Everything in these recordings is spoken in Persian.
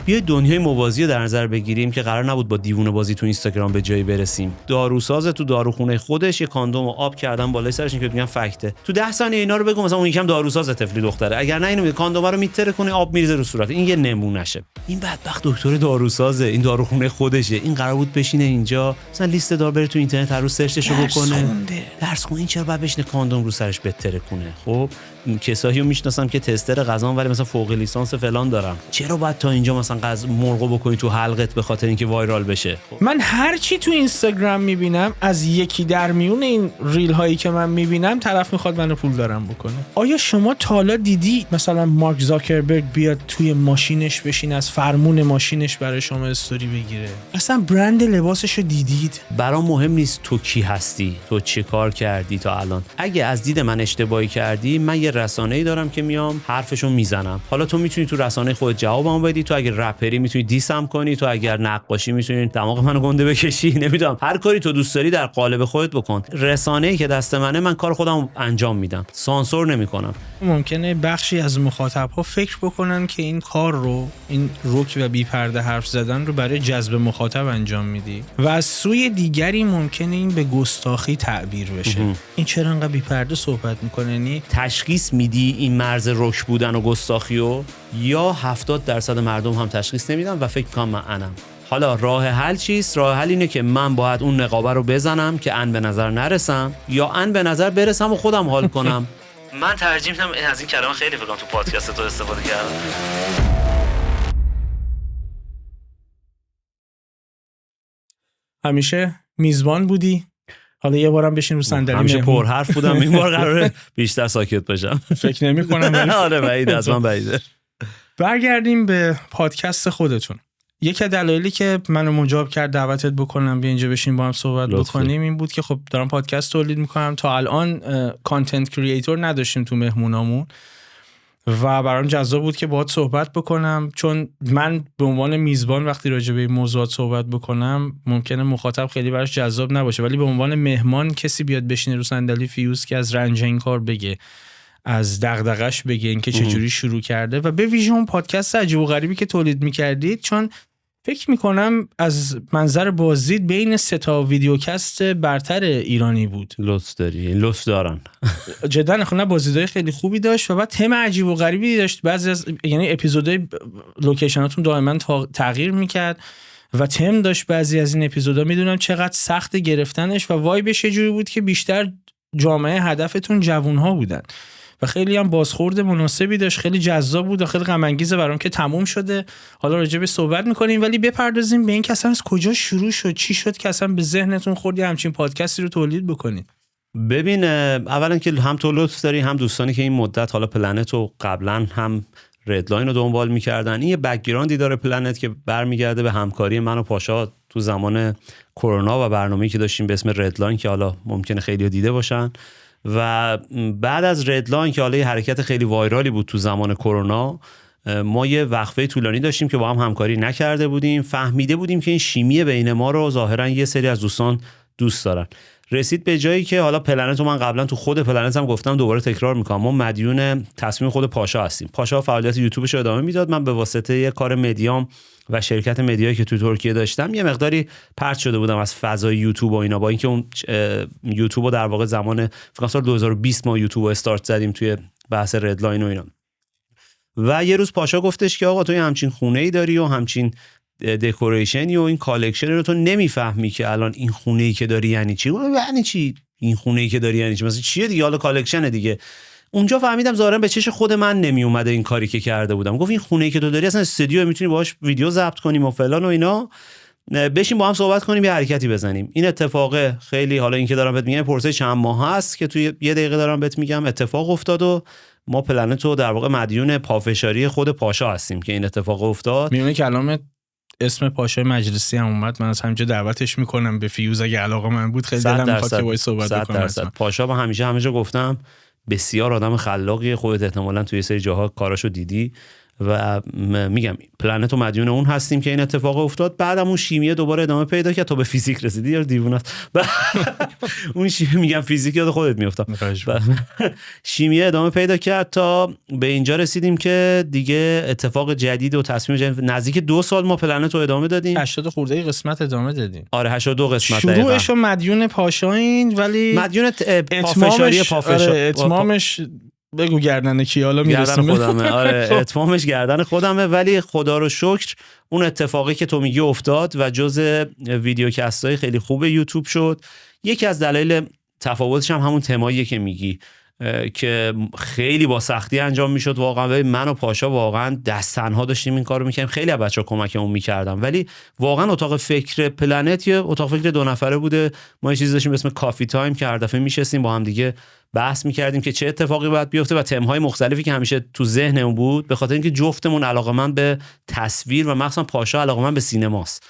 بیا دنیای موازی رو در نظر بگیریم که قرار نبود با دیوونه بازی تو اینستاگرام به جایی برسیم. داروساز تو داروخونه خودش یه کاندوم رو آب کردن بالای سرش که میگن فکته. تو 10 ثانیه اینا رو بگو، مثلا اون یکم داروساز طفلی دختره، اگر نه اینو کاندوم رو میتره کنه آب میریزه رو صورت. این یه نمونهشه. این بدبخت دکتر داروسازه، این داروخونه خودشه، این قرار بود بشینه اینجا مثلا لیست دار بره تو اینترنت هر روز سرچشو بکنه، درس خونه. این چرا باید بشینه کاندوم رو سرش بتره کنه؟ خب کسایی رو میشناسم که تستر غذا ولی مثلا فوق لیسانس فلان دارن، چرا باید تا اینجا مثلا مرغ بکنی تو حلقت به خاطر اینکه وایرال بشه؟ خب. من هر چی تو اینستاگرام میبینم از یکی در میون این ریل هایی که من میبینم طرف میخواد منو پول دارم بکنه. آیا شما تا حالا دیدی مثلا مارک زاکربرگ بیاد توی ماشینش بشین از فرمون ماشینش برای شما استوری بگیره؟ اصلا برند لباسشو دیدید؟ برام مهم نیست تو کی هستی، تو چه کار کردی تا الان. اگه از دید من اشتباهی کردی، من یه رسانه‌ای دارم که میام حرفشو میزنم. حالا تو میتونی تو رسانه خودت جوابمو بدی، تو اگه رپری میتونی دیسم کنی، تو اگر نقاشی میتونی دماغ منو گنده بکشی، نمیدونم هر کاری تو دوست داری در قالب خودت بکن. رسانه‌ای که دست منه، من کار خودم انجام میدم، سانسور نمیکنم. ممکنه بخشی از مخاطب‌ها فکر بکنن که این کار رو، این رک و بی پرده حرف زدن رو برای جذب مخاطب انجام میدی و از سوی دیگری ممکنه این به گستاخی تعبیر بشه. این چرا انقدر بی پرده صحبت میکنه؟ یعنی تشخیص میدی این مرز رک بودن و گستاخیو، یا 70% مردم هم تشخیص نمیدن و فکر میکنم من انم. حالا راه حل چیست؟ راه حل اینه که من باید اون نقابه رو بزنم که ان به نظر نرسم، یا ان به نظر برسم و خودم حال کنم. من ترجیح میدم از این کلمه، خیلی فکر کنم تو پادکست تو استفاده کردم. همیشه میزبان بودی، حالا یه بارم بشین رو صندلی. همیشه پر حرف بودم، این بار قراره بیشتر ساکت بشم. فکر نمی‌کنم. آره بعید، از من بعیده. برگردیم به پادکست خودتون. یکی از دلایلی که منو مجاب کرد دعوتت بکنم بیا اینجا بشین با هم صحبت بکنیم این بود که خب دارم پادکست تولید میکنم. تا الان کانتنت کریئتور نداشتیم تو مهمونامون و برام جذاب بود که باهات صحبت بکنم، چون من به عنوان میزبان وقتی راجع به این موضوعات صحبت بکنم ممکنه مخاطب خیلی براش جذاب نباشه، ولی به عنوان مهمان کسی بیاد بشینه رو صندلی فیوز که از رنج این کار بگه، از دغدغش بگه، اینکه چجوری شروع کرده و به ویژه اون پادکست عجیب و غریبی که تولید می‌کردید. چون فکر میکنم از منظر بازدید بین 3 تا ویدیوکست برتر ایرانی بود. لطف داری، لطف دارن. جدا خب نه، بازدیدهای خیلی خوبی داشت و بعد تم عجیب و غریبی داشت. بعضی از یعنی اپیزودهای لوکیشناتون دائما تغییر میکرد و تم داشت. بعضی از این اپیزودا میدونم چقدر سخت گرفتنش و وایبش یه جوری بود که بیشتر جامعه هدفتون جوانها بودن و خیلی هم بازخورد مناسبی داشت، خیلی جذاب بود و خیلی غم انگیزه برام که تموم شده. حالا راجع به صحبت می‌کنیم، ولی بپردازیم به این که اصلا از کجا شروع شد، چی شد که اصلا به ذهنتون خورد همچین پادکستی رو تولید بکنید. ببین، اولا که هم تو لطف داری، هم دوستانی که این مدت حالا پلنت رو قبلا هم ردلاین رو دنبال می‌کردن. این یه بک‌گراندی داره پلنت که برمیگرده به همکاری من و پاشا تو زمان کرونا و برنامه‌ای که داشتیم به اسم ردلاین که حالا ممکنه خیلی‌ها دیده باشن. و بعد از ردلاین که حالا یه حرکت خیلی وایرالی بود تو زمان کرونا، ما یه وقفه طولانی داشتیم که با هم همکاری نکرده بودیم. فهمیده بودیم که این شیمی بین ما رو ظاهرا یه سری از دوستان دوست دارن. رسید به جایی که حالا پلنت رو من قبلا تو خود پلنت هم گفتم، دوباره تکرار میکنم، ما مدیون تصمیم خود پاشا هستیم. پاشا فعالیت یوتیوبش رو ادامه میداد، من به واسطه یه کار مدیام و شرکت مدیایی که تو ترکیه داشتم یه مقداری پرت شده بودم از فضای یوتیوب و اینا. با اینکه اون یوتیوب رو در واقع زمان فکر کنم سال 2020 ما یوتیوب رو استارت زدیم توی بحث ردلاین و اینا. و یه روز پاشا گفتش که آقا تو همچین خونه‌ای داری و همچین دکوریشنی و این کالکشن رو تو نمیفهمی که الان این خونه‌ای که داری یعنی چی؟ یعنی چی این خونه‌ای که داری یعنی چی؟ مثلا چیه دیگه؟ حالا کالکشن دیگه. اونجا فهمیدم ظاهرا به چش خود من نمی اومده این کاری که کرده بودم. گفت این خونه‌ای که تو داری اصلا استودیو، میتونی باهاش ویدیو ضبط کنیم و فلان و اینا، بشین با هم صحبت کنیم، یه حرکتی بزنیم. این اتفاق خیلی، حالا این که دارم بهت میگم پرسه چند ماه هست که توی یه دقیقه دارم بهت میگم اتفاق افتاد و ما پلنت رو در واقع مدیون پافشاری خود پاشا هستیم که این اتفاق افتاد. میونه کلام اسم پاشای مجلسی هم اومد، من از همینجا دعوتش میکنم به فیوز اگه علاقه من بود. خیلی دلم میخواد که باهاش صحبت بکنم. پاشا با همه جا گفتم بسیار آدم خلاقیه، خودت احتمالاً توی سری جاها کاراشو دیدی و میگم پلنت و مدیون اون هستیم که این اتفاق افتاد. بعدم اون شیمیه دوباره ادامه پیدا کرد تا به فیزیک رسیدی. یا دیوونه است. اون شیمیه میگم فیزیک یاد خودت میافتم. شیمیه ادامه پیدا کرد تا به اینجا رسیدیم که دیگه اتفاق جدید و تصمیم جدید. نزدیک 2 سال ما پلنت رو ادامه دادیم. 80 خورده قسمت ادامه دادیم. آره 82 قسمت. شروعش مدیون پاشاین ولی مدیون پافشاری پافشار. اتمامش بگو گردن کی حالا میرسیم. گردن خودمه. آره اتمامش گردن خودمه. ولی خدا رو شکر اون اتفاقی که تو میگی افتاد و جزء ویدیوکست‌های خیلی خوب یوتیوب شد. یکی از دلایل تفاوتش هم همون تماییه که میگی که خیلی با سختی انجام میشد. واقعا من و پاشا واقعا دست تنها داشتیم این کارو میکردیم. خیلی از بچه‌ها کمکمون میکردن ولی واقعا اتاق فکر پلنت یه اتاق فکر 2 نفره بوده. ما یه چیزی داشتیم به اسم کافی تایم که هر دفعه میشستیم با هم دیگه بحث میکردیم که چه اتفاقی باید بیفته و تم‌های مختلفی که همیشه تو ذهنمون بود، به خاطر اینکه جفتمون علاقه‌مند به تصویر و مخصوصا پاشا علاقه‌مند به سینماست.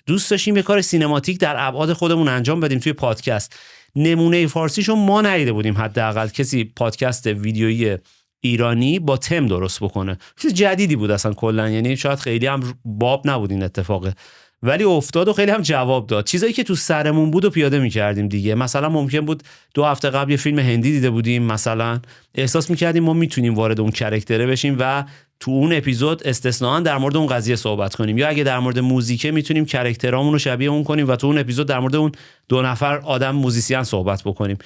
دوست داشتیم یه کار سینماتیک در ابعاد خودمون انجام بدیم توی پادکست. نمونه فارسیشو ما ندیده بودیم، حداقل کسی پادکست ویدیویی ایرانی با تم درست بکنه. چیز جدیدی بود اصلا کلا، یعنی شاید خیلی هم باب نبود این اتفاقه، ولی افتاد و خیلی هم جواب داد. چیزایی که تو سرمون بود و پیاده می‌کردیم دیگه. مثلا ممکن بود 2 هفته قبل یه فیلم هندی دیده بودیم، مثلا احساس می‌کردیم ما میتونیم وارد اون کاراکتره بشیم و تو اون اپیزود استثناءً در مورد اون قضیه صحبت کنیم، یا اگه در مورد موزیکه میتونیم کاراکترامون رو شبیه اون کنیم و تو اون اپیزود در مورد اون 2 نفر آدم موزیسین صحبت بکنیم،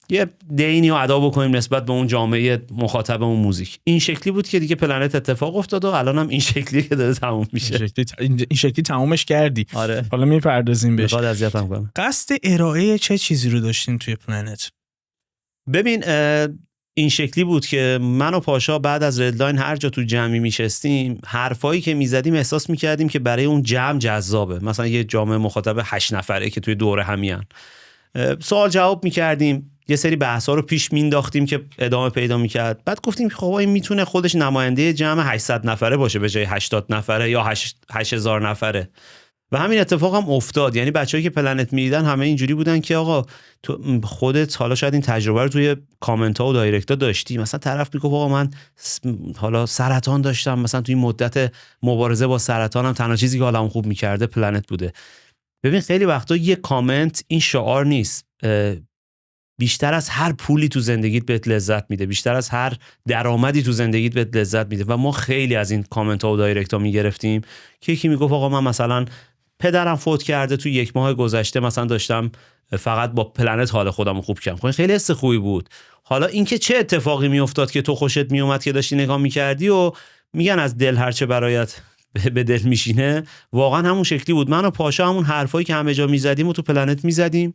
یه دینی رو ادا بکنیم نسبت به اون جامعه مخاطب اون موزیک. این شکلی بود که دیگه پلنت اتفاق افتاد و الان هم این شکلیه که داره تموم میشه. این شکلی تمومش کردی. آره. حالا میپردازیم بهش. میخواد اذیتم کنه. قصد ارائه چه چیزی رو داشتین توی پلنت؟ ببین این شکلی بود که من و پاشا بعد از ردلاین هر جا تو جمعی میشستیم، حرفایی که میزدیم احساس میکردیم که برای اون جمع جذابه. مثلا یه جامعه مخاطب 8 نفره که توی دوره همیان، سوال جواب میکردیم، یه سری بحثا رو پیش مینداختیم که ادامه پیدا میکرد. بعد گفتیم خب این میتونه خودش نماینده جمع 800 نفره باشه به جای 80 نفره یا 8000 نفره. و همین اتفاق هم افتاد. یعنی بچه‌ای که پلنت میدیدن همه اینجوری بودن که آقا تو خودت حالا شاید این تجربه رو توی کامنت ها و دایرکت ها داشتی، مثلا طرف میگه آقا من حالا سرطان داشتم، مثلا توی مدت مبارزه با سرطانم تنها چیزی که حالم خوب میکرده پلنت بوده. ببین خیلی وقتا یه کامنت این شعار نیست، بیشتر از هر پولی تو زندگیت بهت لذت میده، بیشتر از هر درآمدی تو زندگیت بهت لذت میده. و ما خیلی از این کامنت ها و دایرکت ها میگرفتیم که یکی میگفت آقا من مثلا پدرم فوت کرده تو 1 ماه گذشته، مثلا داشتم فقط با پلنت حال خودم خوب کردم. خیلی حس خوبی بود. حالا اینکه چه اتفاقی میافتاد که تو خوشت میومد که داشتی نگاه میکردی و میگن از دل هرچه برایت به دل میشینه، واقعا همون شکلی بود. من و پاشا همون حرفایی که همه جا میزدیم و تو پلنت میزدیم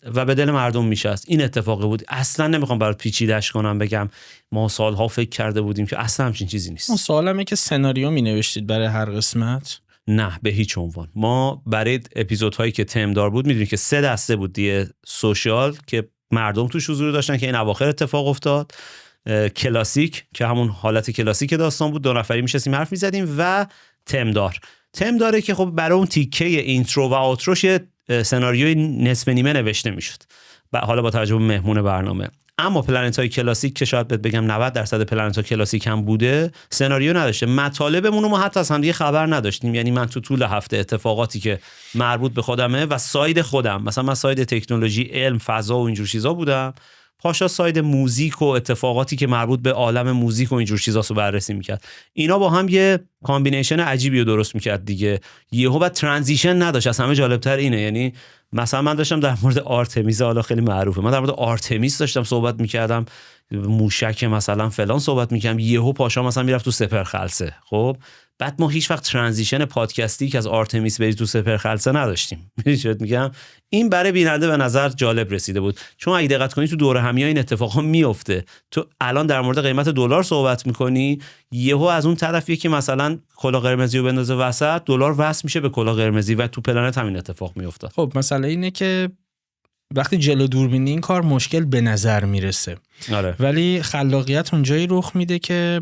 و به دل مردم میشست. این اتفاقی بود. اصلا نمیخوام برات پیچیده‌اش کنم بگم ما سالها فکر کرده بودیم که اصلا همچین چیزی نیست. اون سوالمه که سناریو مینوشتید برای هر قسمت؟ نه به هیچ عنوان. ما برای اپیزودهایی که تمدار بود میدونید که 3 دسته بود دیگه، سوشال که مردم توش حضور داشتن که این اواخر اتفاق افتاد، کلاسیک که همون حالت کلاسیک داستان بود 2 نفری میشستیم حرف میزدیم، و تمداره که خب برای اون تیکه اینترو و آوتروش یه سناریوی نصف نیمه نوشته میشد حالا با توجه به مهمون برنامه. اما پلنت های کلاسیک که شاید بهت بگم 90% پلنت ها کلاسیک هم بوده، سناریو نداشته. مطالبمون رو ما حتی از هم دیگه خبر نداشتیم. یعنی من تو طول هفته اتفاقاتی که مربوط به خودمه و ساید خودم، مثلا من ساید تکنولوژی، علم، فضا و اینجور چیزا بودم، پاشا ساید موزیک و اتفاقاتی که مربوط به عالم موزیک و اینجور چیزاسو بررسی میکرد. اینا با هم یه کامبینیشن عجیبی رو درست میکرد دیگه. یهو بعد ترانزیشن نداشت. از همه جالبتر اینه، یعنی مثلا من داشتم در مورد آرتمیس، حالا خیلی معروفه، من در مورد آرتمیس داشتم صحبت میکردم، موشک مثلا فلان صحبت میکردم، یهو پاشا مثلا میرفت تو سپرخلسه. خب بعد ما هیچ وقت ترانزیشن پادکستی که از آرتمیس بری تو سپرخلسه نداشتیم. میدونید میگم این برای بیننده به نظر جالب رسیده بود، چون اگه دقت کنی تو دوره همیای این اتفاقا میفته. تو الان در مورد قیمت دلار صحبت میکنی، یهو از اون طرفی که مثلا کلاه قرمزی رو بندازه وسط، دلار وصل میشه به کلاه قرمزی و تو پلنت همین اتفاق میفته. خب مسئله اینه که وقتی جلو دوربینی این کار مشکل به نظر میرسه. آره. ولی خلاقیت اونجایی رخ میده که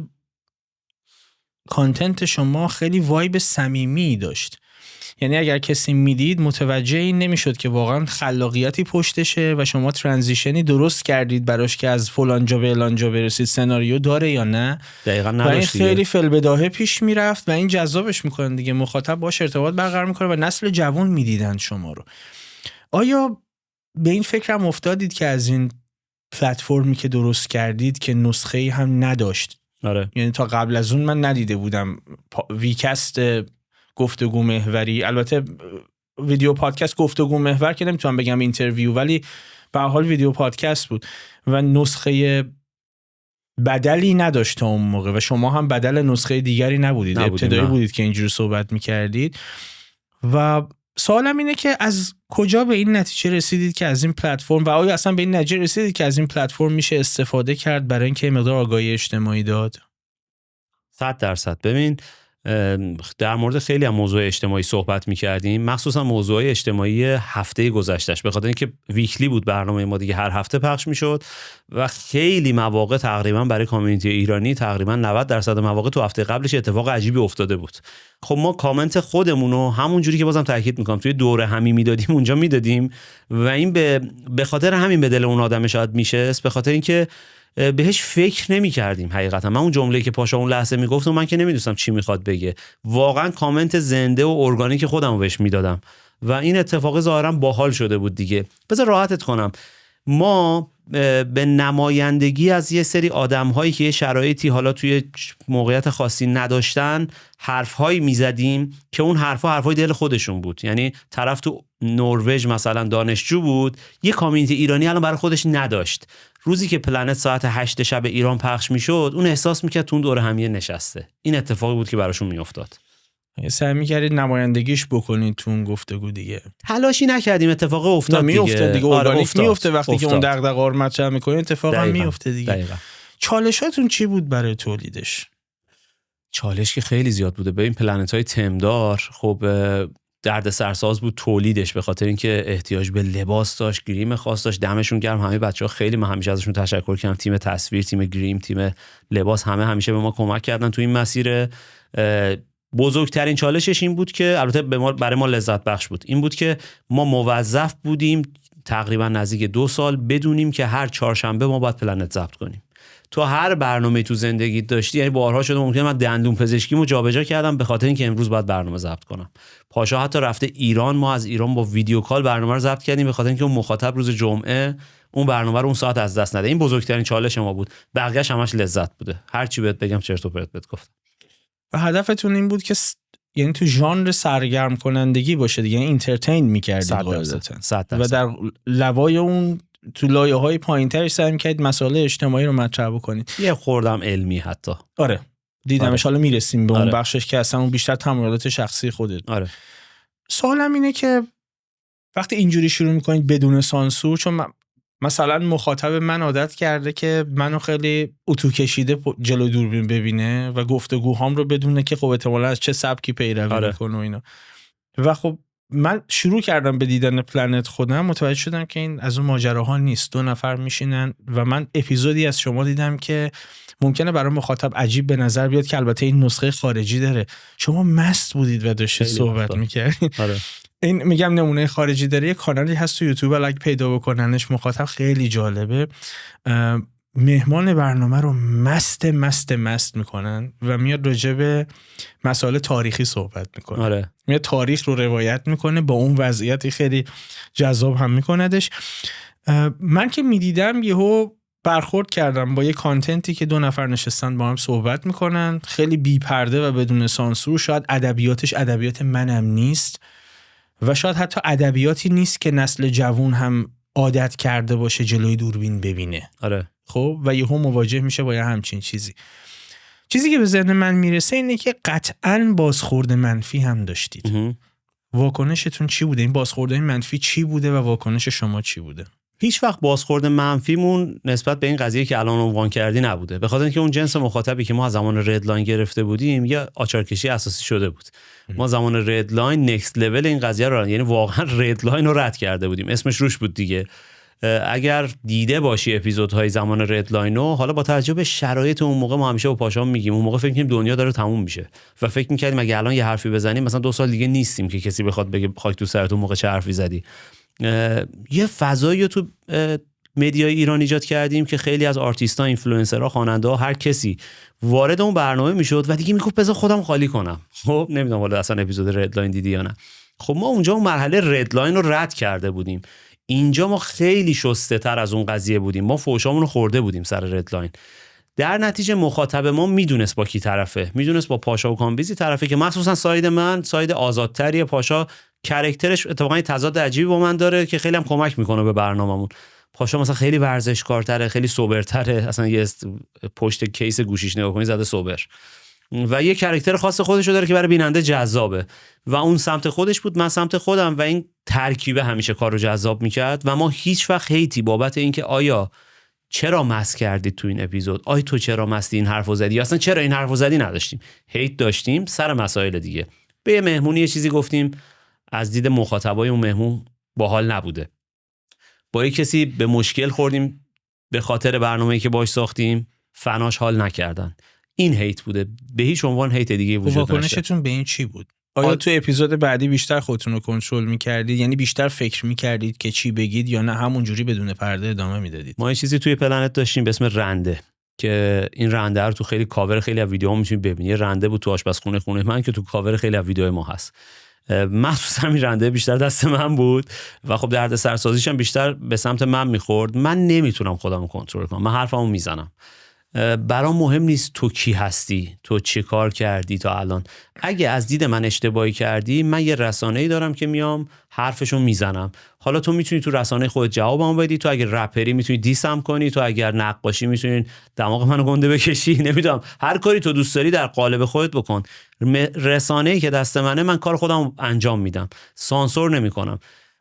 کانتنت شما خیلی وایب صمیمی داشت. یعنی اگر کسی میدید متوجه این نمیشد که واقعا خلاقیتی پشتشه و شما ترانزیشنی درست کردید براش که از فلان جا به الان جا برسید، سناریو داره یا نه. دقیقاً و این نداشت دیگه. خیلی فی‌البداهه پیش میرفت و این جذابش میکنه دیگه، مخاطب باش ارتباط برقرار میکنه و نسل جوان میدیدن شما رو. آیا به این فکر هم افتادید که از این پلتفرمی که درست کردید که نسخه‌ای هم نداشت؟ آره. یعنی تا قبل از اون من ندیده بودم ویکست گفتگو محوری، البته ویدیو پادکست گفتگو محور که نمیتونم بگم اینترویو، ولی به هر حال ویدیو پادکست بود و نسخه بدلی نداشت تا اون موقع و شما هم بدل نسخه دیگری نبودید، ابتدایی بودید که اینجوری صحبت میکردید. و سوالم اینه که از کجا به این نتیجه رسیدید که از این پلتفرم، و آیا اصلا به این نتیجه رسیدید که از این پلتفرم میشه استفاده کرد برای اینکه مقدار آگاهی اجتماعی داد؟ 100%. ببین در مورد خیلی از موضوع اجتماعی صحبت می‌کردیم، مخصوصا موضوع اجتماعی هفته گذشتهش، به خاطر اینکه ویکلی بود برنامه ما دیگه، هر هفته پخش میشد و خیلی مواقع تقریبا برای کامیونیتی ایرانی تقریبا 90% مواقع تو هفته قبلش اتفاق عجیبی افتاده بود. خب ما کامنت خودمونو همون جوری که بازم تاکید می‌کنم توی دوره همی میدادیم اونجا میدادیم و این به خاطر همین به دل اون آدم شاید میشه، به خاطر اینکه بهش فکر نمی کردیم. حقیقتا من اون جمله‌ای که پاشا اون لحظه میگفت من که نمیدونستم چی میخواد بگه، واقعا کامنت زنده و ارگانیک خودمو بهش میدادم و این اتفاق ظاهرا باحال شده بود دیگه. بذار راحتت کنم، ما به نمایندگی از یه سری آدم‌هایی که یه شرایطی حالا توی موقعیت خاصی نداشتن حرف‌هایی میزدیم که اون حرفای دل خودشون بود. یعنی طرف تو نروژ مثلا دانشجو بود، یه کامیونیتی ایرانی الان برای خودش نداشت. روزی که پلنت ساعت 8 شب ایران پخش میشد اون احساس میکرد تو اون دوره همیه نشسته. این اتفاقی بود که براشون میافتاد. سعی می‌کردید نمایندگیش بکنید تو اون گفتگو دیگه. تلاشی نکردیم، اتفاق افتاد دیگه. میفته دیگه، ارگانیک میفته وقتی که اون افتاد. دغدغه رو مطرح می‌کنید اتفاقا میفته دیگه. دقیقاً. چالشاتون چی بود برای تولیدش؟ چالش که خیلی زیاد بوده. ببین پلنت‌های تمدار خب درد سرساز بود تولیدش، به خاطر اینکه احتیاج به لباس داشت، گریم خاص داشت. دمشون گرم همه بچه‌ها، خیلی من همیشه ازشون تشکر کردم. تیم تصویر، تیم گریم، تیم لباس، همه همیشه به ما کمک کردن تو این مسیر. بزرگترین چالشش این بود که البته برای ما لذت بخش بود، این بود که ما موظف بودیم تقریبا نزدیک 2 سال بدونیم که هر چهارشنبه ما باید پلنت ضبط کنیم. تو هر برنامه تو زندگی داشتی، یعنی بارها شده ممکنه من دندون پزشکیمو جابجا کردم به خاطر اینکه امروز باید برنامه ضبط کنم. پاشا حتی رفته ایران، ما از ایران با ویدیو کال برنامه رو ضبط کردیم به خاطر اینکه اون مخاطب روز جمعه اون برنامه رو اون ساعت از دست نده. این بزرگترین چالش ما بود. بقیه‌اش همش لذت بوده. هر چی بهت بگم چرت و پرت بهت گفتم. و هدفتون این بود که یعنی تو ژانر سرگرم کنندگی باشه دیگه، یعنی اینترتین می‌کردید قاعدتاً. و در لوای اون تو لایه‌های پایین‌ترش سعی می‌کردید مسائل اجتماعی رو مطرح بکنید. یه خوردم علمی حتی. آره. دیدمش. حالا میرسیم به اون آره. بخشش که اصلا اون بیشتر تمایلات شخصی خودت. آره. سوالم اینه که وقتی اینجوری شروع می‌کنید بدون سانسور، چون مثلا مخاطب من عادت کرده که منو خیلی اتو کشیده جلوی دوربین ببینه و گفتگوهام رو بدونه که خب احتمالاً از چه سبکی پیروی میکنه و اینا. و خب من شروع کردم به دیدن پلنت خودم، متوجه شدم که این از اون ماجراها نیست. 2 نفر میشینن و من اپیزودی از شما دیدم که ممکنه برای مخاطب عجیب به نظر بیاد که البته این نسخه خارجی داره. شما مست بودید و داشتید صحبت میکردید. آره. این میگم نمونه خارجی داره. یه کانالی هست تو یوتیوب، اگه پیدا بکننش مخاطب خیلی جالبه. مهمان برنامه رو مست میکنن و میاد راجع به مسائل تاریخی صحبت میکنه. آره. میاد تاریخ رو روایت میکنه با اون وضعیتی خیلی جذاب هم میکندش. من که میدیدم یهو برخورد کردم با یه کانتنتی که 2 نفر نشستن با هم صحبت میکنن، خیلی بی پرده و بدون سانسور. شاید ادبیاتش ادبیات منم نیست و شاید حتی ادبیاتی نیست که نسل جوان هم عادت کرده باشه جلوی دوربین ببینه. آره. خب و یهو مواجه میشه با یه همچین چیزی که به ذهن من میرسه اینه که قطعاً بازخورد منفی هم داشتید. واکنشتون چی بوده؟ این بازخورد منفی چی بوده و واکنش شما چی بوده؟ هیچ وقت بازخورد منفیمون نسبت به این قضیه که الان عنوان کردی نبوده، به خاطر اینکه اون جنس مخاطبی که ما از زمان ردلاین گرفته بودیم یه آچارکشی اساسی شده بود. ما زمان ردلاین نکست لول این قضیه رو، یعنی واقعا ردلاین رو رد کرده بودیم، اسمش روش بود دیگه. اگر دیده باشی اپیزودهای زمان ردلاینو، حالا با توجه به شرایط اون موقع ما همیشه با پاشام میگیم اون موقع فکر می‌کردیم دنیا داره تموم میشه و فکر می‌کردیم اگه الان یه حرفی بزنیم مثلا 2 سال دیگه نیستیم که کسی بخواد بگه خاک تو سرت اون موقع چه حرفی زدی. یه فضایی تو مدیای ایران ایجاد کردیم که خیلی از آرتیست‌ها، اینفلوئنسرها، خواننده‌ها، هر کسی وارد اون برنامه میشد و دیگه میگفت بذار خودم خالی کنم. خب نمیدونم حالا اصلا اپیزود ردلاین دیدی یا نه. خب ما اونجا اون مرحله ردلاین رو رد کرده بودیم. اینجا ما خیلی شسته تر از اون قضیه بودیم. ما فوشامون رو خورده بودیم سر ردلاین. در نتیجه مخاطب ما میدونست با کی طرفه، میدونست با پاشا و کامبیزی طرفه، که مخصوصا ساید من ساید آزادتریه. پاشا کاراکترش اتفاقا تضاد عجیبی با من داره که خیلی هم کمک میکنه به برنامه‌مون. پاشا مثلا خیلی ورزشکارتره، خیلی سوبرتره، اصلا یه پشت کیس گوشیش نگاه کنی زده سوبر و یه کاراکتر خاص خودشو داره که برای بیننده جذابه و اون سمت خودش بود، من سمت خودم و این ترکیبه همیشه کارو جذاب میکرد و ما هیچ وقت هیتی بابت اینکه آیا چرا مست کردید تو این اپیزود، آیا تو چرا مستی این حرفو زدی، اصلا چرا این حرفو زدی نداشتیم. هیت داشتیم سر مسائل دیگه. به یه مهمونی یه چیزی گفتیم، از دید مخاطبای اون مهمون باحال نبوده. با یه کسی به مشکل خوردیم به خاطر برنامه‌ای که باهاش ساختیم، فناش حال نکردن. این هیت بوده، به هیچ عنوان هیت دیگه وجود نداره. واکنشتون به این چی بود؟ آیا تو اپیزود بعدی بیشتر خودتون رو کنترل می‌کردید، یعنی بیشتر فکر می‌کردید که چی بگید، یا نه همونجوری بدون پرده ادامه میدادید؟ ما یه چیزی توی پلنت داشتیم به اسم رنده که این رنده رو تو خیلی کاور خیلی از ویدیوها می‌تونید ببینید. یه رنده بود تو آشپزخونه خونه من که تو کاور خیلی از ویدیوهای ما هست. مخصوصا این رنده بیشتر دست من بود و خب درد سرسازیش هم بیشتر به سمت من میخورد. من نمیتونم خودم رو کنترل کنم، من حرفمو میزنم. برام مهم نیست تو کی هستی، تو چه کار کردی تا الان. اگه از دید من اشتباهی کردی، من یه رسانه‌ای دارم که میام حرفشو میزنم. حالا تو میتونی تو رسانه خودت جوابمو بدی، تو اگه رپری میتونی دیسم کنی، تو اگر نقاشی میتونی دماغ منو گنده بکشی، نمیدونم هر کاری تو دوست داری در قالب خودت بکن. رسانه‌ای که دست منه، من کار خودم انجام میدم، سانسور نمیکنم.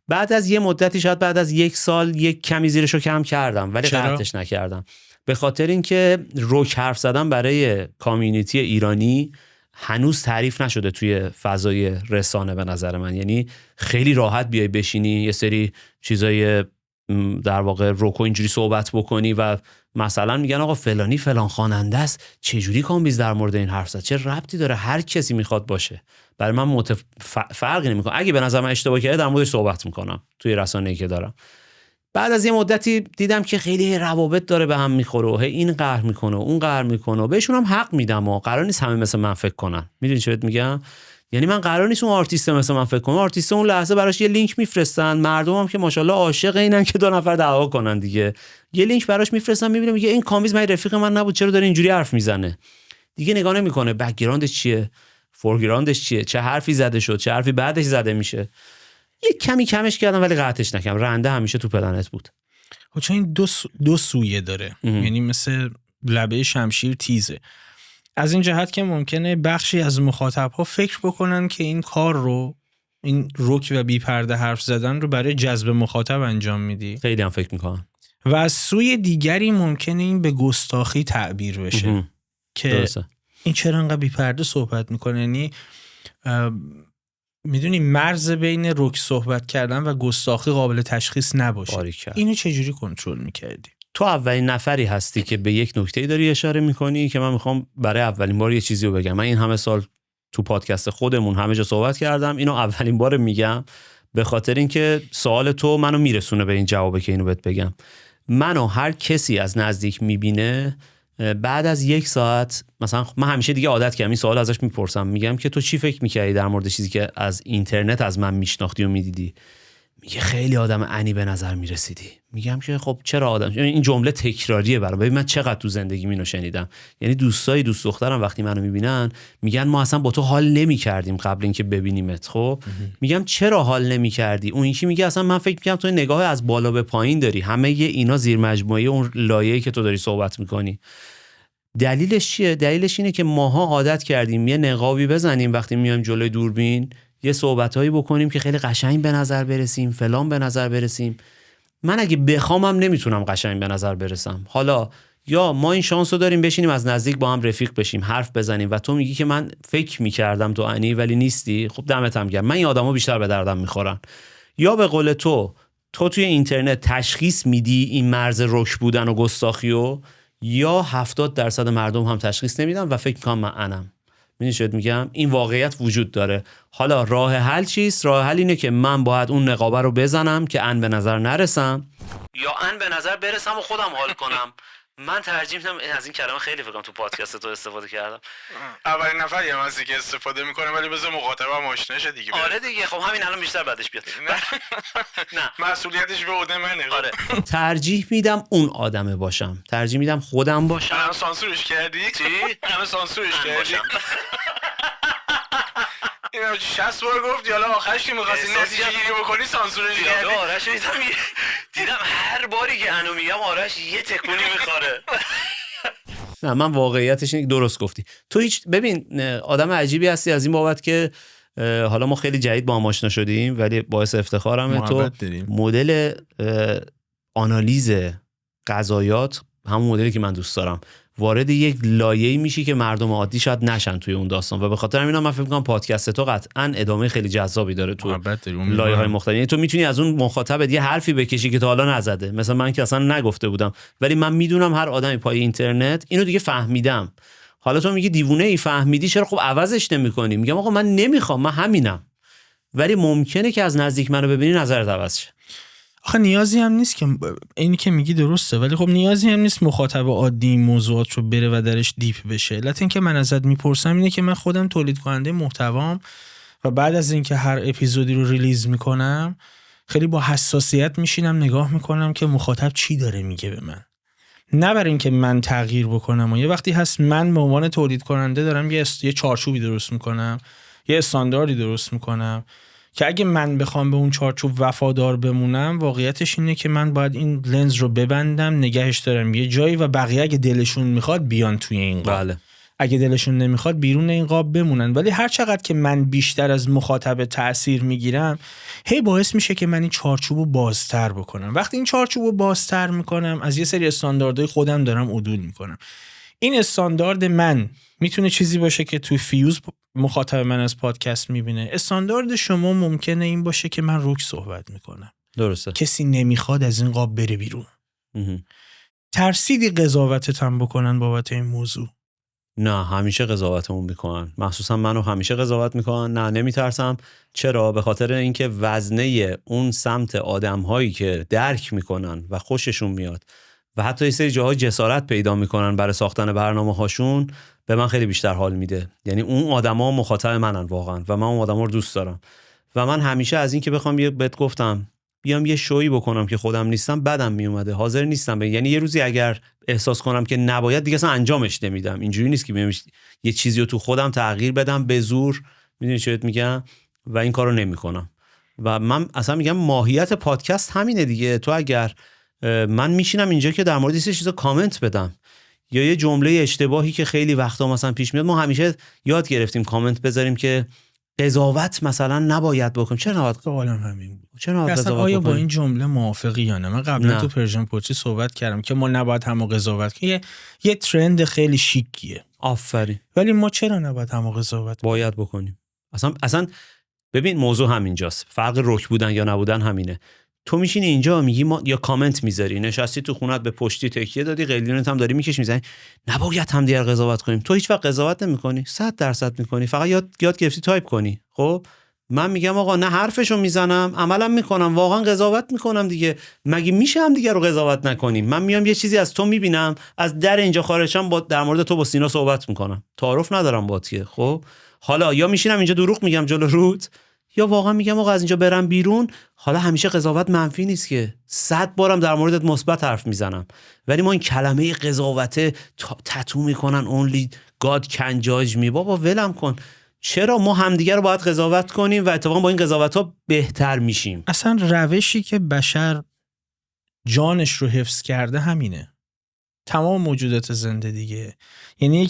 بعد از یه مدتی، شاید بعد از 1 سال، یک کمی زیرشو کم کردم ولی قطعش نکردم. به خاطر اینکه روک حرف زدن برای کامیونیتی ایرانی هنوز تعریف نشده توی فضای رسانه به نظر من. یعنی خیلی راحت بیای بشینی یه سری چیزای در واقع روکو اینجوری صحبت بکنی و مثلا میگن آقا فلانی فلان خواننده است، چه جوری کامبیز در مورد این حرف زد، چه ربطی داره، هر کسی میخواد باشه. برای من فرقی نمیکنه. اگه به نظر من اشتباه کرده در موردش صحبت میکنم توی رسانه‌ای که دارم. بعد از یه مدتی دیدم که خیلی روابط داره به هم میخوره و این قهر میکنه و اون قهر میکنه و بهشون هم حق میدم و قرار نیست همه مثل من فکر کنن. میدونی چه بهت میگم؟ یعنی من قرار نیست اون آرتیست مثل من فکر کنه. آرتیست اون لحظه براش یه لینک میفرستن، مردم هم که ماشاءالله عاشق اینن که 2 نفر دعوا کنن دیگه، یه لینک براش میفرستن، میبینه میگه این کامیز من رفیق من نبود، چرا داره اینجوری حرف میزنه. دیگه نگاه نمیکنه بک‌گراندش چیه، فورگراندش چیه، چه حرفی زده شد، چه حرفی بعدش زده میشه. یه کمی کمش کردم ولی قطعش نکردم. رنده همیشه تو پلنت بود. چون این دو سویه داره، یعنی مثل لبه شمشیر تیزه. از این جهت که ممکنه بخشی از مخاطب‌ها فکر بکنن که این کار رو، این روک و بی پرده حرف زدن رو برای جذب مخاطب انجام میدی. خیلی هم فکر میکنم. و از سوی دیگری ممکنه این به گستاخی تعبیر بشه که درسته. این چرا انقدر بی پرده صحبت میکنه. یعنی میدونی مرز بین روک صحبت کردن و گستاخی قابل تشخیص نباشه. اینو چجوری کنترل میکردی؟ تو اولین نفری هستی که به یک نکته‌ای داری اشاره میکنی که من میخوام برای اولین بار یه چیزی رو بگم. من این همه سال تو پادکست خودمون همه جا صحبت کردم، اینو اولین بار میگم به خاطر اینکه سوال تو منو میرسونه به این جوابه که اینو بهت بگم. منو هر کسی از نزدیک میبینه بعد از 1 ساعت مثلا، من همیشه دیگه عادت کردم این سوال ازش میپرسم، میگم که تو چی فکر میکردی در مورد چیزی که از اینترنت از من میشناختی و میدیدی؟ میگه خیلی آدم عنی به نظر میرسیدی. میگم که خب چرا آدم، این جمله تکراریه برام. ببین من چقدر تو زندگی اینو شنیدم. یعنی دوست دخترم وقتی منو میبینن میگن ما اصلا با تو حال نمیکردیم قبل اینکه ببینیمت. خب میگم چرا حال نمیکردی؟ اون یکی میگه اصلا من فکر میکنم تو نگاه از بالا به پایین داری، همه اینا زیر مجموعه اون لایه‌ای که تو داری صحبت میکنی. دلیلش چیه؟ دلیلش اینه که ماها عادت کردیم یه نقابی بزنیم وقتی میایم جلوی دوربین، یه صحبتایی بکنیم که خیلی قشنگ به نظر برسیم، فلان به نظر برسیم. من اگه بخوامم نمیتونم قشنگ به نظر برسم. حالا یا ما این شانس رو داریم بشینیم از نزدیک با هم رفیق بشیم، حرف بزنیم و تو میگی که من فکر میکردم تو عنی ولی نیستی، خب دمت هم گرم، من این آدما بیشتر به دردم میخورن. یا به قول تو تو توی اینترنت تشخیص میدی این مرز رک بودن و گستاخیو، یا 70% مردم هم تشخیص نمیدن و فکر میکنم من انم. میدونی چه میگم؟ این واقعیت وجود داره. حالا راه حل چیست؟ راه حل اینه که من باید اون نقابه رو بزنم که ان به نظر نرسم، یا ان به نظر برسم و خودم حال کنم. من ترجیح میدم، از این کلمه خیلی فکر کنم تو پادکست تو استفاده کردم، اولین نفری هم هستی که استفاده میکنه، ولی بذار مخاطبم آشنا شه دیگه. آره دیگه، خب همین الان بیشتر بعدش بیاد. نه مسئولیتش به عهده منه. آره. ترجیح میدم اون آدمه باشم، ترجیح میدم خودم باشم. الان سانسورش کردی؟ چی؟ الان سانسورش کردی؟ این هم 60 بار گفت، حالا آخرش که می‌خواستی نتیجه گیری بکنی سانسورش کردی. آرش دیدم هر باری که انو میگم آرش یه تکونی میخوره. نه من واقعیتش اینه که درست گفتی. تو هیچ ببین آدم عجیبی هستی از این بابت که حالا ما خیلی جدید با هم آشنا شدیم، ولی باعث افتخارمه. تو مدل آنالیز قضایات همون مدلی که من دوست دارم، وارد یک لایه‌ای میشی که مردم عادی شاید نشن توی اون داستان، و به خاطر همینا من فکر می‌کنم پادکست تو قطعاً ادامه خیلی جذابی داره تو لایه‌های مختلف. یعنی تو میتونی از اون مخاطب یه حرفی بکشی که تا حالا نزده، مثلا من که اصلا نگفته بودم، ولی من میدونم هر آدمی پای اینترنت اینو دیگه فهمیدم. حالا تو میگی دیوونه ای فهمیدی، چرا خب عوضش نمی‌کنی؟ میگم آقا من نمیخوام، من همینم، ولی ممکنه که از نزدیک منو ببینی نظرت عوض شه. آخه نیازی هم نیست که اینی که میگی درسته، ولی خب نیازی هم نیست مخاطب عادی این موضوعات رو بره و درش دیپ بشه. علت این که من ازت میپرسم اینه که من خودم تولید کننده محتوام و بعد از اینکه هر اپیزودی رو ریلیز میکنم خیلی با حساسیت میشینم نگاه میکنم که مخاطب چی داره میگه به من، نه برای اینکه من تغییر بکنم. و یه وقتی هست من به عنوان تولید کننده دارم یه چارچوبی درست میکنم، یه استانداردی درست میکنم که اگه من بخوام به اون چارچوب وفادار بمونم، واقعیتش اینه که من باید این لنز رو ببندم، نگهش دارم یه جایی، و بقیه اگه دلشون میخواد بیان توی این قاب. بله. اگه دلشون نمیخواد بیرون این قاب بمونن. ولی هر چقدر که من بیشتر از مخاطب تأثیر میگیرم، هی باعث میشه که من این چارچوب رو بازتر بکنم. وقتی این چارچوب رو بازتر میکنم، از یه سری استانداردهای خودم دارم عدول میکنم. این استاندارد من میتونه چیزی باشه که توی فیوز مخاطب من از پادکست میبینه. استاندارد شما ممکنه این باشه که من روک صحبت میکنم. درسته. کسی نمیخواد از این قاب بره بیرون. ترسیدی قضاوتت هم بکنن بابت این موضوع؟ نه، همیشه قضاوتمون میکنن، مخصوصا منو همیشه قضاوت میکنن. نه نمیترسم. چرا؟ به خاطر اینکه وزنه اون سمت آدم‌هایی که درک میکنن و خوششون میاد و حتی یه سری جاها جسارت پیدا میکنن برای ساختن برنامه‌هاشون، به من خیلی بیشتر حال میده. یعنی اون آدما مخاطب منن واقعا و من اون آدما رو دوست دارم. و من همیشه از این که بخوام بهت گفتم بیام یه شویی بکنم که خودم نیستم، بدم میومده، حاضر نیستم. یعنی یه روزی اگر احساس کنم که نباید، دیگه اصلا انجامش نمیدم. اینجوری نیست که بیام یه چیزی رو تو خودم تغییر بدم به زور، میدونی چه بهت میگم، و این کارو نمیکنم. و من اصلا میگم ماهیت پادکست همینه دیگه. تو اگر من میشینم اینجا که در مورد یه چیزا کامنت بدم، یا یه جمله اشتباهی که خیلی وقتا مثلا پیش میاد، ما همیشه یاد گرفتیم کامنت بذاریم که قضاوت مثلا نباید بکنیم. چرا نباید؟ سوالم همین بود. چرا نباید اصلا قضاوت آیا بکنیم؟ با این جمله موافقی یا نه؟ من قبلا تو پرژن پوچی صحبت کردم که ما نباید همو قضاوت کنیم. یه ترند خیلی شیکیه. آفرین. ولی ما چرا نباید همو قضاوت کنیم؟ باید بکنیم. اصلا ببین موضوع همینجاست. فرق رک بودن یا نبودن همینه. تو میشینی اینجا میگی ما، یا کامنت میذاری، نشستی تو خونت به پشتی تکیه دادی، قلیونت هم داری میکشی میزنی نباید هم دیگر قضاوت کنیم. تو هیچ وقت قضاوت نمیکنی، 100% میکنی، فقط یاد گرفتی تایپ کنی. خب من میگم آقا نه حرفشو میزنم، عملا میکنم، واقعا قضاوت میکنم دیگه. مگه میشه هم دیگه رو قضاوت نکنیم؟ من میام یه چیزی از تو میبینم، از در اینجا خارجم با در مورد تو با سینا صحبت میکنم، تعارف ندارم باهات که. خب حالا یا میشینم اینجا دروغ میگم جلو روت، یا واقعا میگم آقا از اینجا برم بیرون. حالا همیشه قضاوت منفی نیست که، 100 بارم در موردت مثبت حرف میزنم، ولی ما این کلمه قضاوت تتو میکنن only God can judge me. بابا ولم کن. چرا ما همدیگه رو باید قضاوت کنیم و اتفاقا با این قضاوت‌ها بهتر میشیم؟ اصلا روشی که بشر جانش رو حفظ کرده همینه. تمام موجودات زنده دیگه. یعنی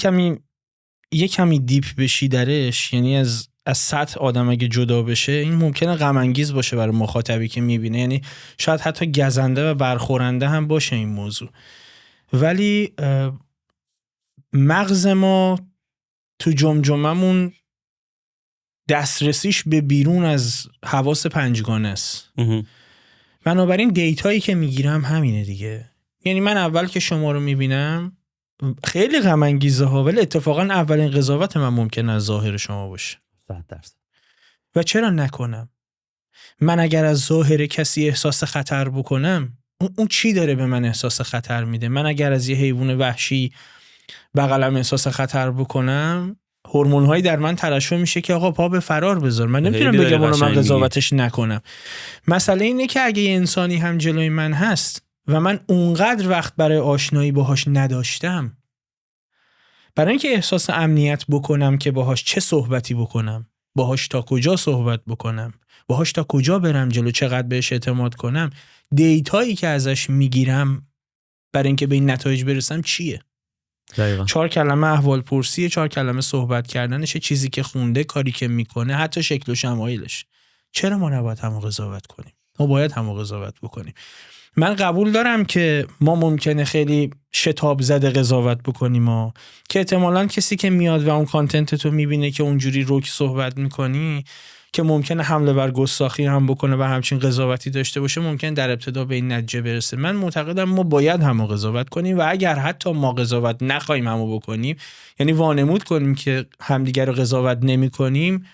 یه کمی دیپ بشی درش، یعنی از سطح آدم اگه جدا بشه، این ممکنه غم انگیز باشه برای مخاطبی که میبینه، یعنی شاید حتی گزنده و برخورنده هم باشه این موضوع. ولی مغز ما تو جمجممون دسترسیش به بیرون از حواس پنجگانه است. بنابراین دیتایی که میگیرم همینه دیگه. یعنی من اول که شما رو میبینم خیلی غم انگیزه ها، ولی اتفاقا اولین قضاوت من ممکنه از ظاهر شما باشه. 100%. و چرا نکنم؟ من اگر از ظاهر کسی احساس خطر بکنم، اون چی داره به من احساس خطر میده؟ من اگر از یه حیوان وحشی بغلم احساس خطر بکنم، هورمون‌هایی در من ترشح میشه که آقا پا به فرار بذار. من نمیتونم بگم اونو من قضاوتش نکنم. مسئله اینه که اگه یه انسانی هم جلوی من هست و من اونقدر وقت برای آشنایی باهاش نداشتم، برای اینکه احساس امنیت بکنم که باهاش چه صحبتی بکنم، باهاش تا کجا صحبت بکنم، باهاش تا کجا برم جلو، چقدر بهش اعتماد کنم، دیتایی که ازش میگیرم برای اینکه به این نتایج برسم چیه؟ دقیقا. 4 کلمه احوال پرسی، 4 کلمه صحبت کردنش، چیزی که خونده، کاری که میکنه، حتی شکل و شمایلش. چرا ما نباید همو قضاوت کنیم؟ ما باید همو قضاوت بکنیم. من قبول دارم که ما ممکنه خیلی شتاب زده قضاوت بکنیم که احتمالاً کسی که میاد و اون کانتنت تو میبینه که اونجوری روک صحبت میکنی که ممکنه حمله بر گستاخی هم بکنه و همچین قضاوتی داشته باشه، ممکنه در ابتدا به این نتیجه برسه. من معتقدم ما باید همو قضاوت کنیم و اگر حتی ما قضاوت نخوایم همو بکنیم، یعنی وانمود کنیم که همدیگر رو قضاوت نمی‌کنیم،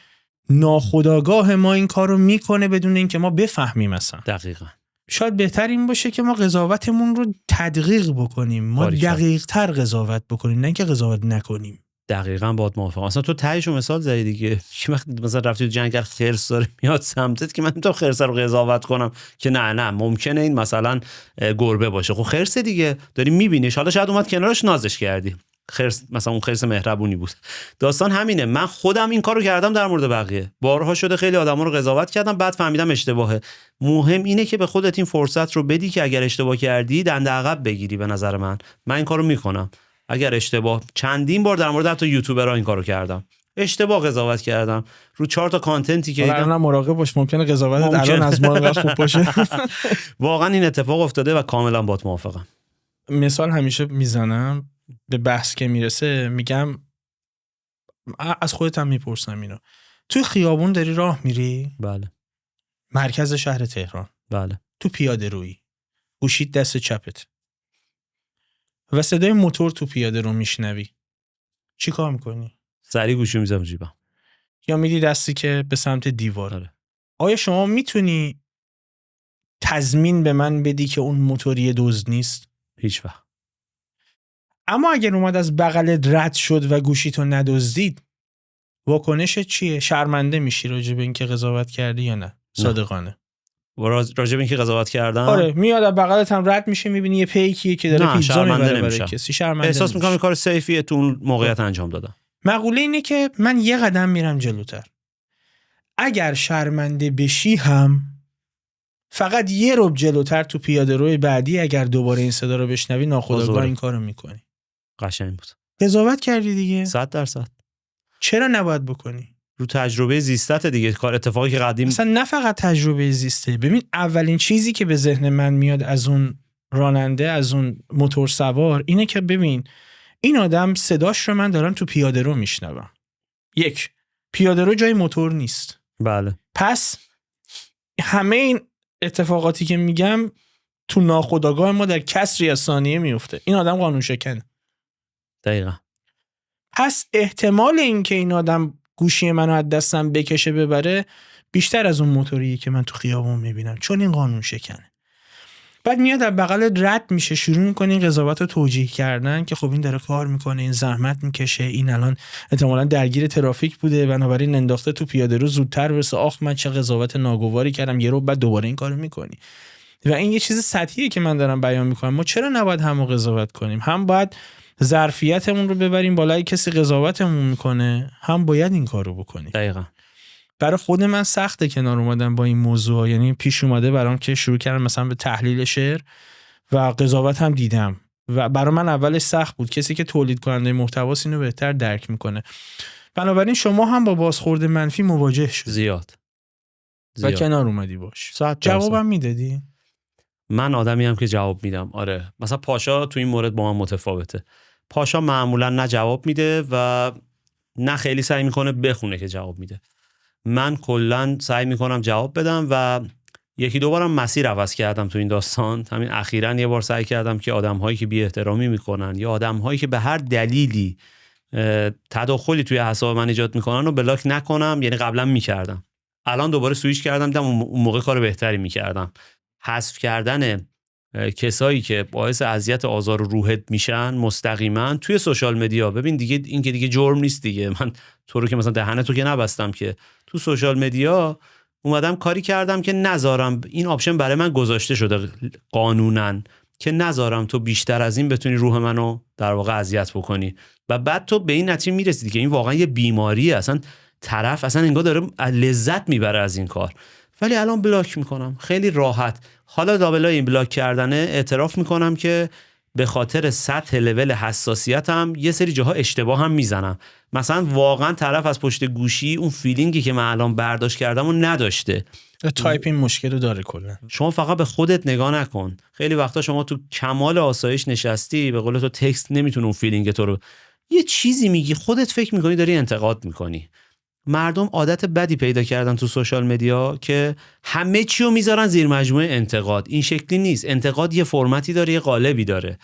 ناخودآگاه ما این کارو میکنه بدون اینکه ما بفهمیم اصلا. دقیقاً. شاید بهتر این باشه که ما قضاوتمون رو تدقیق بکنیم، ما دقیق‌تر قضاوت بکنیم، نه اینکه قضاوت نکنیم. دقیقاً باهات موافقم. اصلا تو تهیشو مثال زدی دیگه. که وقتی مثلا رفتی تو جنگل خرس داره میاد سمتت که من تو خرس رو قضاوت کنم که نه ممکنه این مثلا گربه باشه. خب خرس دیگه داری میبینیش، حالا شاید اومد کنارش نازش کردی. خرس مثلا اون خرس مهربونی بود. داستان همینه. من خودم این کارو کردم در مورد بقیه. بارها شده خیلی آدما رو قضاوت کردم، بعد فهمیدم اشتباهه. مهم اینه که به خودت این فرصت رو بدی که اگر اشتباه کردی دنده عقب بگیری. به نظر من این کارو میکنم. اگر اشتباه، چندین بار در مورد حتی یوتیوبرها این کارو کردم، اشتباه قضاوت کردم رو 4 تا کانتنتی که دیدم. مراقب باش، ممکنه قضاوتت الان از ما انقدر خوب باشه. واقعا این اتفاق افتاده و کاملا باهات موافقم. مثال همیشه میزنم به بحث که میرسه، میگم از خودت هم میپرسم اینو. توی خیابون داری راه میری؟ بله. مرکز شهر تهران. بله. تو پیاده رویی، گوشیت دست چپت و صدای موتور تو پیاده رو میشنوی، چی کار میکنی؟ سریع گوشی میذارم جیبم یا میدی دستی که به سمت دیوار. آره. آیا شما میتونی تضمین به من بدی که اون موتوری دزد نیست؟ هیچ وقت. اما اگر اومد از بغلت رد شد و گوشیتو ندزدید، واکنشت چیه؟ شرمنده میشی راجع به اینکه قضاوت کردی یا نه؟ صادقانه. راجع به اینکه قضاوت کردم؟ آره، میاد از بغلت هم رد میشه، میبینی یه پیکیه که داره پیتزا میبره برای کسی، شرمنده احساس میکنم این کار سیفیه، تو اون موقعیت انجام دادم. مقوله اینه که من یه قدم میرم جلوتر. اگر شرمنده بشی هم فقط یه ربع جلوتر تو پیاده روی بعدی اگر دوباره این صدا رو بشنوی ناخودآگاه این کارو میکنی. قشنگ بود. قضاوت کردی دیگه. 100%. چرا نباید بکنی؟ رو تجربه زیستت دیگه، کار اتفاقی که قدیم مثلا نه فقط تجربه زیسته. ببین اولین چیزی که به ذهن من میاد از اون راننده، از اون موتور سوار اینه که ببین این آدم صداش رو من دارم تو پیاده رو میشنوم. یک، پیاده رو جای موتور نیست. بله. پس همه این اتفاقاتی که میگم تو ناخودآگاه ما در کسری از ثانیه میفته. این آدم قانون شکنه. دقیقاً. پس احتمال این که این آدم گوشی منو از دستم بکشه ببره بیشتر از اون موتوریه که من تو خیابون میبینم، چون این قانون شکنه. بعد میاد از بغل رد میشه، شروع میکنه این قضاوت رو توجیه کردن که خب این داره کار میکنه، این زحمت میکشه، این الان احتمالاً درگیر ترافیک بوده بنابراین انداخته تو پیاده رو زودتر برسه. آخ من چه قضاوت ناگواری کردم، یه رو بعد دوباره این کارو میکنی. و این یه چیز سطحیه که من دارم بیان میکنم. ما چرا نباید همو قضاوت کنیم؟ هم باید ظرفیتمون رو ببریم بالای کسی قضاوتمون میکنه، هم باید این کارو بکنیم. دقیقاً. برای خود من سخته کنار اومدن با این موضوع. یعنی پیش اومده برام که شروع کردم مثلا به تحلیل شعر و قضاوت هم دیدم و برای من اولش سخت بود. کسی که تولید کننده محتواست اینو بهتر درک میکنه. بنابراین شما هم با بازخورد منفی مواجه شدی. زیاد. و کنار اومدی باش. 100%. جوابم میدادی؟ من آدمی هم که جواب میدم. آره. مثلا پاشا تو این مورد با من متفاوته. پاشا معمولا نه جواب میده و نه خیلی سعی میکنه بخونه که جواب میده. من کلا سعی میکنم جواب بدم و یکی دو بارم مسیر عوض کردم تو این داستان. همین اخیراً یه بار سعی کردم که آدم‌هایی که بی احترامی میکنن یا آدم‌هایی که به هر دلیلی تداخلی توی حساب من ایجاد میکنن رو بلاک نکنم. یعنی قبلا میکردم، الان دوباره سویچ کردم، دیدم اون موقع کار بهتری میکردم. حذف کردن کسایی که باعث اذیت آزار روحت میشن مستقیما توی سوشال مدیا. ببین دیگه این که دیگه جرم نیست دیگه. من تو رو که مثلا دهنه تو که نبستم، که تو سوشال مدیا اومدم کاری کردم که نذارم، این آپشن برای من گذاشته شده قانوناً که نذارم تو بیشتر از این بتونی روح منو در واقع اذیت بکنی. و بعد تو به این نتیجه میرسیدی که این واقعا یه بیماریه، اصلا طرف اصلا انگار داره لذت میبره از این کار. ولی الان بلاک میکنم خیلی راحت. حالا دابلای این بلاک کردنه اعتراف میکنم که به خاطر سطح لول حساسیتم یه سری جاها اشتباه هم میزنم. مثلا واقعا طرف از پشت گوشی اون فیلینگی که من الان برداشت کردم اون نداشته. تایپ این مشکل رو داره کلا. شما فقط به خودت نگاه نکن. خیلی وقتا شما تو کمال آسایش نشستی، به قول تو تکست نمیتونه اون فیلینگ تو رو، یه چیزی میگی خودت فکر میکنی داری انتقاد میکنی. مردم عادت بدی پیدا کردن تو سوشال مدیا که همه چی رو میذارن زیر مجموعه انتقاد. این شکلی نیست. انتقاد یه فرمتی داره، یه قالبی داره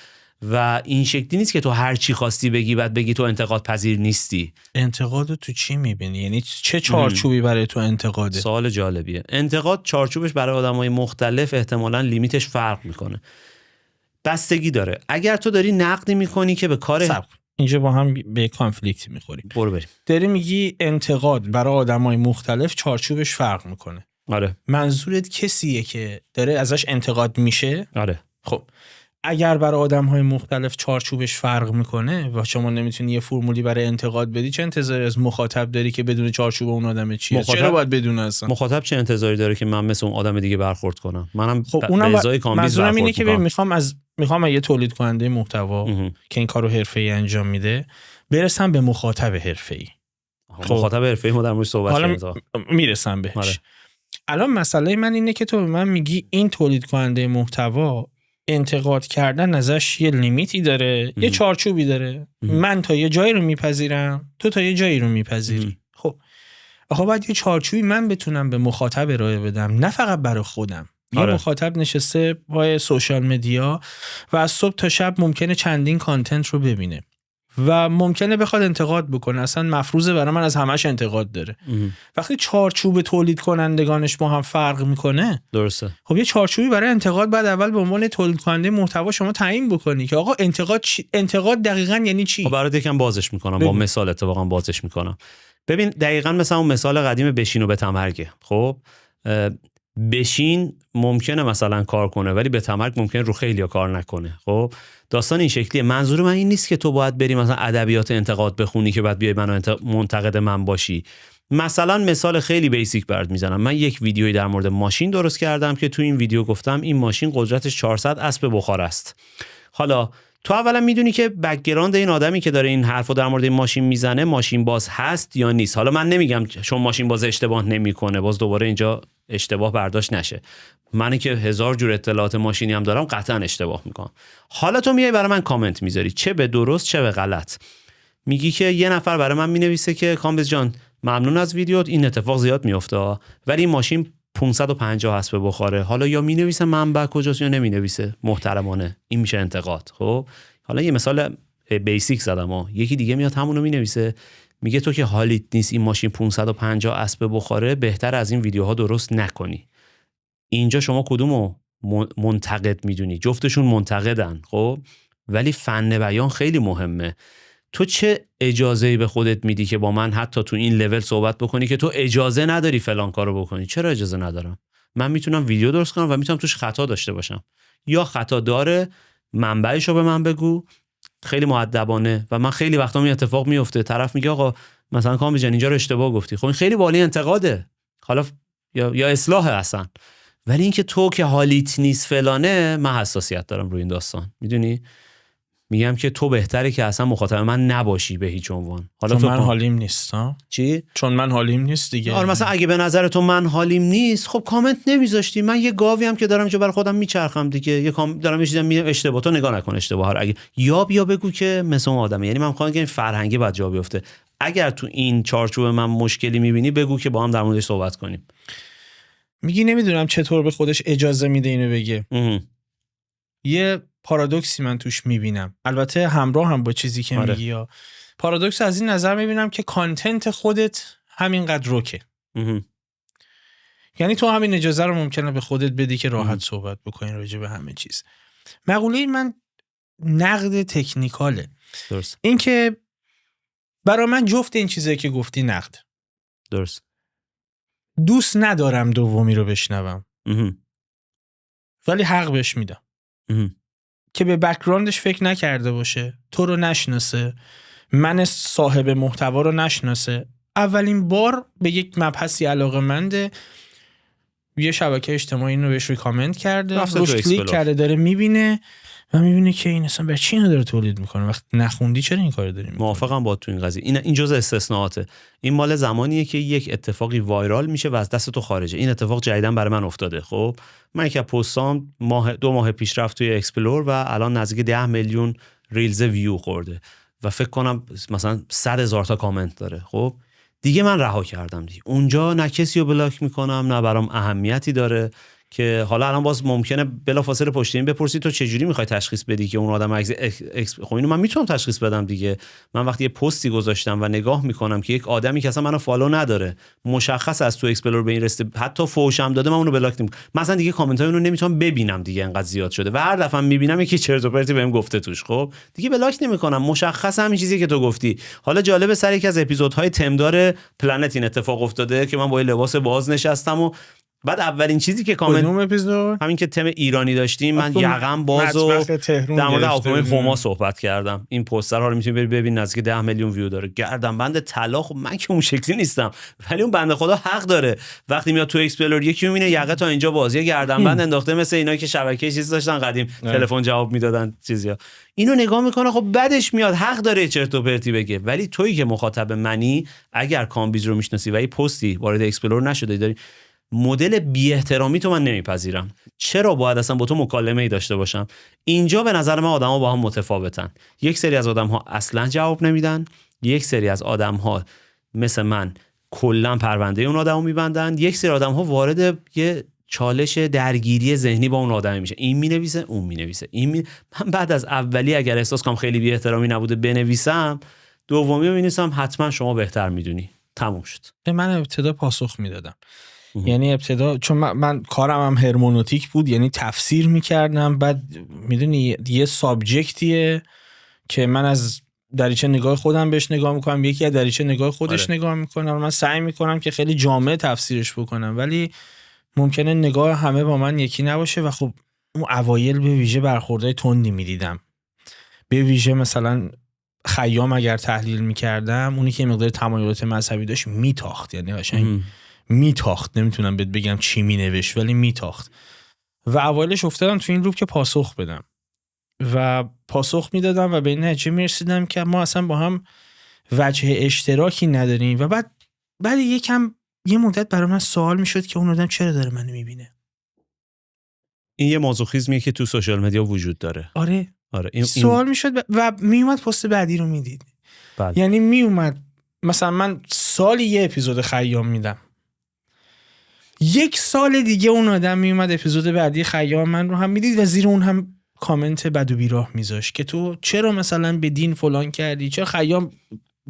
و این شکلی نیست که تو هر چی خواستی بگی بعد بگی تو انتقاد پذیر نیستی. انتقادو تو چی میبینی؟ یعنی چه چارچوبی برای تو انتقاده؟ سوال جالبیه. انتقاد چارچوبش برای آدمای مختلف احتمالاً لیمیتش فرق میکنه. بستگی داره. اگر تو داری نقدی میکنی که به کار اینجا با هم به کانفلیکت میخوریم. برو بریم. داری میگی انتقاد برای آدمای مختلف چارچوبش فرق میکنه. آره. منظورت کسیه که داره ازش انتقاد میشه؟ آره. خب اگر برای آدم‌های مختلف چارچوبش فرق میکنه و شما نمیتونی یه فرمولی برای انتقاد بدی، چه انتظاری از مخاطب داری که بدون چارچوب اون آدم چیه؟ چرا باید بدون اصلا؟ مخاطب چه انتظاری داره که من مثل اون آدم دیگه برخورد کنم؟ منم خب به ازای کامبیز منظورم اینه که میخوام یه تولید کننده محتوا که این کارو حرفه‌ای انجام میده برسم به مخاطب حرفه‌ای. مخاطب حرفه‌ای ما در موردش صحبت کردیم، میرسم بهش. الان مسئله من اینه که تو به من میگی این تولید کننده محتوا انتقاد کردن ازش یه لیمیتی داره، یه چارچوبی داره. من تا یه جایی رو میپذیرم، تو تا یه جایی رو میپذیری. خب آخه باید یه چارچوبی من بتونم به مخاطب ارائه بدم، نه فقط برای خودم. یه مخاطب نشسته پای سوشال مدیا و از صبح تا شب ممکنه چندین کانتنت رو ببینه و ممکنه بخواد انتقاد بکنه. اصلا مفروضه برای من از همش انتقاد داره. وقتی چارچوب تولید کنندگانش با هم فرق میکنه، درسته، خب یه چارچوبی برای انتقاد بعد اول به عنوان تولید کننده محتوا شما تعیین بکنی که آقا انتقاد دقیقاً یعنی چی. خب برات یکم بازش میکنم با مثال، اتفاقا بازش میکنم. ببین دقیقاً مثلا اون مثال قدیم بشین و بتمرگه. خب بشین ممکنه مثلا کار کنه ولی به تمرگ ممکنه رو خیلیا کار نکنه. خب داستان این شکلیه. منظور من این نیست که تو باید بری مثلا ادبیات انتقاد بخونی که بعد بیای منو منتقد من باشی. مثلا مثال خیلی بیسیک برات میزنم. من یک ویدیویی در مورد ماشین درست کردم که تو این ویدیو گفتم این ماشین قدرتش 400 اسب بخار است. حالا تو اولا میدونی که بک‌گراند این آدمی که داره این حرفو در مورد این ماشین میزنه ماشین باز هست یا نیست. حالا من نمیگم چون ماشین باز اشتباه نمیکنه، باز دوباره اینجا اشتباه برداشت نشه. منی که 1000 جور اطلاعات ماشینی هم دارم قطعا اشتباه میکنم. حالا تو میای برای من کامنت میذاری، چه به درست چه به غلط. میگی که یه نفر برای من مینویسه که کامبیز جان ممنون از ویدیوت، این اتفاق زیاد میفته ولی این ماشین 550 اسب بخاره. حالا یا مینویسه منبع کجاست یا نمینویسه، محترمانه. این میشه انتقاد. خب حالا یه مثال بیسیک زدم یکی دیگه میاد همونو مینویسه، میگه تو که حالیت نیست این ماشین 550 اسب بخاره، بهتر از این ویدیوها درست نکنی. اینجا شما کدومو منتقد میدونی؟ جفتشون منتقدن. خب ولی فن بیان خیلی مهمه. تو چه اجازه‌ای به خودت میدی که با من حتی تو این لول صحبت بکنی که تو اجازه نداری فلان کارو بکنی؟ چرا اجازه ندارم؟ من میتونم ویدیو درست کنم و میتونم توش خطا داشته باشم. یا خطا داره منبعشو به من بگو خیلی مؤدبانه. و من خیلی وقتا این اتفاق میفته، طرف میگه آقا مثلا کامبیز جان اینجا رو اشتباه گفتی. خب این خیلی والی انتقاده، حالا یا اصلاحه اصلا. ولی اینکه تو که حالیت نیست فلانه، من حساسیت دارم روی این داستان. میدونی میگم که تو بهتره که اصلا مخاطب من نباشی به هیچ عنوان. حالا چون تو من حالیم نیست. ها چی؟ چون من حالیم نیست دیگه. آره مثلا اگه به نظر تو من حالیم نیست، خب کامنت نمیذاشتی. من یه گاوی هم که دارم جو برای خودم میچرخم دیگه، دارم یه چیزی میگم اشتباه، تو نگاه نکن اشتباه رو. اگه یا بیا بگو که مثل اون آدمه. یعنی من میخوام بگم فرهنگی باید جا بیفته. اگر تو این چارچوب من مشکلی میبینی بگو که با هم در موردش صحبت کنیم. میگی نمیدونم چطور به خودش اجازه میده اینو بگه. یه پارادوکسی من توش میبینم، البته همراه هم با چیزی که میگی. یا پارادوکس از این نظر میبینم که کانتنت خودت همینقدر روکه. یعنی تو همین اجازه رو ممکنه به خودت بدی که راحت صحبت بکنی راجع به همه چیز. مقوله من نقد تکنیکاله. درست. این که برای من جفت این چیزایی که گفتی نقد. درست. دوست ندارم دومی رو بشنوم، ولی حق بهش میدم که به بک‌گراندش فکر نکرده باشه، تو رو نشناسه، من صاحب محتوا رو نشناسه، اولین بار به یک مبحثی علاقه‌منده، یه شبکه اجتماعی اینو بهش ریکامند کرده، روش کلیک کرده، داره میبینه و میبینه که این اصلا برای چی اینو داره تولید میکنه، وقتی نخوندی چرا این کارو داری میکنی؟ موافقم با تو این قضیه. این جزء استثناءاته. این مال زمانیه که یک اتفاقی وایرال میشه و از دست تو خارجه. این اتفاق جدیداً برای من افتاده. خب من یک پستام 2 ماه پیش رفت توی اکسپلور و الان نزدیک 10 میلیون ریلز ویو خورده و فکر کنم مثلا 100,000 تا کامنت داره. خب دیگه من رها کردم دیگه. اونجا نه کسی رو بلاک میکنم، نه برام اهمیتی داره که حالا الان باز ممکنه بلافاصله پشت این بپرسی تو چه جوری میخوای تشخیص بدی که اون آدم خب اینو من میتونم تشخیص بدم دیگه. من وقتی یه پستی گذاشتم و نگاه میکنم که یک آدمی که اصلا منو فالو نداره مشخص از تو اکسپلور به این رسیده، حتی فوشم داده، من اونو بلاک نمیکنم. مثلا دیگه کامنت های اونو نمیتونم ببینم دیگه، انقدر زیاد شده و هر دفعه میبینم یکی چرت و پرتی بهم گفته توش. خب دیگه بلاک نمیکنم، مشخص همین چیزی که تو گفتی. حالا جالب سر یک از اپیزودهای تمدار پلنت این اتفاق افتاده که من با لباس باز نشستم و بعد اولین چیزی که کامنت همین که تم ایرانی داشتیم، من یقم باز و در مورد هواپیمای هما صحبت کردم. این پوستر ها رو میتونی بری ببین، نزدیک 10 میلیون ویو داره. گردنبند طلا، خب من که اون شکلی نیستم، ولی اون بنده خدا حق داره وقتی میاد تو اکسپلور یکی میبینه یقه تا اینجا بازی گردنبند انداخته، مثل اینایی که شبکه چیز داشتن قدیم تلفن جواب میدادن چیزیا، اینو نگاه میکنه، خب بعدش میاد حق داره چرت و پرتی بگه. ولی تویی که مخاطب منی، اگر کامبیز رو میشناسی و این پستی وارد اکسپلور نشده داری، مدل بی احترامی تو من نمیپذیرم. چرا باید اصلا با تو مکالمه ای داشته باشم؟ اینجا به نظر من آدما با هم متفاوتن. یک سری از آدم‌ها اصلا جواب نمیدن، یک سری از آدم‌ها مثل من کلا پرونده اون آدمو میبندن، یک سری آدم‌ها وارد یه چالش درگیری ذهنی با اون آدم میشه، این مینویسه اون مینویسه من بعد از اولی اگر احساس کنم خیلی بی احترامی نبوده بنویسم، دومی رو مینویسم حتما شما بهتر میدونی، تموم شد. من ابتدا پاسخ میدادم. یعنی ابتدا چون من کارم هم هرمونوتیک بود، یعنی تفسیر میکردم. بعد میدونی یه سابجکتیه که من از دریچه نگاه خودم بهش نگاه میکنم، یکی از دریچه نگاه خودش نگاه میکنم. من سعی میکنم که خیلی جامع تفسیرش بکنم، ولی ممکنه نگاه همه با من یکی نباشه و خب اون اوایل به ویژه برخوردهای تندی میدیدم. به ویژه مثلا خیام اگر تحلیل میکردم، اونی که مقدار تمایلات مذهبی داشت میتاخت، یعنی قشنگ میتاخت. نمیتونم بهت بگم چی مینوشت ولی میتاخت. و اوایلش افتادم تو این لوپ که پاسخ بدم و پاسخ میدادم و به این نتیجه میرسیدم که ما اصلا با هم وجه اشتراکی نداریم. و بعد یه مدت برای من سوال میشد که اون آدم چرا داره منو میبینه. این یه مازوخیزمیه که تو سوشال مدیا وجود داره. آره این سوال میشد و میومد پست بعدی رو میدید. یعنی میومد مثلا من سالی یه اپیزود خیام میدم، 1 سال دیگه اون آدم میومد اپیزود بعدی خیام من رو هم میدید و زیر اون هم کامنت بد و بیراه میذاش که تو چرا مثلا به دین فلان کردی، چرا خیام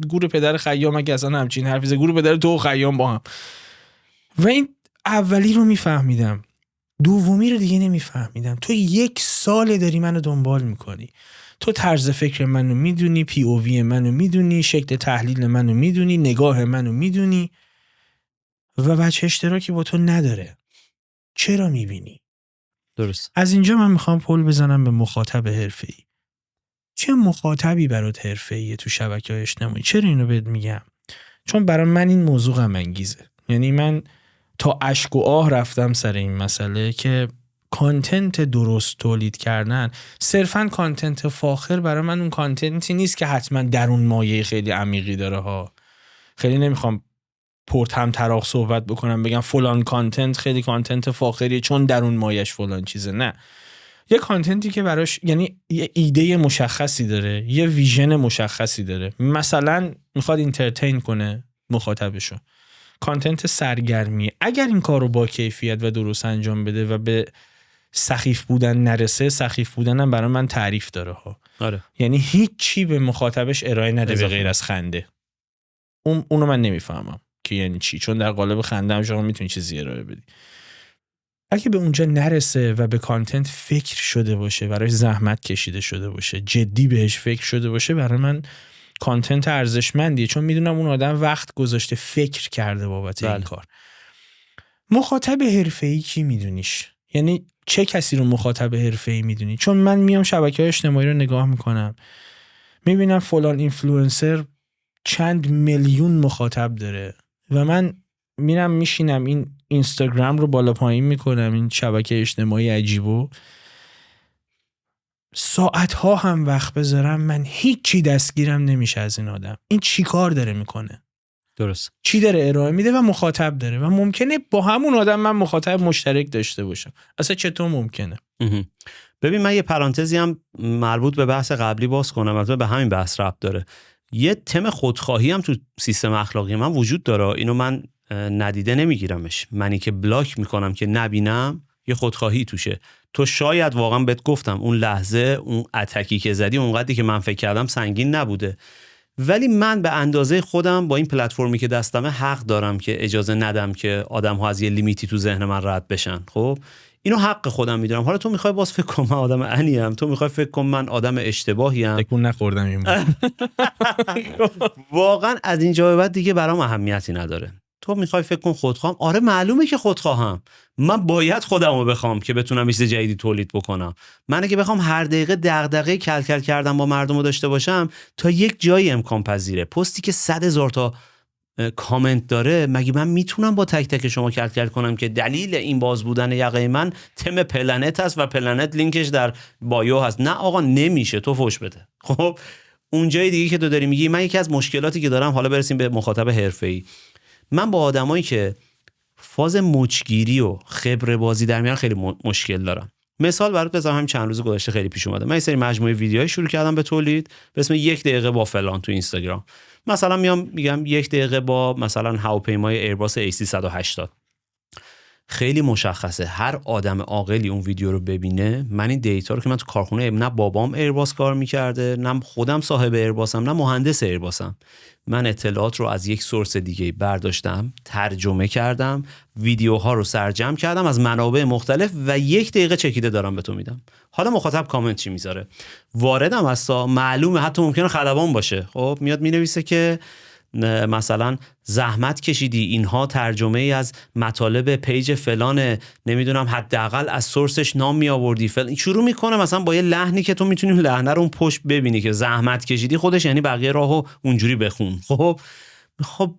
گور پدر خیام، اگه اصلا همچین حرفی زد، گور پدر تو و خیام با هم. و این اولی رو میفهمیدم، دومی رو دیگه نمیفهمیدم. تو 1 سال داری منو دنبال میکنی، تو طرز فکر منو میدونی، پی او وی منو میدونی، شکل تحلیل منو میدونی، نگاه منو میدونی و بچه اشتراکی با تو نداره، چرا میبینی؟ درست. از اینجا من میخوام پل بزنم به مخاطب حرفه‌ای. چه مخاطبی برات حرفه‌ایه تو شبکه‌های اجتماعی؟ چرا اینو بهت میگم؟ چون برای من این موضوع غم انگیزه. یعنی من تا اشک و آه رفتم سر این مسئله که کانتنت درست تولید کردن، صرفاً کانتنت فاخر برای من اون کانتنتی نیست که حتما درون مایه خیلی عمیقی داره ها. خیلی نمیخوام پرتم تراخ صحبت بکنم بگم فلان کانتنت خیلی کانتنت فاخریه چون درون مایش فلان چیزه. نه، یه کانتنتی که براش یعنی یه ایده مشخصی داره، یه ویژن مشخصی داره، مثلا میخواد اینترتین کنه مخاطبشو، کانتنت سرگرمی اگر این کار رو با کیفیت و درست انجام بده و به سخیف بودن نرسه، سخیف بودن هم برای من تعریف داره ها. آره. یعنی هیچ چی به مخاطبش ارائه نده به غیر از خنده. اونو من نمیفهمم که یعنی چی، چون در قالب خنده هم شما میتونی چیزی ارائه بدی. اگه به اونجا نرسه و به کانتنت فکر شده باشه، برای زحمت کشیده شده باشه، جدی بهش فکر شده باشه، برای من کانتنت ارزشمندیه، چون میدونم اون آدم وقت گذاشته، فکر کرده بابت این کار. مخاطب حرفه‌ای کی میدونیش؟ یعنی چه کسی رو مخاطب حرفه‌ای میدونی؟ چون من میام شبکه‌های اجتماعی رو نگاه میکنم، میبینم فلان اینفلوئنسر چند میلیون مخاطب داره و من میرم میشینم این اینستاگرام رو بالا پایین میکنم، این شبکه اجتماعی عجیبو، ساعتها هم وقت بذارم، من هیچی دستگیرم نمیشه از این آدم. این چی کار داره میکنه؟ درست. چی داره ارائه میده و مخاطب داره و ممکنه با همون آدم من مخاطب مشترک داشته باشم. اصلا چطور ممکنه؟ ببین من یه پرانتزی هم مربوط به بحث قبلی باز کنم، البته به همین بحث ربط داره. یه تم خودخواهی هم تو سیستم اخلاقی من وجود داره، اینو من ندیده نمیگیرمش. منی که بلاک میکنم که نبینم، یه خودخواهی توشه. تو شاید واقعا بهت گفتم اون لحظه اون اتکی که زدی اونقدری که من فکر کردم سنگین نبوده، ولی من به اندازه خودم با این پلتفرمی که دستمه حق دارم که اجازه ندم که آدم‌ها از یه لیمیتی تو ذهن من رد بشن. خب اینو حق خودم میدونم. حالا تو میخوای باز فکر کنم من آدم انیم، تو میخوای فکر کنم من آدم اشتباهیم، تکون نخوردم این واقعا از اینجا به بعد دیگه برام اهمیتی نداره. تو میخوای فکر کن خودخواهم، آره معلومه که خودخواهم، من باید خودمو بخوام که بتونم چیز جدیدی تولید بکنم. من اگه بخوام هر دقیقه دغدغه کلکل کردن با مردمو داشته باشم، تا یک جایی امکان پذیره. پستی که 100,000 تا کامنت داره، مگه من میتونم با تک تک شما کلکل کنم که دلیل این باز بودن یقه من تم پلنت هست و پلنت لینکش در بایو هست؟ نه آقا نمیشه، تو فوش بده. خب اون جای دیگه که تو داری میگی، من یکی از مشکلاتی که دارم، حالا برسیم به مخاطب حرفه‌ای، من با آدمایی که فاز مچگیری و خبره بازی در میان خیلی مشکل دارم. مثال برات بزنم، همین چند روز گذشته خیلی پیش اومده. من یه سری مجموعه ویدیوهای شروع کردم به تولید به اسم 1 دقیقه با فلان تو اینستاگرام. مثلا میام میگم 1 دقیقه با مثلا هواپیمای ایرباس AC-180. خیلی مشخصه هر آدم عاقلی اون ویدیو رو ببینه، من این دیتا رو که من تو کارخونه، نه بابام ایرباس کار میکرده، نه خودم صاحب ایرباسم، نه مهندس ایرباسم، من اطلاعات رو از یک سورس دیگه برداشتم، ترجمه کردم، ویدیوها رو سرجم کردم از منابع مختلف و 1 دقیقه چکیده دارم به تو میدم. حالا مخاطب کامنت چی میذاره؟ واردم هستا، معلومه حتی ممکنه خلبان باشه. خب میاد مینویسه که مثلا زحمت کشیدی، اینها ترجمه ای از مطالب پیج فلانه، نمیدونم حداقل از سورسش نام می آوردی فلان. شروع میکنه مثلا با یه لحنی که تو میتونی لحنه رو اون پشت ببینی که زحمت کشیدی خودش یعنی بقیه راهو اونجوری بخون. خب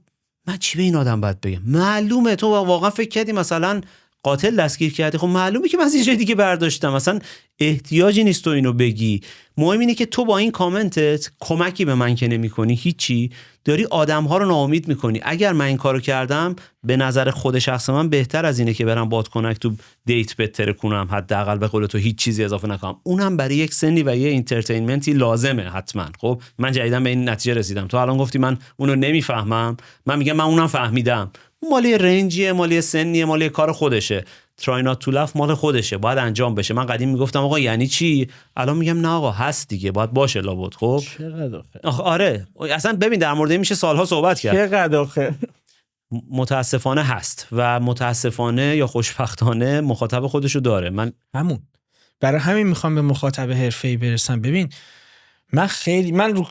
من چی به این آدم باید بگم؟ معلومه تو واقعا فکر کردی مثلا قاتل دستگیر کردی، خب معلومه که من از یه جای دیگه برداشتم، مثلا احتیاجی نیست تو اینو بگی. مهم اینه که تو با این کامنتت کمکی به من که نمی‌کنی، هیچی، داری آدم‌ها رو ناامید می‌کنی. اگر من این کارو کردم، به نظر خود شخص من بهتر از اینه که برم باد کانکت تو دیت بهتر کنم، حداقل به قول تو هیچ چیزی اضافه نکنم. اونم برای یک سنی و یه اینترتینمنتی لازمه حتما. خب من جدیداً به این نتیجه رسیدم. تو الان گفتی من اونو نمی‌فهمم، من میگم من اونم فهمیدم. مالی رنجیه، مالی سنیه، مالی کار خودشه. ترای نات تو لاف مال خودشه، باید انجام بشه. من قدیم میگفتم آقا یعنی چی، الان میگم نه آقا هست دیگه، باید باشه لابد. خب چقدر آره اصلا ببین در مورد این میشه سالها صحبت کرد. چقدر آخه متاسفانه هست و متاسفانه یا خوشبختانه مخاطب خودشو داره. من همون برای همین میخوام به مخاطب حرفه‌ای برسم. ببین من رو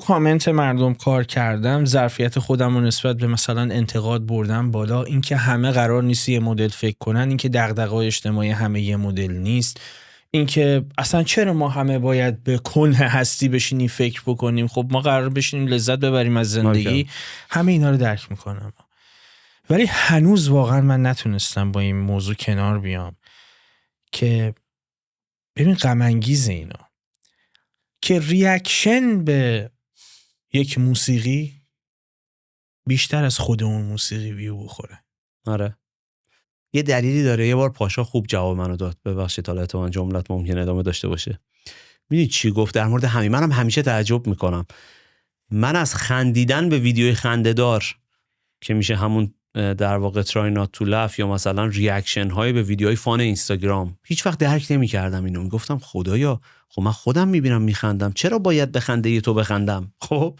کامنت مردم کار کردم، ظرفیت خودم رو نسبت به مثلا انتقاد بردم بالا، اینکه همه قرار نیست یه مدل فکر کنن، اینکه دغدغه‌های اجتماعی همه یه مدل نیست، اینکه اصلا چرا ما همه باید به کنه هستی بشینیم فکر بکنیم، خب ما قرار بشینیم لذت ببریم از زندگی. همه اینا رو درک میکنم، ولی هنوز واقعا من نتونستم با این موضوع کنار بیام که ببین غم انگیزه اینا که ریاکشن به یک موسیقی بیشتر از خود اون موسیقی ویو بخوره. آره یه دلیلی داره. یه بار پاشا خوب جواب منو داد، ببخشید حالا تو من جملت ممکنه ادامه داشته باشه. میدونی چی گفت در مورد همین؟ منم همیشه تعجب میکنم. من از خندیدن به ویدیوی خنده‌دار که میشه همون در واقع try not to laugh یا مثلا ریاکشن های به ویدیوهای فان اینستاگرام، هیچ وقت درک نمی‌کردم اینو. میگفتم خدایا خب من خودم میبینم میخندم، چرا باید به خنده تو بخندم؟ خب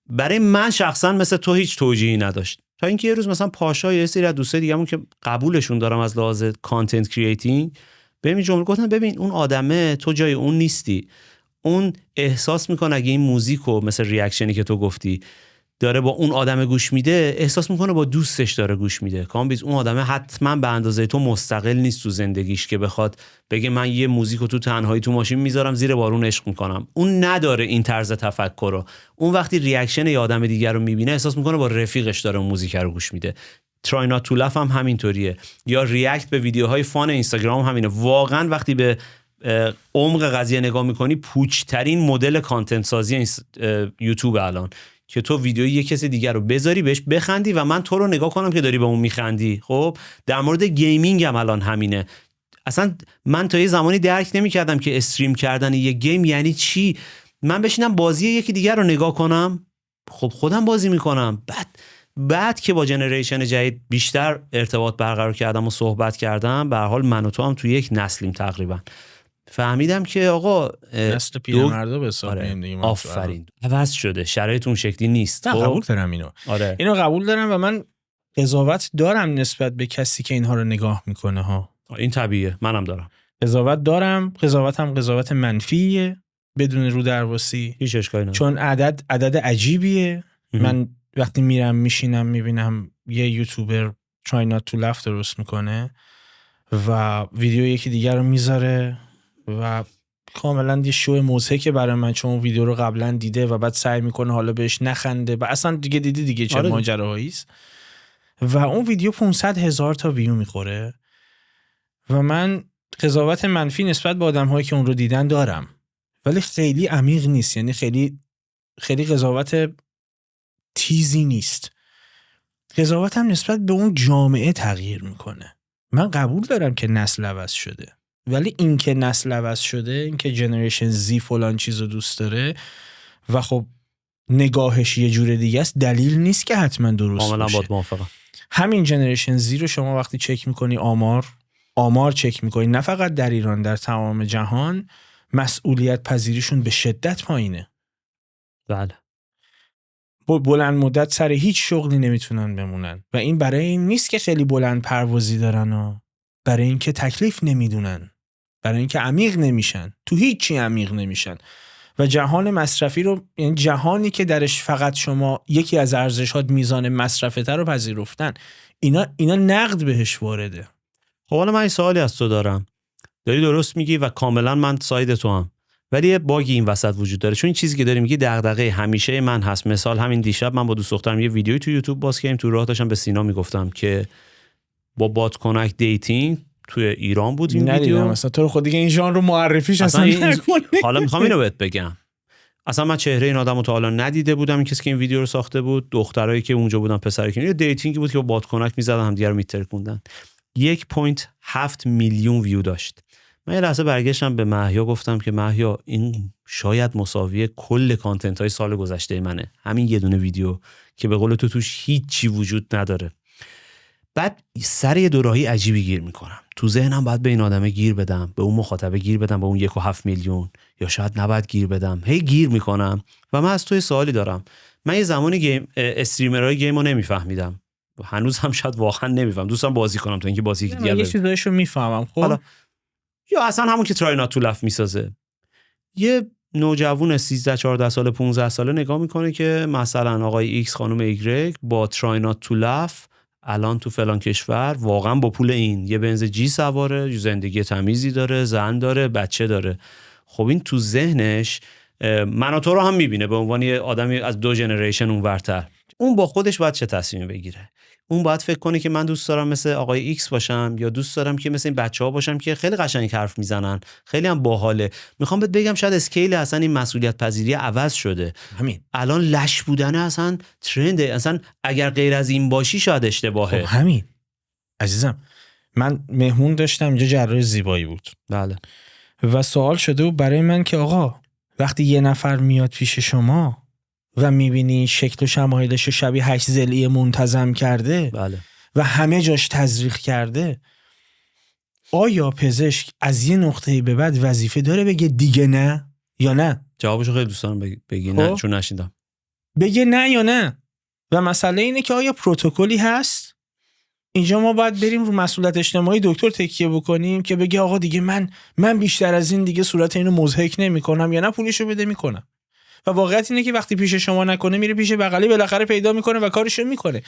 برای من شخصا مثل تو هیچ توجیهی نداشت، تا اینکه یه روز مثلا پاشا یه سری از دوستای دیگه‌مون که قبولشون دارم از لحاظ کانتنت کرییتینگ بهم جمله گفتن ببین اون آدمه تو جای اون نیستی، اون احساس میکنه اگه این موزیکو مثل ریاکشنی که تو گفتی داره با اون آدم گوش میده، احساس میکنه با دوستش داره گوش میده. کامبیز اون آدمه حتما به اندازه تو مستقل نیست تو زندگیش که بخواد بگه من یه موزیکو تو تنهایی تو ماشین میذارم زیر بارون عشق میکنم. اون نداره این طرز تفکر رو. اون وقتی ریاکشن یه آدم دیگر رو میبینه احساس میکنه با رفیقش داره اون موزیک رو گوش میده. ترای نات تو لاف هم همینطوریه، یا ریاکت به ویدیوهای فان اینستاگرام همینه. واقعا وقتی به عمق قضیه نگاه میکنی پوچترین مدل کانتنت سازی یوتیوب الان که تو ویدیوی یه کسی دیگر رو بذاری بهش بخندی و من تو رو نگاه کنم که داری به اون میخندی. خب در مورد گیمینگ هم الان همینه. اصلا من تا یه زمانی درک نمی‌کردم که استریم کردن یه گیم یعنی چی. من بشینم بازی یکی دیگر رو نگاه کنم، خب خودم بازی میکنم. بعد که با جنریشن جدید بیشتر ارتباط برقرار کردم و صحبت کردم، به هر حال من و تو هم تو یک نسلیم تقریبا، فهمیدم که آقا نسل پیرمردا به حساب میاد دیگه. آفرین عوض شده، شرایط اون شکلی نیست. نه قبول دارم اینو. آره. اینو قبول دارم و من قضاوت دارم نسبت به کسی که اینها رو نگاه میکنه ها. این طبیعیه، منم دارم قضاوت دارم. قضاوتم قضاوت منفیه بدون رو درواسی، هیچ اشکالی نداره، چون عدد عجیبیه. من وقتی میرم میشینم میبینم یه یوتیوبر try not to laugh درست میکنه و ویدیو یکی دیگر رو میذاره و کاملا یه شو مضحکه برای من، چون اون ویدیو رو قبلا دیده و بعد سعی میکنه حالا بهش نخنده و اصلا دیگه دیدی دیگه چه ماجراهایی است و اون ویدیو 500,000 تا ویو میخوره و من قضاوت منفی نسبت به آدم‌هایی که اون رو دیدن دارم، ولی خیلی عمیق نیست. یعنی خیلی قضاوت تیزی نیست. قضاوتم نسبت به اون جامعه تغییر میکنه. من قبول دارم که نسل عوض شده، ولی این که نسل عوض شده، این که جنریشن زی فلان چیزو دوست داره و خب نگاهش یه جور دیگه است، دلیل نیست که حتما درست باشه. کاملا موافقم. همین جنریشن زی رو شما وقتی چک میکنی، آمار چک میکنی، نه فقط در ایران، در تمام جهان مسئولیت پذیریشون به شدت پایینه. بله. بلند مدت سر هیچ شغلی نمیتونن بمونن و این برای این نیست که خیلی بلند پروازی دارن و برای این که تکلیف نمیدونن، برای این که عمیق نمیشن، تو هیچی عمیق نمیشن و جهان مصرفی رو، یعنی جهانی که درش فقط شما یکی از ارزش‌هات میزان مصرفت رو پذیرفتن، اینا نقد بهش وارده. خب حالا من این سوالی از تو دارم، داری درست میگی و کاملا من ساید تو هم، ولی یه باگی این وسط وجود داره. چون این چیزی که داری میگی دغدغه همیشه من هست. مثال همین دیشب من با دوست دخترم یه ویدیویی تو یوتیوب باز کردیم، تو راه داشتم به سینا میگفتم که با بات کانکت دیتینگ توی ایران بود این ویدیو. مثلا تو خود دیگه این ژانر رو معرفیش اصلا نکنی. حالا میخوام اینو بهت بگم، اصلا من چهره این آدمو تا حالا ندیده بودم. این کسی که این ویدیو رو ساخته بود، دخترایی که اونجا بودن، پسرایی که یه دیتینگی بود که با بات کانکت میزدن هم دیگه رو میترکوندن. 1.7 میلیون ویو داشت. من یه لحظه برگشتم به مهیا گفتم که مهیا این شاید مساوی کل کانتنت های سال گذشته منه، همین یه دونه ویدیو که به قول تو توش هیچی وجود نداره. بعد سر یه دوراهی عجیبی گیر میکنم تو ذهنم، باید به این آدمه گیر بدم، به اون مخاطبه گیر بدم، به اون 1.7 میلیون، یا شاید نباید گیر بدم. هی گیر میکنم و من از توی سوالی دارم. من یه زمانی استریمرهای گیم رو نمیفهمیدم، هنوز هم شاید واقعا نمیفهم، دوستم بازی کنم تا اینکه بازی دیگه یه چیزایشو میفهمم. خب یا اصلا همون که ترای نات تو لاف میسازه، یه نوجوان 13 14 ساله 15 ساله نگاه میکنه که مثلا آقای ایکس خانم ایگرگ با ترای نات تو لاف الان تو فلان کشور واقعا با پول این یه بنز جی سواره، زندگی تمیزی داره، زن داره، بچه داره. خب این تو ذهنش من و تو رو هم میبینه به عنوان یه آدمی از دو جنریشن اونورتر. اون با خودش باید چه تصمیمی بگیره؟ اون باید فکر کنه که من دوست دارم مثل آقای ایکس باشم یا دوست دارم که مثل این بچه‌ها باشم که خیلی قشنگ حرف میزنن، خیلی هم باحاله. میخوام بهت بگم شاید اسکیل اصلا این مسئولیت پذیری عوض شده. همین الان لش بودن اصلا ترنده، اصلا اگر غیر از این باشی شاید اشتباهه. خب همین عزیزم، من مهمون داشتم اینجا، جراح زیبایی بود. بله. و سوال شده و برای من که آقا وقتی یه نفر میاد پیش شما و میبینی شکل و شمایلش شبیه 8 ضلعی منتظم کرده بله. و همه جاش تزریق کرده، آیا پزشک از یه نقطه‌ای به بعد وظیفه داره بگه دیگه نه یا نه؟ جوابشو خیلی دوست دارم بگی نه، چون نشیدم. بگه نه یا نه. و مسئله اینه که آیا پروتکلی هست؟ اینجا ما باید بریم رو مسئولیت اجتماعی دکتر تکیه بکنیم که بگه آقا دیگه من بیشتر از این دیگه صورت اینو مضحک نمی‌کنم یا نه پولشو بده میکنم. و واقعیت اینه که وقتی پیش شما نکنه میره پیش بغلی بالاخره پیدا میکنه و کارشو میکنه.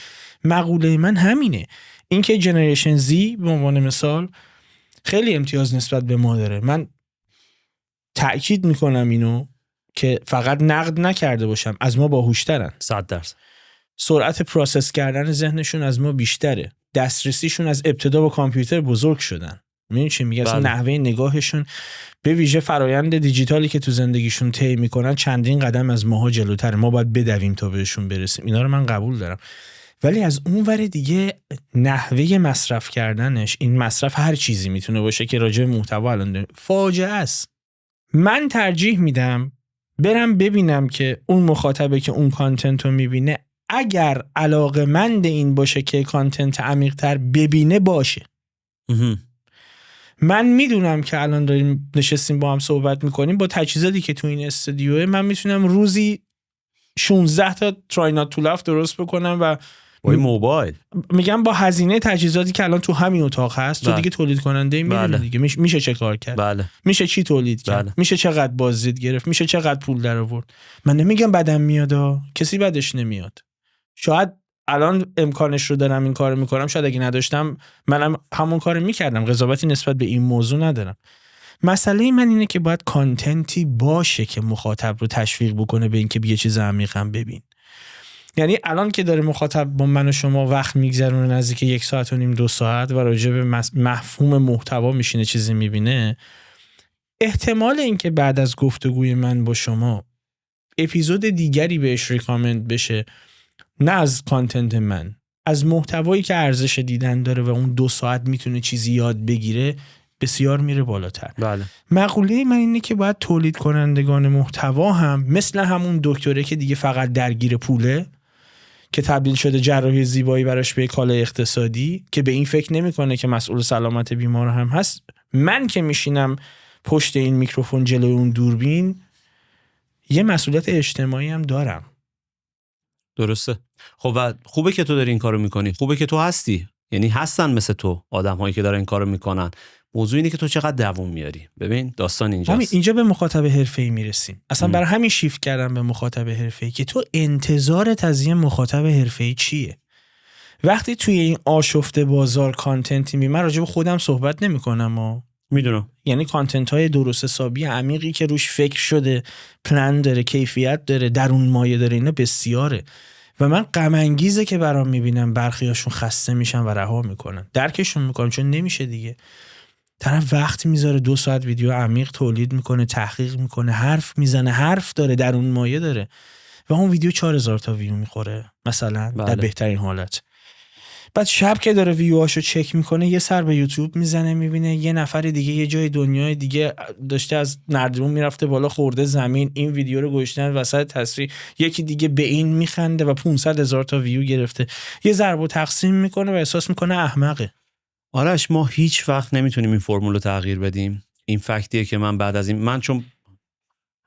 مقوله من همینه. اینکه جنریشن زی به عنوان مثال خیلی امتیاز نسبت به ما داره. من تأکید میکنم اینو که فقط نقد نکرده باشم، از ما باهوشترن 100%. سرعت پروسس کردن ذهنشون از ما بیشتره، دسترسیشون از ابتدا با کامپیوتر بزرگ شدن. می‌دونی چی میگم؟ اصلا نحوه نگاهشون به ویژه فرایند دیجیتالی که تو زندگیشون طی میکنن چندین قدم از ماها جلوتره. ما باید بدویم تا بهشون برسیم. اینا رو من قبول دارم، ولی از اون ور دیگه نحوه مصرف کردنش، این مصرف هر چیزی میتونه باشه که راجع به محتوا الان داریم، فاجعه است. من ترجیح میدم برم ببینم که اون مخاطبه که اون کانتنت رو میبینه اگر علاقه‌مند این باشه که کانتنت عمیق‌تر ببینه باشه. من میدونم که الان داریم نشستیم با هم صحبت میکنیم، با تجهیزاتی که تو این استودیوه من میتونم روزی 16 تا ترای نات تو لاف درست بکنم و با موبایل میگم با هزینه تجهیزاتی که الان تو همین اتاق هست. تو دیگه تولید کننده میدونی دیگه میشه چه کار کرد. بله. میشه چی تولید کرد. بله. میشه چقدر بازدید گرفت، میشه چقدر پول در آورد. من نمیگم بدم میاد، کسی بدش نمیاد. شاید الان امکانش رو دارم این کارو میکنم، شاید اگه نداشتم منم همون کارو میکردم. قضاوتی نسبت به این موضوع ندارم. مسئله من اینه که باید کانتنتی باشه که مخاطب رو تشویق بکنه به اینکه یه چیز عمیقاً ببین. یعنی الان که داره مخاطب با من و شما وقت میگذرونه نزدیک 1 ساعت و نیم 2 ساعت و راجع به مفهوم محتوا میشینه چیزی میبینه، احتمال اینکه بعد از گفتگوی من با شما اپیزود دیگری بهش ریکامند بشه، نه از کانتنت من، از محتوایی که ارزش دیدن داره و اون 2 ساعت میتونه چیزی یاد بگیره، بسیار میره بالاتر. بله. مقوله من اینه که باید تولید کنندگان محتوا هم مثل همون دکتره که دیگه فقط درگیر پوله، که تبدیل شده جراحی زیبایی براش به کالای اقتصادی، که به این فکر نمیکنه که مسئول سلامت بیمار هم هست. من که میشینم پشت این میکروفون جلوی اون دوربین، یه مسئولیت اجتماعی هم دارم. درسته. خب و خوبه که تو داری این کارو میکنی، خوبه که تو هستی، یعنی هستن مثل تو آدم‌هایی که دارن این کارو میکنن. موضوع اینه که تو چقدر دوام میاری. ببین داستان اینجاست. اینجا به مخاطب حرفه‌ای میرسیم. اصلا برای همین شیفت کردم به مخاطب حرفه‌ای که تو انتظارت از یه مخاطب حرفه‌ای چیه؟ وقتی توی این آشفته بازار کانتنتی من راجع به خودم صحبت نمی‌کنم میدونم. یعنی کانتنت های درست حسابی عمیقی که روش فکر شده، پلن داره، کیفیت داره، درون مایه داره، اینا بسیاره و من غم انگیزه که برام میبینم برخیاشون خسته میشن و رها میکنن. درکشون میکنم، چون نمیشه دیگه. طرف وقت میذاره 2 ساعت ویدیو عمیق تولید میکنه، تحقیق میکنه، حرف میزنه، حرف داره، درون مایه داره و اون ویدیو 4000 تا ویو میخوره مثلا. بله. در بهترین حالت. بعد شب که داره ویوهاشو چک میکنه، یه سر به یوتیوب میزنه، میبینه یه نفر دیگه یه جای دنیای دیگه داشته از نردبون میرفته بالا، خورده زمین، این ویدیو رو گذاشتن وسط تصویر، یکی دیگه به این میخنده و 500,000 تا ویو گرفته. یه ضرب و تقسیم میکنه و احساس میکنه احمقه. آرش ما هیچ وقت نمیتونیم این فرمول رو تغییر بدیم. این فکتیه که من بعد از این، من چون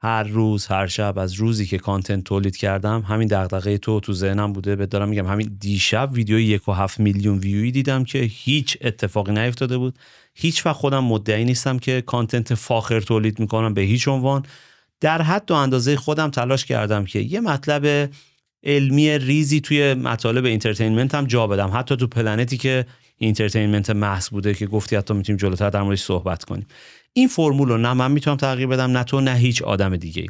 هر روز هر شب از روزی که کانتنت تولید کردم همین دغدغه تو ذهنم بوده. بهت دارم میگم همین دیشب ویدیوی 1.7 میلیون ویویی دیدم که هیچ اتفاقی نیفتاده بود. هیچ وقت خودم مدعی نیستم که کانتنت فاخر تولید میکنم به هیچ عنوان. در حد و اندازه خودم تلاش کردم که یه مطلب علمی ریزی توی مطالب اینترتینمنت هم جا بدم، حتی تو پلنتی که اینترتینمنت محض بوده که گفتی حتی میتونیم جلوتر در موردش صحبت کنیم. این فرمول رو نه من میتونم تغییر بدم، نه تو، نه هیچ آدم دیگه.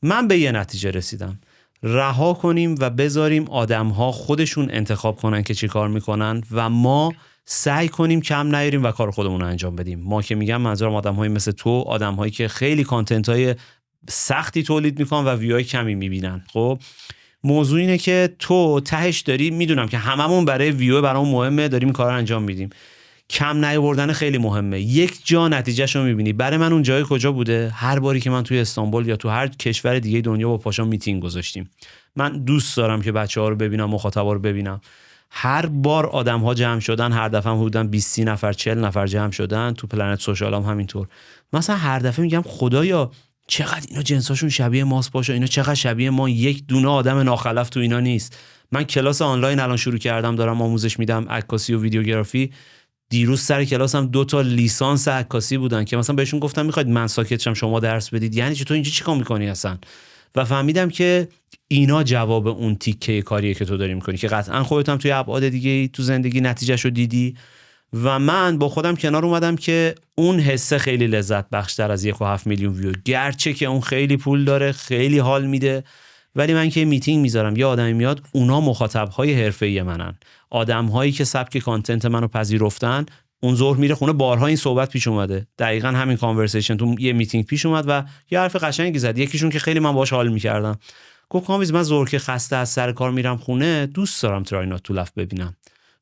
من به یه نتیجه رسیدم: رها کنیم و بذاریم آدم‌ها خودشون انتخاب کنن که چی کار میکنن و ما سعی کنیم کم نیاریم و کار خودمون رو انجام بدیم. ما که میگم منظورم آدم‌هایی مثل تو، آدم‌هایی که خیلی کانتنت‌های سختی تولید میکنن و ویوهای کمی میبینن. خب موضوع اینه که تو تهش داری، میدونم که هممون برای ویو برامون مهمه، داریم کار انجام میدیم. کم نیاوردن خیلی مهمه. یک جا نتیجهشو میبینی. برای من اون جای کجا بوده؟ هر باری که من توی استانبول یا تو هر کشور دیگه دنیا با پاشا میتینگ گذاشتیم، من دوست دارم که بچه‌ها رو ببینم، مخاطبا رو ببینم. هر بار آدم‌ها جمع شدن، هر دفعه هم حدوداً 20 نفر 40 نفر جمع شدن، تو پلنت سوشال هم همینطور. مثلا هر دفعه میگم خدایا چقدر اینا جنساشون شبیه ماست، پاشا اینا چقدر شبیه ما، یک دونه آدم ناخلف تو اینا نیست. من کلاس آنلاین الان شروع کردم، دارم آموزش میدم عکاسی و ویدیوگرافی. دیروز سر کلاسم 2 تا لیسانس عکاسی بودن که مثلا بهشون گفتم میخواید من ساکت شم شما درس بدید؟ یعنی چی تو اینجا چیکار میکنی اصلا؟ و فهمیدم که اینا جواب اون تیکه کاریه که تو داری میکنی، که قطعا خودت هم توی ابعاد دیگه تو زندگی نتیجهشو دیدی. و من با خودم کنار اومدم که اون حسه خیلی لذت بخشتر از 1.7 میلیون ویو، گرچه که اون خیلی پول داره، خیلی حال میده، ولی من که میتینگ میذارم یه آدمی میاد، اونا مخاطبهای حرفه‌ای منن، آدم‌هایی که سبک کانتنت منو پذیرفتن. اون ظهر میره خونه، بارها این صحبت پیش اومده، دقیقاً همین کانورسیشن تو یه میتینگ پیش اومد و یه حرف قشنگی زد. یکیشون که خیلی من باهاش حال میکردم، گفت کامیز من ظهر که خسته از سر کار میرم خونه، دوست دارم ترای نات تو لف ببینم،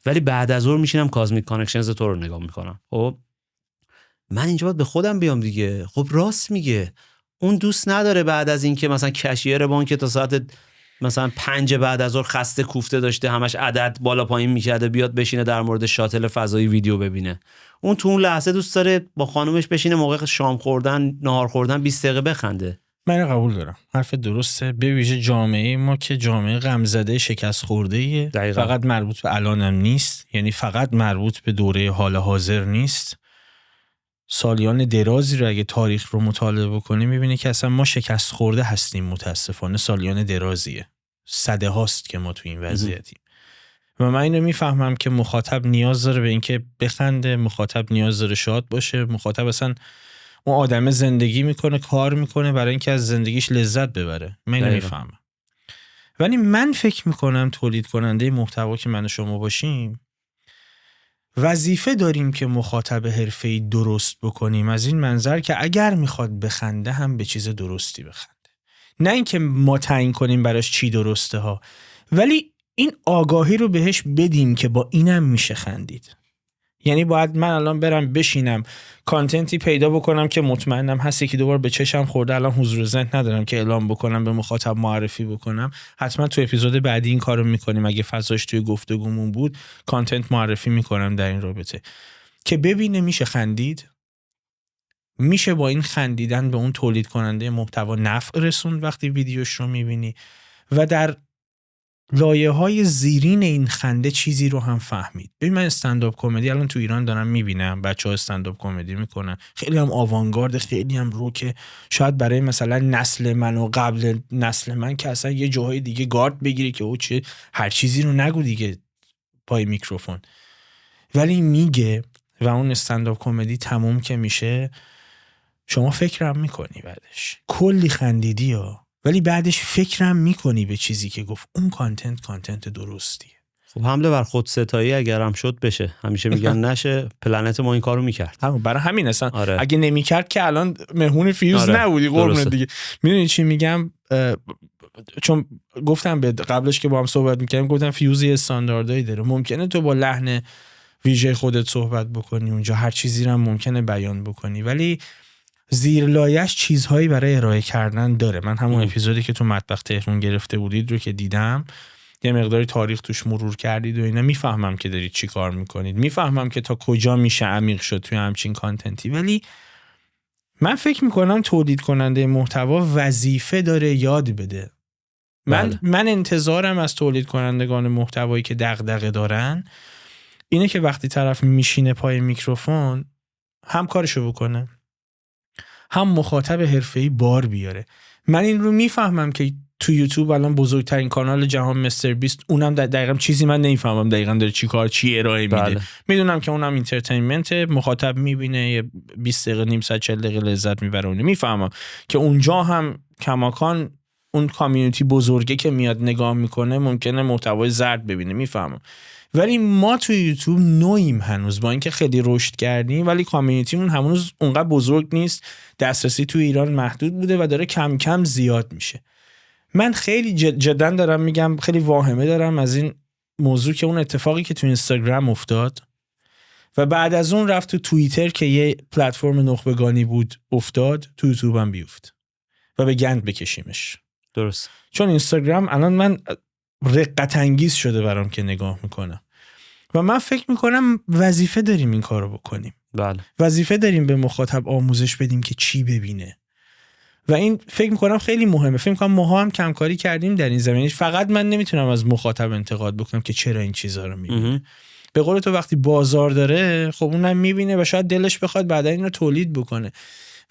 ولی بعد از ظهر میشینم کازمیک کانکشنز تو رو نگاه میکنم. خب من اینجا باید به خودم بیام دیگه. خب راست میگه، اون دوست نداره بعد از این که مثلا کشیر بانک تا ساعت مثلا 5 بعد از ظهر خسته کوفته داشته، همش عدد بالا پایین میکرده، بیاد بشینه در مورد شاتل فضایی ویدیو ببینه. اون تو اون لحظه دوست داره با خانومش بشینه موقع شام خوردن، نهار خوردن 20 دقیقه بخنده. من قبول دارم، حرف درسته. به ویژه جامعه ما که جامعه غمزده، شکست خورده‌ایه، فقط مربوط به الانم نیست، یعنی فقط مربوط به دوره حال حاضر نیست. سالیان درازی رو اگه تاریخ رو مطالعه بکنی میبینی که اصلا ما شکست خورده هستیم. متاسفانه سالیان درازیه، صده هاست که ما تو این وضعیتیم. و من اینو میفهمم که مخاطب نیاز داره به اینکه بخنده، مخاطب نیاز داره شاد باشه، مخاطب اصلا اون آدم زندگی میکنه، کار میکنه برای اینکه از زندگیش لذت ببره. من اینو میفهمم. ولی من فکر میکنم تولید کننده محتوا که من و شما باشیم، وظیفه داریم که مخاطب حرفه‌ای درست بکنیم، از این منظر که اگر میخواد بخنده هم به چیز درستی بخنده، نه اینکه ما تعیین کنیم براش چی درسته ها، ولی این آگاهی رو بهش بدیم که با اینم میشه خندید. یعنی باید من الان برم بشینم کانتنتی پیدا بکنم که مطمئنم هست یکی دوبار به چشم خورده، الان حضور ذهن ندارم که اعلام بکنم، به مخاطب معرفی بکنم. حتما تو اپیزود بعدی این کارو میکنیم، اگه فضاش توی گفتگومون بود کانتنت معرفی میکنم در این رابطه که ببینه میشه خندید، میشه با این خندیدن به اون تولید کننده محتوا نفع رسوند وقتی ویدیوش رو میبینی، و در لایه‌های زیرین این خنده چیزی رو هم فهمید. ببین من استندآپ کمدی الان تو ایران دارم میبینم، بچه‌ها استندآپ کمدی میکنن، خیلی هم آوانگارد، خیلی هم روکه، شاید برای مثلا نسل من و قبل نسل من که اصلا یه جاهای دیگه گارد بگیری که او چه هر چیزی رو نگو دیگه پای میکروفون، ولی میگه. و اون استندآپ کمدی تموم که میشه شما فکرم میکنی بعدش کلی خندیدی ها، ولی بعدش فکرم میکنی به چیزی که گفت. اون کانتنت درستیه. خب حمله بر خود ستایی اگرم شد بشه، همیشه میگن نشه، پلنت ما این کارو میکرد. برای همین اصلا اگه نمیکرد که الان مهمون فیوز نبودی قربونت دیگه. میدونی چی میگم؟ چون گفتم به قبلش که با هم صحبت میکردیم، گفتم فیوزی استانداردایی داره. ممکنه تو با لحن ویژه خودت صحبت بکنی، اونجا هر چیزی رو هم ممکنه بیان بکنی، ولی زیر لایش چیزهایی برای ارائه کردن داره. من همون اپیزودی که تو مطبخ تهران گرفته بودید رو که دیدم، یه مقداری تاریخ توش مرور کردید و اینا، میفهمم که دارید چی کار میکنید، میفهمم که تا کجا میشه عمیق شد توی همچین کانتنتی. ولی من فکر میکنم تولید کننده محتوا وظیفه داره یاد بده. من انتظارم از تولید کنندگان محتوایی که دغدغه دارن اینه که وقتی طرف میشینه پای میکروفون هم کارشو بکنه، هم مخاطب حرفه‌ای بار بیاره. من این رو میفهمم که تو یوتیوب الان بزرگترین کانال جهان مستر بیست، اونم دقیقاً چیزی من نمیفهمم دقیقاً داره چی ارائه میده. میدونم که اونم اینترتینمنت، مخاطب میبینه یه 20 دقیقه نیم ساعت 40 دقیقه لذت میبره. اون میفهمم که اونجا هم کماکان اون کامیونیتی بزرگه که میاد نگاه میکنه ممکنه محتوای زرد ببینه، میفهمم. ولی ما تو یوتیوب نوعیم هنوز، با اینکه خیلی رشد کردیم ولی کامیونیتیمون هنوز اونقدر بزرگ نیست، دسترسی تو ایران محدود بوده و داره کم کم زیاد میشه. من خیلی جدا دارم میگم، خیلی واهمه دارم از این موضوع که اون اتفاقی که تو اینستاگرام افتاد و بعد از اون رفت تو توییتر که یه پلتفرم نخبگانی بود افتاد، تو یوتیوب هم بیفت و به گند بکشیمش. درست. چون اینستاگرام الان من رقت انگیز شده برام که نگاه میکنم و من فکر میکنم وظیفه داریم این کارو بکنیم. بله. وظیفه داریم به مخاطب آموزش بدیم که چی ببینه و این فکر میکنم خیلی مهمه. فکر میکنم ماها هم کمکاری کردیم در این زمینه. فقط من نمیتونم از مخاطب انتقاد بکنم که چرا این چیزا رو میبینه. به قول تو وقتی بازار داره خب اونم میبینه و شاید دلش بخواد بعدا اینو تولید بکنه،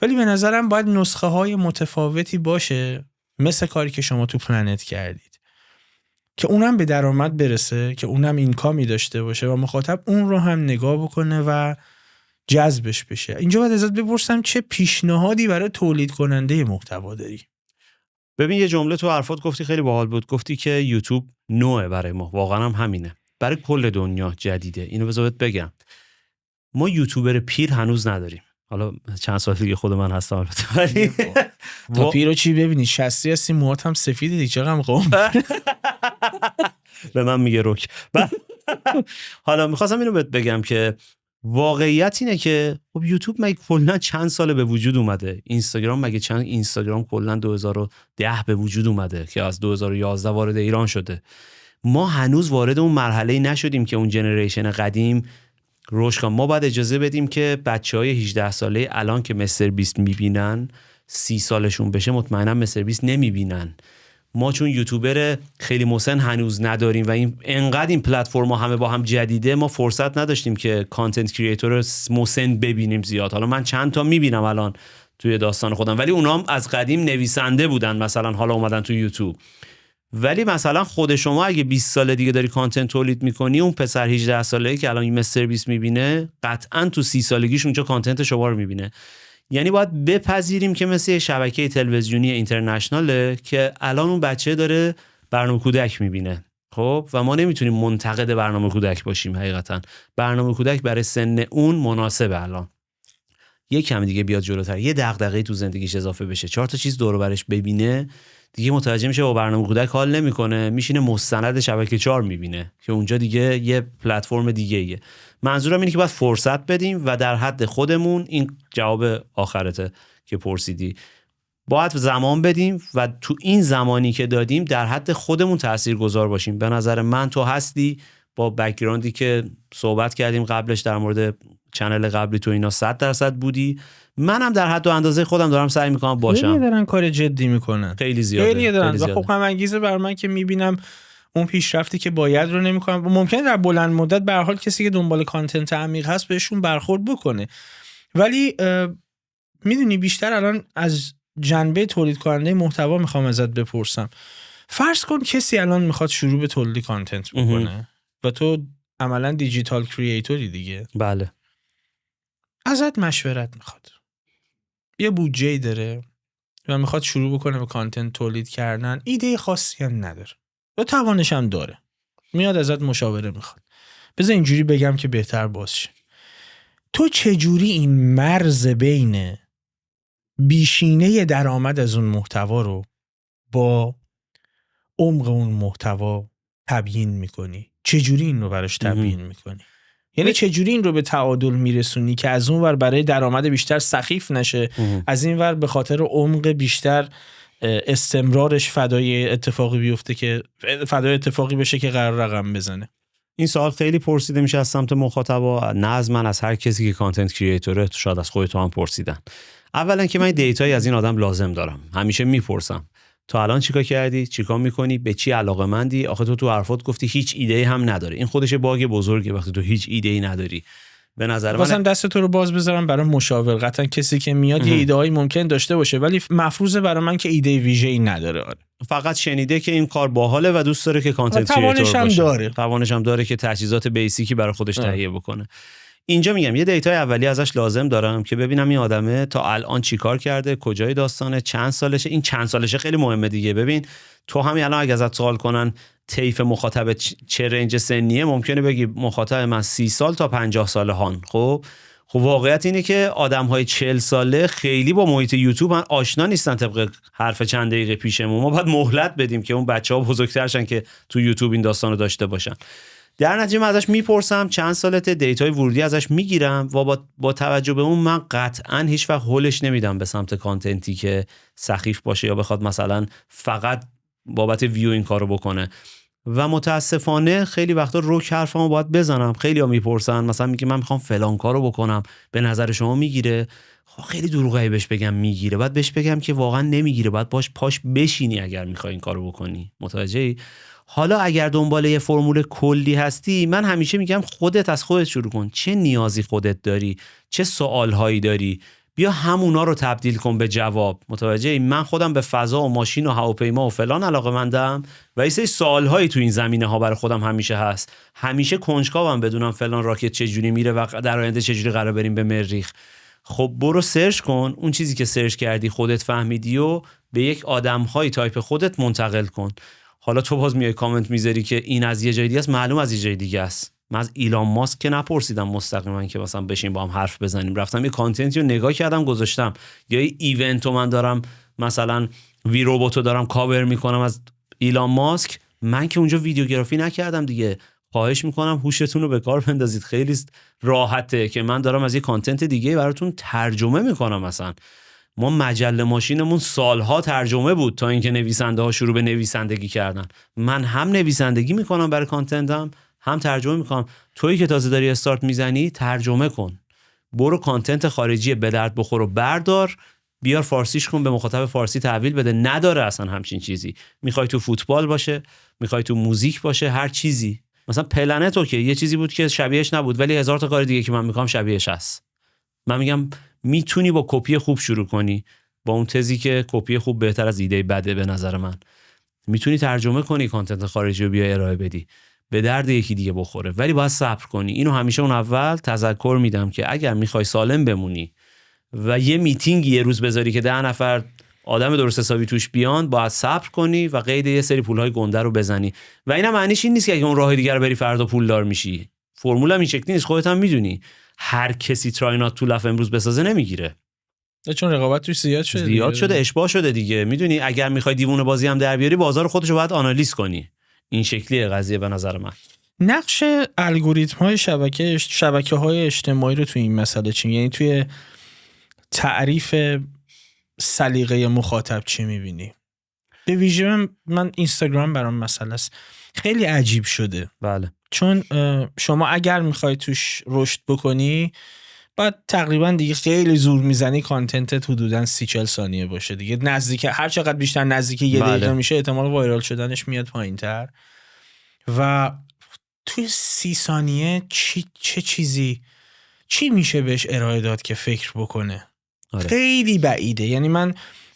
ولی به نظرم باید نسخه های متفاوتی باشه مثل کاری که شما تو پلنت کردید که اونم به درآمد برسه، که اونم اینکامی داشته باشه و مخاطب اون رو هم نگاه بکنه و جذبش بشه. اینجا باید ازت بپرسم چه پیشنهادی برای تولید کننده محتوا داری؟ ببین یه جمله تو حرفات گفتی خیلی باحال بود. گفتی که یوتیوب نوعه برای ما. واقعا هم همینه. برای کل دنیا جدیده. اینو بذار بگم. ما یوتیوبر پیر هنوز نداریم. حالا چند سال دیگه خود من هستم البته، ولی تا پیرو چی ببینی 60 هستی، موهات هم سفیده دیگه، چقدر قوم به من میگه رک. حالا میخواستم اینو بهت بگم که واقعیت اینه که خب یوتیوب مگه کلا چند ساله به وجود اومده، اینستاگرام مگه اینستاگرام کلا 2010 به وجود اومده که از 2011 وارد ایران شده. ما هنوز وارد اون مرحله نشدیم که اون جنریشن قدیم رشد کنه. ما باید اجازه بدیم که بچهای 18 ساله الان که مستر بیست میبینن 30 سالشون بشه مطمئنا مستر بیست نمیبینن. ما چون یوتیوبر خیلی مسن هنوز نداریم و این انقدر این پلتفرم‌ها همه با هم جدیده، ما فرصت نداشتیم که کانتنت کریئتور مسن ببینیم زیاد. حالا من چند تا میبینم الان توی داستان خودم، ولی اونا هم از قدیم نویسنده بودن مثلا، حالا اومدن تو یوتیوب. ولی مثلا خود شما اگه 20 سال دیگه داری کانتنت تولید میکنی، اون پسر 18 ساله‌ای که الان این مستر بیست میبینه قطعاً تو 30 سالگیش اونجا کانتنت شما رو میبینه. یعنی باید بپذیریم که مثل شبکه تلویزیونی اینترنشناله که الان اون بچه داره برنامه کودک میبینه. خب و ما نمیتونیم منتقد برنامه کودک باشیم. حقیقتا برنامه کودک برای سن اون مناسبه. الان یک کم دیگه بیاد جلوتر، یه دغدغه‌ای تو زندگیش اضافه بشه، 4 تا چیز دور و برش ببینه، دیگه متوجه میشه با برنامه کودک حال نمیکنه، میشینه مستند شبکه 4 میبینه که اونجا دیگه یه پلتفرم دیگه‌ایه. منظورم اینه که باید فرصت بدیم و در حد خودمون، این جواب آخرته که پرسیدی، باید زمان بدیم و تو این زمانی که دادیم در حد خودمون تاثیرگذار باشیم. به نظر من تو هستی با بک‌گراندی که صحبت کردیم قبلش در مورد چنل قبلی، تو اینا 100% بودی. منم در حد و اندازه خودم دارم سعی میکنم باشم. خیلی دارن کار جدی میکنن، خیلی زیاده، خیلی دارن و خب هم انگیزه بر من که میبینم اون پیشرفتی که باید رو نمیکنم. ممکنه در بلند مدت به هر حال کسی که دنبال کانتنت عمیق هست بهشون برخورد بکنه، ولی میدونی بیشتر الان از جنبه تولید کننده محتوا میخوام ازت بپرسم. فرض کن کسی الان میخواد شروع به تولید کانتنت بکنه و تو عملا دیجیتال کریئتوری دیگه. بله. ازت مشورت میخواد، یه بودجه‌ای داره و میخواد شروع بکنه به کانتنت تولید کردن، ایده خاصی هم نداره و توانش هم داره، میاد ازت مشاوره میخواد. بذار اینجوری بگم که بهتر باشه. تو چجوری این مرز بین بیشینه درآمد از اون محتوا رو با عمق اون محتوا تبیین میکنی؟ چجوری این رو براش تبیین میکنی؟ یعنی چجوری این رو به تعادل میرسونی که از اون ور برای درآمد بیشتر سخیف نشه، از این ور به خاطر عمق بیشتر استمرارش فدای اتفاقی بشه که قرار رقم بزنه؟ این سوال خیلی پرسیده میشه از سمت مخاطبا، نه از من، از هر کسی که کانتنت کریئتوره. شاید از خودت هم پرسیدن. اولا که من دیتایی از این آدم لازم دارم، همیشه میپرسم تو الان چیکار کردی، چیکار میکنی، به چی علاقه‌مندی. آخه تو حرفات گفتی هیچ ایده هم نداره. این خودش باگ بزرگه وقتی تو هیچ ایده‌ای نداری. به نظر من دست تو رو باز بذارم برای مشاور. قطعا کسی که میاد یه ایده‌ای ممکن داشته باشه، ولی مفروضه برای من که ایده ویژه‌ای نداره. فقط شنیده که این کار باحاله و دوست داره که کانتنت کریئتور باشه. توانش هم داره که تجهیزات بیسیکی برای خودش تهیه بکنه. اینجا میگم یه دیتای اولیه ازش لازم دارم که ببینم این آدمه تا الان چیکار کرده، کجای داستانه، چند سالشه. این چند سالشه خیلی مهمه دیگه. ببین تو همین الان اگه ازت سوال کنن طیف مخاطب چه رنج سنیه، ممکنه بگی مخاطب من 30 سال تا 50 ساله هان. خب واقعیت اینه که آدم‌های 40 ساله خیلی با محیط یوتیوب آشنا نیستن. طبق حرف چند دقیقه پیشمون ما باید مهلت بدیم که اون بچه‌ها بزرگتر شن که تو یوتیوب این داستانو داشته باشن. در نتیجه من ازش میپرسم چند سالته، دیتای ورودی ازش میگیرم و با توجه به اون من قطعا هیچ وقت هولش نمیدم به سمت کانتنتی که سخیف باشه یا بخواد مثلا فقط بابت ویو این کارو بکنه. و متاسفانه خیلی وقتا روک حرفمو باید بزنم. خیلی‌ها میپرسن مثلا میگه من میخوام فلان کارو بکنم، به نظر شما میگیره؟ خیلی دروغی بهش بگم میگیره، بعد بهش بگم که واقعا نمیگیره، بعد پاش بشینی اگر میخوای این کارو بکنی. متوجهی؟ حالا اگر دنبال یه فرمول کلی هستی، من همیشه میگم خودت از خودت شروع کن. چه نیازی خودت داری، چه سوالهایی داری، بیا همونا رو تبدیل کن به جواب. متوجهی؟ من خودم به فضا و ماشین و هواپیما و فلان علاقه‌مندم و یه سری سوالهایی تو این زمینه‌ها برای خودم همیشه هست. همیشه کنجکاوم بدونم فلان راکت چه جوری میره و در آینده چه جوری قرار بریم به مریخ. خب برو سرچ کن، اون چیزی که سرچ کردی خودت فهمیدی و به یک آدم‌های تایپ خودت منتقل کن. حالا تو باز میای کامنت میذاری که این از یه جای دیگه است، معلوم از یه جای دیگه است. من از ایلان ماسک که نپرسیدم مستقیما که مثلا بشین با هم حرف بزنیم، رفتم یه کانتنتی رو نگاه کردم گذاشتم، یا یه ایونتو من دارم مثلا وی روبوتو دارم کاور میکنم از ایلان ماسک، من که اونجا ویدیوگرافی نکردم دیگه. خواهش میکنم هوشتون رو به کار بندازید. خیلی راحته که من دارم از یه کانتنت دیگه براتون ترجمه میکنم. مثلا ما مجله ماشینمون سالها ترجمه بود تا اینکه نویسنده ها شروع به نویسندگی کردن. من هم نویسندگی میکنم برای کانتنتم، هم ترجمه میکنم. تویی که تازه داری استارت میزنی، ترجمه کن. برو کانتنت خارجی به درد بخور و بردار، بیار فارسیش کن، به مخاطب فارسی تحویل بده. نداره اصلا همچین چیزی. میخوای تو فوتبال باشه، میخوای تو موزیک باشه، هر چیزی. مثلا پلنت که یه چیزی بود که شبیهش نبود، ولی هزار تا کار دیگه که من میکنم شبیهش هست. من میگم میتونی با کپی خوب شروع کنی، با اون تزی که کپی خوب بهتر از ایده بده به نظر من. میتونی ترجمه کنی کانتنت خارجی رو بیا ارائه بدی، به درد یکی دیگه بخوره، ولی باید صبر کنی. اینو همیشه اون اول تذکر میدم که اگر میخوای سالم بمونی و یه میتینگ یه روز بذاری که 10 نفر آدم درست حسابی توش بیان، باید صبر کنی و قید یه سری پولهای گنده رو بزنی. و اینا معنیش این نیست که اگه اون راه دیگه رو بری فردا پولدار میشی. فرمول هم این شکلی نیست، خودت هم میدونی. هر کسی تراینات تو لف امروز بسازه نمیگیره، چون رقابت توش زیاد شده اشباع شده دیگه. میدونی اگر میخوای دیوونه بازی هم در بیاری، بازار خودش رو باید آنالیز کنی. این شکلیه قضیه به نظر من. نقش الگوریتم‌های شبکه‌های اجتماعی رو توی این مسئله چی؟ یعنی توی تعریف سلیقه مخاطب چی می‌بینی؟ به ویژه من اینستاگرام برام مسئله است. خیلی عجیب شده. بله. چون شما اگر میخوای توش رشد بکنی، بعد تقریبا دیگه خیلی زور میزنی کانتنتت حدوداً 30-40 ثانیه باشه دیگه. نزدیک هر چقدر بیشتر نزدیک یه دقیقه میشه، احتمال وایرال شدنش میاد پایین‌تر. و توی 30 ثانیه چی میشه بهش ارائه داد که فکر بکنه؟ آره. خیلی بعیده. یعنی من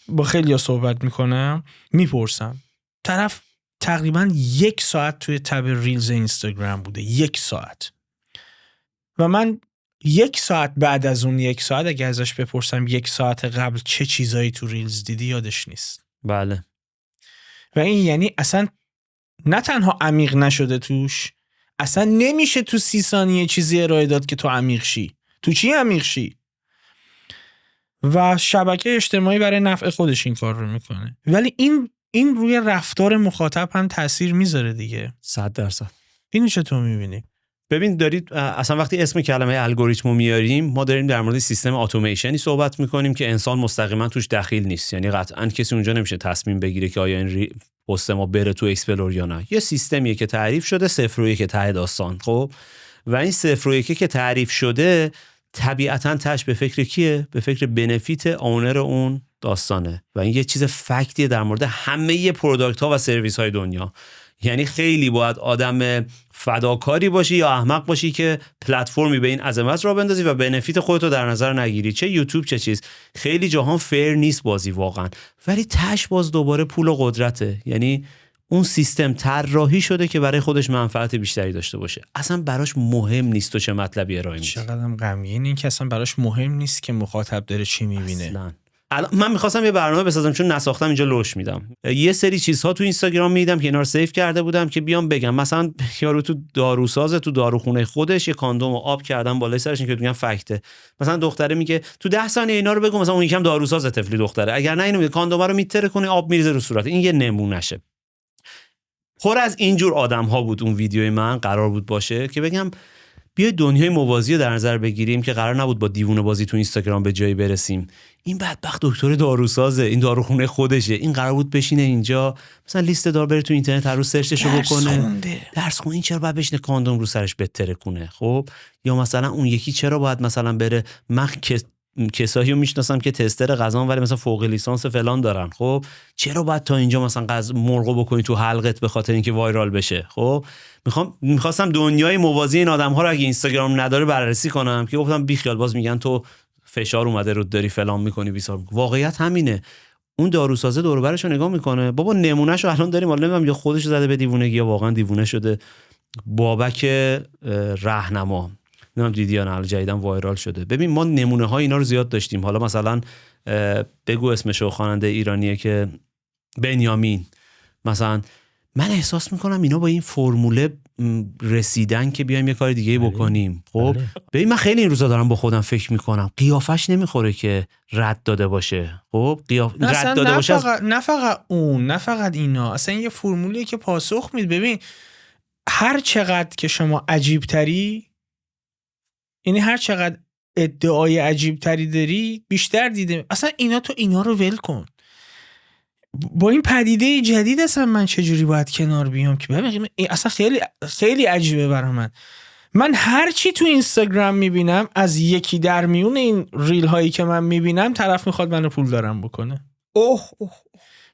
با خیلی‌ها صحبت میکنم، میپرسم، طرف تقریبا 1 ساعت توی تب ریلز اینستاگرام بوده، 1 ساعت. و من 1 ساعت بعد از اون 1 ساعت اگه ازش بپرسم 1 ساعت قبل چه چیزایی تو ریلز دیدی، یادش نیست. بله. و این یعنی اصلا نه تنها عمیق نشده توش، اصلا نمیشه تو 30 ثانیه چیزی ارائه داد که تو عمیق شی. تو چی عمیق شی؟ و شبکه اجتماعی برای نفع خودش این کار رو میکنه، ولی این روی رفتار مخاطب هم تاثیر میذاره دیگه. 100%. اینو چطور میبینی؟ ببین دارید اصلا وقتی اسم کلمه الگوریتم میاریم، ما داریم در مورد سیستم اتوماسیونی صحبت میکنیم که انسان مستقیما توش دخیل نیست. یعنی قطعا کسی اونجا نمیشه تصمیم بگیره که آیا این پست ما بره تو اکسپلور یا نه. یه سیستمیه که تعریف شده، 0 و 1 ته داستان. خب و این 0 و 1 که تعریف شده طبیعتاً تاش به فکر کیه؟ به فکر بنفیت اونر اون داستانه. و این یه چیز فکتیه در مورد همه پروداکت ها و سرویس های دنیا. یعنی خیلی باید آدم فداکاری باشی یا احمق باشی که پلتفرمی به این عظمت را بندازی و بنفیت خودت رو در نظر نگیری، چه یوتیوب چه چیز. خیلی جاها فیر نیست بازی واقعا، ولی تاش باز دوباره پول و قدرته. یعنی اون سیستم طراحی شده که برای خودش منفعت بیشتری داشته باشه. اصلا براش مهم نیست تو چه مطلبی ارائه میدی. چقدرم غمگین این که اصلا براش مهم نیست که مخاطب داره چی میبینه. اصلا. من میخواستم یه برنامه بسازم، چون نساختم اینجا لوش میدم. یه سری چیزها تو اینستاگرام میدیدم که اینا رو سیو کرده بودم که بیام بگم. مثلا یارو تو داروساز تو داروخونه خودش یه کاندوم آب کردن بالای سرش که میگن فکته. مثلا دختره میگه تو 10 ثانیه اینا رو بگو، مثلا اون یکم داروساز طفلی دختره، اگر نه اینو کاندوم رو میتره کنی آب میریزه رو صورت. این یه نمونهشه. پر از اینجور آدم‌ها بود اون ویدیوی من قرار بود باشه که بگم بیا دنیای موازی رو در نظر بگیریم که قرار نبود با دیوونه بازی تو اینستاگرام به جایی برسیم. این بدبخت دکتر داروسازه، این داروخونه خودشه، این قرار بود بشینه اینجا مثلا لیست دار بره تو اینترنت هر روز سرچشو بکنه، درس خونه. این چرا باید بشینه کاندوم رو سرش بتره کنه؟ خب یا مثلا اون یکی چرا باید مثلا بره، من کسایی رو میشناسم که تستر غذا ولی مثلا فوق لیسانس فلان دارن، خب چرا باید تا اینجا مثلا مرغ بکنی تو حلقت به خاطر اینکه وایرال بشه؟ خب میخواستم دنیای موازی این آدم‌ها رو اگه اینستاگرام نداره بررسی کنم که گفتم بی خیال، باز میگن تو فشار اومده رود داری فلان میکنی بیسار میکنی. واقعیت همینه. اون داروسازه دور و برش رو نگاه میکنه، بابا نمونهشو الان داریم، حالا نمیدونم یا خودش زده به دیوونگی یا واقعا دیوونه شده. بابک راهنما نمیدونم دیدی یا نه، جدیداً وایرال شده. ببین ما نمونه های اینا رو زیاد داشتیم. حالا مثلا بگو اسمشو، خواننده ایرانیه که بنیامین، مثلا من احساس میکنم اینا با این فرموله رسیدن که بیایم یه کار دیگه بکنیم. خب ببین من خیلی این روزا دارم با خودم فکر میکنم قیافش نمیخوره که رد داده باشه. خب رد داده باشه نه فقط اینا، اصلا یه فرمولیه که پاسخ میده. ببین هر چقدر که شما عجیب تری، یعنی هر چقدر ادعای عجیب تری داری بیشتر دیده. اصلا اینا رو ول کن. با این پدیده جدید اصلا من چجوری باید کنار بیام که ببین اصلا خیلی خیلی عجیبه برای من هر چی تو اینستاگرام میبینم از یکی در میون این ریل هایی که من میبینم طرف میخواد منو پول دارم بکنه.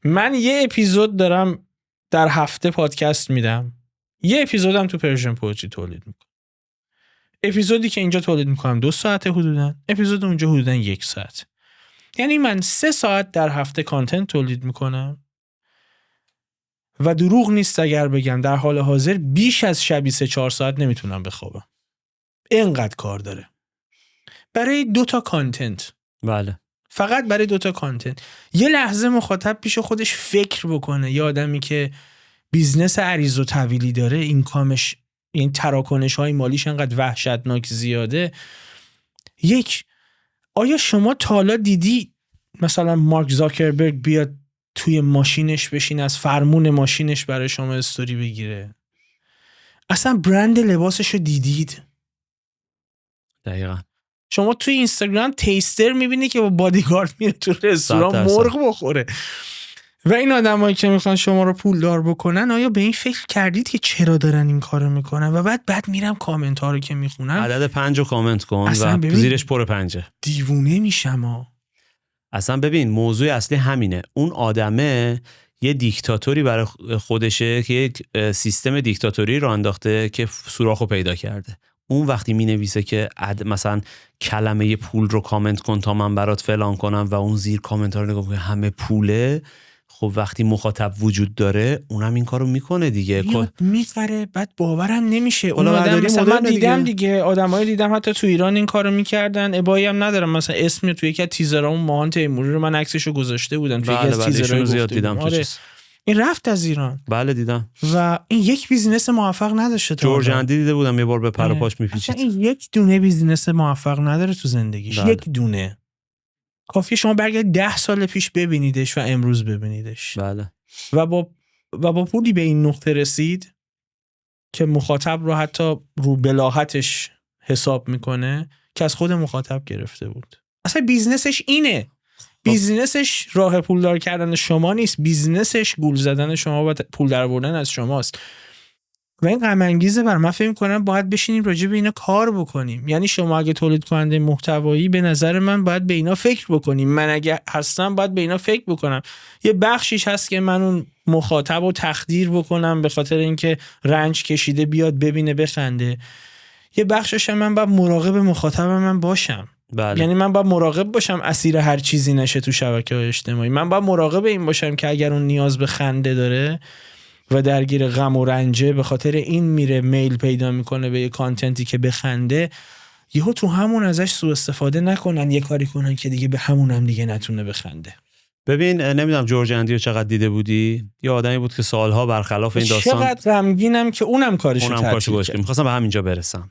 من یه اپیزود دارم در هفته پادکست میدم، یه اپیزودم تو پرژن پوئتری تولید میکنم. اپیزودی که اینجا تولید میکنم 2 ساعته حدوداً، اپیزود اونجا حدوداً 1 ساعت. یعنی من 3 ساعت در هفته کانتنت تولید میکنم و دروغ نیست اگر بگم در حال حاضر بیش از شبی 3-4 ساعت نمیتونم بخوابم. اینقدر کار داره برای 2 تا کانتنت. بله، فقط برای 2 تا کانتنت. یه لحظه مخاطب پیش خودش فکر بکنه. یه آدمی که بیزنس عریض و طویلی داره، اینکامش، این تراکنش های مالیش انقدر وحشتناک زیاده. آیا شما تا حالا دیدی مثلا مارک زاکربرگ بیاد توی ماشینش بشین از فرمون ماشینش برای شما استوری بگیره؟ اصلا برند لباسشو دیدید؟ دقیقاً. شما توی اینستاگرام تیستر میبینی که با بادیگارد میره تو رستوران مرغ بخوره. و این آدمایی که میخوان شما رو پولدار بکنن، آیا به این فکر کردید که چرا دارن این کارو میکنن؟ و بعد میرم کامنت ها رو که میخونم، عدد 5 رو کامنت کن و زیرش پر 5. دیوونه میشم. اصلا ببین موضوع اصلی همینه. اون آدمه یه دیکتاتوری برای خودشه که یک سیستم دیکتاتوری رو انداخته که سوراخو پیدا کرده. اون وقتی می نویسه که مثلا کلمه پول رو کامنت کن تا من برات فلان کنم و اون زیر کامنت ها رو نگاه کنه همه پوله، خب وقتی مخاطب وجود داره اونم این کارو میکنه دیگه، میخره. بعد باورم نمیشه. اون آدم مثلا من دیدم دیگه، آدمایی دیدم حتی تو ایران این کارو میکردن. ابایی هم ندارم، مثلا اسم توی یکی از تیزرامون ماهان تیموری رو من عکسشو گذاشته بودم توی یکی از تیزرها زیاد دیدم. آره. این رفت از ایران. بله دیدم. و این یک بیزینس موفق نداشته. جورج اندی دیده بودم یه بار به پر و پاش میپیچید. این یک دونه بیزینس موفق نداره تو زندگیش. بله. یک دونه. کافیه شما برگردید 10 سال پیش ببینیدش و امروز ببینیدش. بله. و با پولی به این نقطه رسید که مخاطب رو حتی رو بلاهتش حساب میکنه که از خود مخاطب گرفته بود. اصلا بیزنسش اینه. بیزنسش راه پولدار کردن شما نیست، بیزنسش گول زدن شما و پول درآوردن از شماست. و این غم انگیزه. بر من فکر می‌کنم باید بشینیم راجع به اینا کار بکنیم. یعنی شما اگه تولید کننده محتوایی، به نظر من باید به اینا فکر بکنیم. من اگه هستم باید به اینا فکر بکنم. یه بخشیش هست که من اون مخاطب رو تقدیر بکنم به خاطر اینکه رنج کشیده بیاد ببینه بخنده. یه بخشش من باید مراقب مخاطب من باشم. بله. یعنی من باید مراقب باشم اسیر هر چیزی نشه تو شبکه‌های اجتماعی. من باید مراقب این باشم که اگر اون نیاز به خنده داره و درگیر غم و رنجه، به خاطر این میره میل پیدا میکنه به یه کانتنتی که بخنده، یهو تو همون ازش سوء استفاده نکنن، یه کاری کنن که دیگه به همون هم دیگه نتونه بخنده. ببین نمیدونم جورج اندیو چقدر دیده بودی؟ یه آدمی بود که سالها برخلاف این داستان، چقدر غمگینم که اونم کارشو تعطیل کرد. می‌خواستم به همینجا برسم.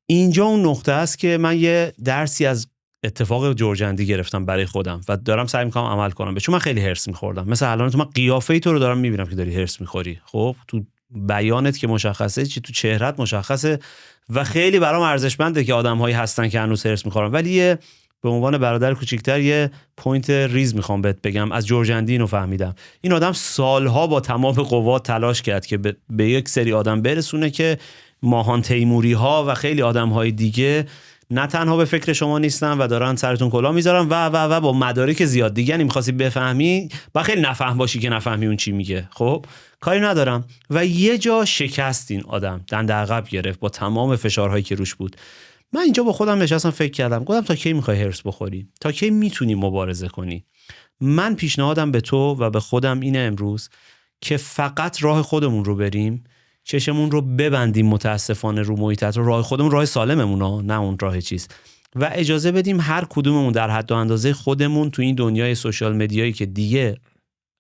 اینجا اون نقطه است که من یه درسی از اتفاق جورجندی گرفتم برای خودم و دارم سعی میکنم عمل کنم چون من خیلی هرس میخوردم. مثلا الان تو من قیافه تو رو دارم میبینم که داری هرس میخوری، خب تو بیانت که مشخصه، چی تو چهرت مشخصه و خیلی برام ارزشمنده که آدم‌هایی هستن که هنوز هرس میخورن. ولی به عنوان برادر کوچیک‌تر یه پوینت ریز میخوام بهت بگم. از جورجندی اینو فهمیدم، این آدم سالها با تمام قوا تلاش کرد که به یک سری آدم برسونه که ماهان تیموری‌ها و خیلی آدم‌های دیگه نه تنها به فکر شما نیستن و دارن سرتون کلاه میذارن و با مدارک زیاد دیگه. یعنی می‌خواستی بفهمی با خیلی نفهم باشی که نفهمی اون چی میگه. خب کاری ندارم. و یه جا شکست این آدم، دنده عقب گرفت با تمام فشارهایی که روش بود. من اینجا با خودم نشستم فکر کردم، گفتم تا کی میخوای هرس بخوری؟ تا کی میتونی مبارزه کنی؟ من پیشنهادم به تو و به خودم اینه امروز که فقط راه خودمون رو بریم، چشمون رو ببندیم متاسفانه رو محیطت رو، راه خودمون، راه سالممون، نه اون راه چیز، و اجازه بدیم هر کدوممون در حد و اندازه خودمون تو این دنیای سوشال مدیایی که دیگه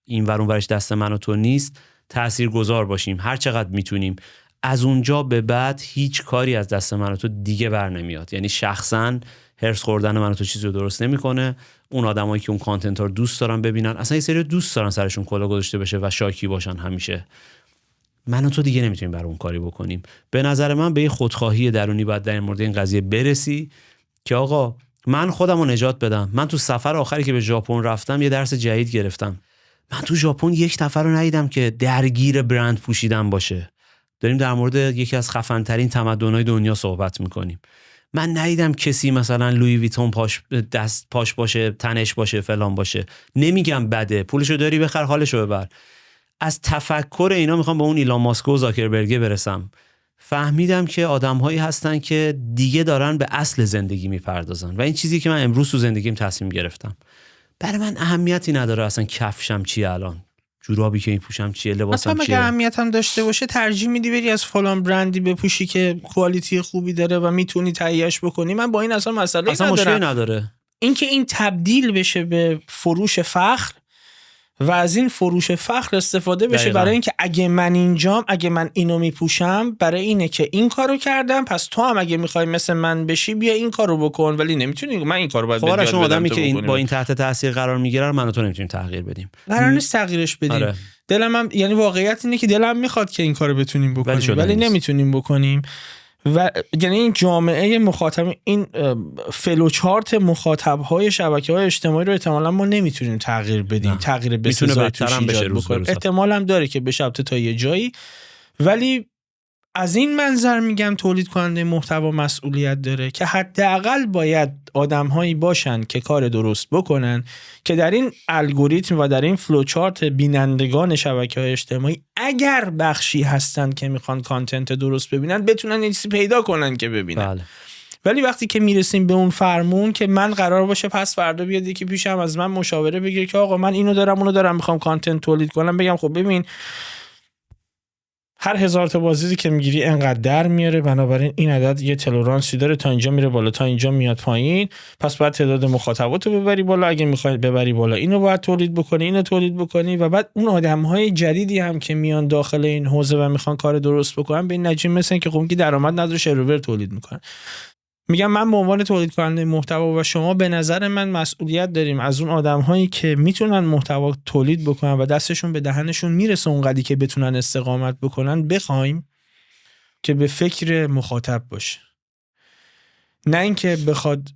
این ور اون ورش دست من و تو نیست تاثیرگذار باشیم هر چقدر میتونیم. از اونجا به بعد هیچ کاری از دست من و تو دیگه بر نمیاد. یعنی شخصا هرس خوردن من و تو چیزی رو درست نمیکنه. اون آدمایی که اون کانتنت رو دوست دارن ببینن، اصلا یه سری دوست دارن سرشون کلاه گذاشته بشه و شاکی باشن همیشه، من و تو دیگه نمیتونیم برای اون کاری بکنیم. به نظر من به یه خودخواهی درونی باید در مورد این قضیه برسی که آقا من خودم رو نجات بدم. من تو سفر آخری که به ژاپن رفتم یه درس جدید گرفتم. من تو ژاپن یک نفر رو ندیدم که درگیر برند پوشیدن باشه. داریم در مورد یکی از خفن‌ترین تمدن‌های دنیا صحبت می‌کنیم. من ندیدم کسی مثلا لویی ویتون پاش باشه، تنش باشه، فلان باشه. نمیگم بده، پولشو داری بخر، حالشو ببر. از تفکر اینا میخوام به اون ایلان ماسک و زاکربرگ برسم. فهمیدم که آدم‌هایی هستن که دیگه دارن به اصل زندگی میپردازن و این چیزی که من امروز تو زندگیم تصمیم گرفتم. برای من اهمیتی نداره اصلا کفشم چیه، الان جورابی که میپوشم چیه، لباسم چیه. اصلا اگه اهمیت هم داشته باشه ترجیح میدی بری از فلان برندی بپوشی که کوالیتی خوبی داره و میتونی تهیه‌اش بکنی. من با این اصلا مسئله اصلا مشکلی نداره. اینکه این تبدیل بشه به فروش فخر و از این فروش فخر استفاده بشه دقیقا. برای اینکه اگه من اینجام، اگه من اینو میپوشم، برای اینه که این کارو کردم، پس تو هم اگه میخوای مثل من بشی بیا این کارو بکن. ولی نمیتونی، من این کارو باید بدم. شما آدمی تو که بکنی. با این تحت تاثیر قرار میگیره من و تو نمیتونیم تغییر بدیم. قرار نیست تغییرش بدیم. آره. دلم هم، یعنی واقعیت اینه که دلم میخواد که این کارو بتونیم بکنیم ولی نمیتونیم بکنیم. و یعنی این جامعه مخاطب، این فلوچارت مخاطب‌های شبکه‌های اجتماعی رو احتمالاً ما نمیتونیم تغییر بدیم. تغییر بسزای توش ایجاد بکنیم. احتمال هم داره که بشه تا یه جایی، ولی از این منظر میگم تولید کننده محتوا مسئولیت داره که حداقل باید آدم‌هایی باشن که کار درست بکنن که در این الگوریتم و در این فلوچارت بینندگان شبکه‌های اجتماعی اگر بخشی هستن که میخوان کانتنت درست ببینن بتونن این چیزی پیدا کنن که ببینن. بله. ولی وقتی که میرسیم به اون فرمون که من قرار باشه پس فردا بیاد یکی پیشم از من مشاوره بگیره که آقا من اینو دارم اونو دارم میخوام کانتنت تولید کنم، بگم خب ببین هر 1000 تا بازدیدی که میگیری انقدر در میاره، بنابراین این عدد یه تلورانسی داره، تا اینجا میره بالا تا اینجا میاد پایین، پس باید تعداد مخاطباتو ببری بالا، اگه میخوای ببری بالا اینو باید تولید بکنی، اینو تولید بکنی. و بعد اون آدمهای جدیدی هم که میان داخل این حوزه و میخوان کار درست بکنن به این نتیجه مثلا که خب که درآمد نداره شروور تولید میکنن. میگم من به عنوان تولید کننده محتوا و شما به نظر من مسئولیت داریم از اون آدم‌هایی که میتونن محتوا تولید بکنن و دستشون به دهنشون میرسه اونقدری که بتونن استقامت بکنن، بخوایم که به فکر مخاطب باشه، نه اینکه بخواد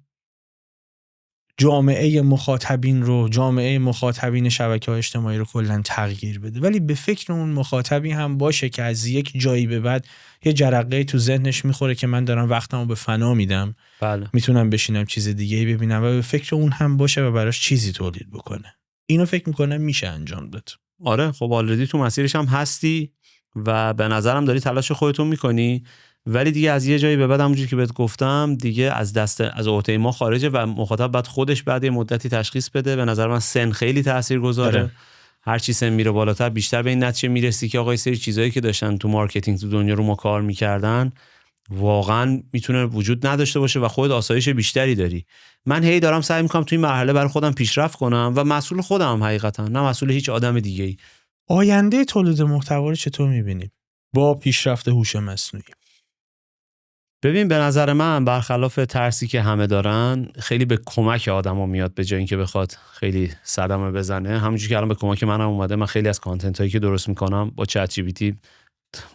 جامعه مخاطبین رو، جامعه مخاطبین شبکه‌های اجتماعی رو کلاً تغییر بده، ولی به فکر اون مخاطبی هم باشه که از یک جایی به بعد یه جرقه تو ذهنش میخوره که من دارم وقتمو به فنا میدم. بله. میتونم بشینم چیز دیگه‌ای ببینم، و به فکر اون هم باشه و براش چیزی تولید بکنه. اینو فکر میکنم میشه انجام داد. آره خب آلردی تو مسیرش هم هستی و به نظرم داری تلاش خودتون میکنی، ولی دیگه از یه جایی به بعد همونجوری که بهت گفتم دیگه از عهده ما خارجه و مخاطب بعد خودش بعد یه مدتی تشخیص بده. به نظر من سن خیلی تاثیرگذاره. آره. هر چی سن میره بالاتر بیشتر به این نتیجه میرسی که آقا سری چیزایی که داشتن تو مارکتینگ تو دنیا رو ما کار میکردن واقعا میتونه وجود نداشته باشه و خود آسایش بیشتری داری. من هی دارم سعی میکنم توی این مرحله برای خودم پیشرفت کنم و مسئول خودم حقیقتا، نه مسئول هیچ آدم دیگه‌ای. آینده تولید محتوا رو چطور می‌بینید با پیشرفت هوش مصنوعی؟ ببین به نظر من برخلاف ترسی که همه دارن خیلی به کمک آدما میاد، به جای اینکه بخواد خیلی صدمه بزنه. همونجوری که الان به کمک منم اومده، من خیلی از کانتنت هایی که درست میکنم با چت جی پی تی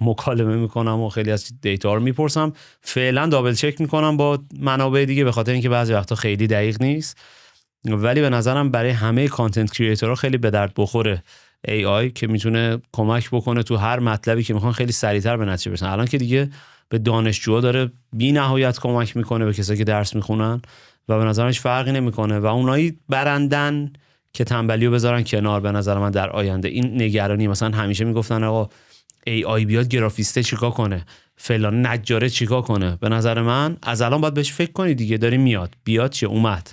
مکالمه میکنم و خیلی از دیتا رو میپرسم، فعلا دابل چک میکنم با منابع دیگه، به خاطر اینکه بعضی وقتا خیلی دقیق نیست. ولی به نظرم برای همه کانتنت کریئتورها خیلی به درد بخوره AI که میتونه کمک بکنه تو هر مطلبی که میخوان خیلی سریعتر به نتیجه برسن. الان که دیگه به دانشجوها داره بی نهایت کمک میکنه، به کسایی که درس میخونن، و به نظرم هیچ فرقی نمیکنه و اونایی برندن که تنبلیو بذارن کنار. به نظر من در آینده این نگرانی، مثلا همیشه میگفتن آقا AI بیاد گرافیسته چیکار کنه، فلان نجاره چیکار کنه. به نظر من از الان باید بهش فکر کنی دیگه، داری بیاد چه اومد،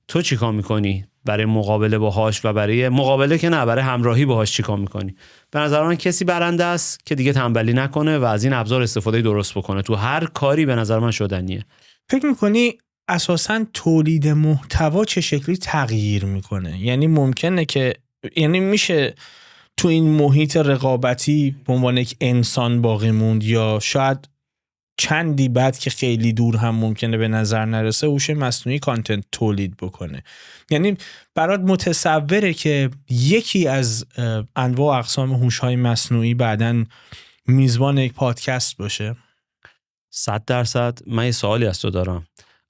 تو چیکار میکنی برای مقابله باهاش و برای مقابله که نه، برای همراهی باهاش چیکار میکنی. به نظر من کسی برنده است که دیگه تنبلی نکنه و از این ابزار استفاده درست بکنه. تو هر کاری به نظر من شدنیه. فکر میکنی اساساً تولید محتوا چه شکلی تغییر میکنه؟ یعنی ممکنه که میشه تو این محیط رقابتی به عنوان یک انسان باقی موند، یا شاید چندی بعد که خیلی دور هم ممکنه به نظر نرسه هوش مصنوعی کانتنت تولید بکنه؟ یعنی برات متصوره که یکی از انواع و اقسام هوش‌های مصنوعی بعداً میزبان یک پادکست باشه؟ 100%. من یه سوالی از تو دارم.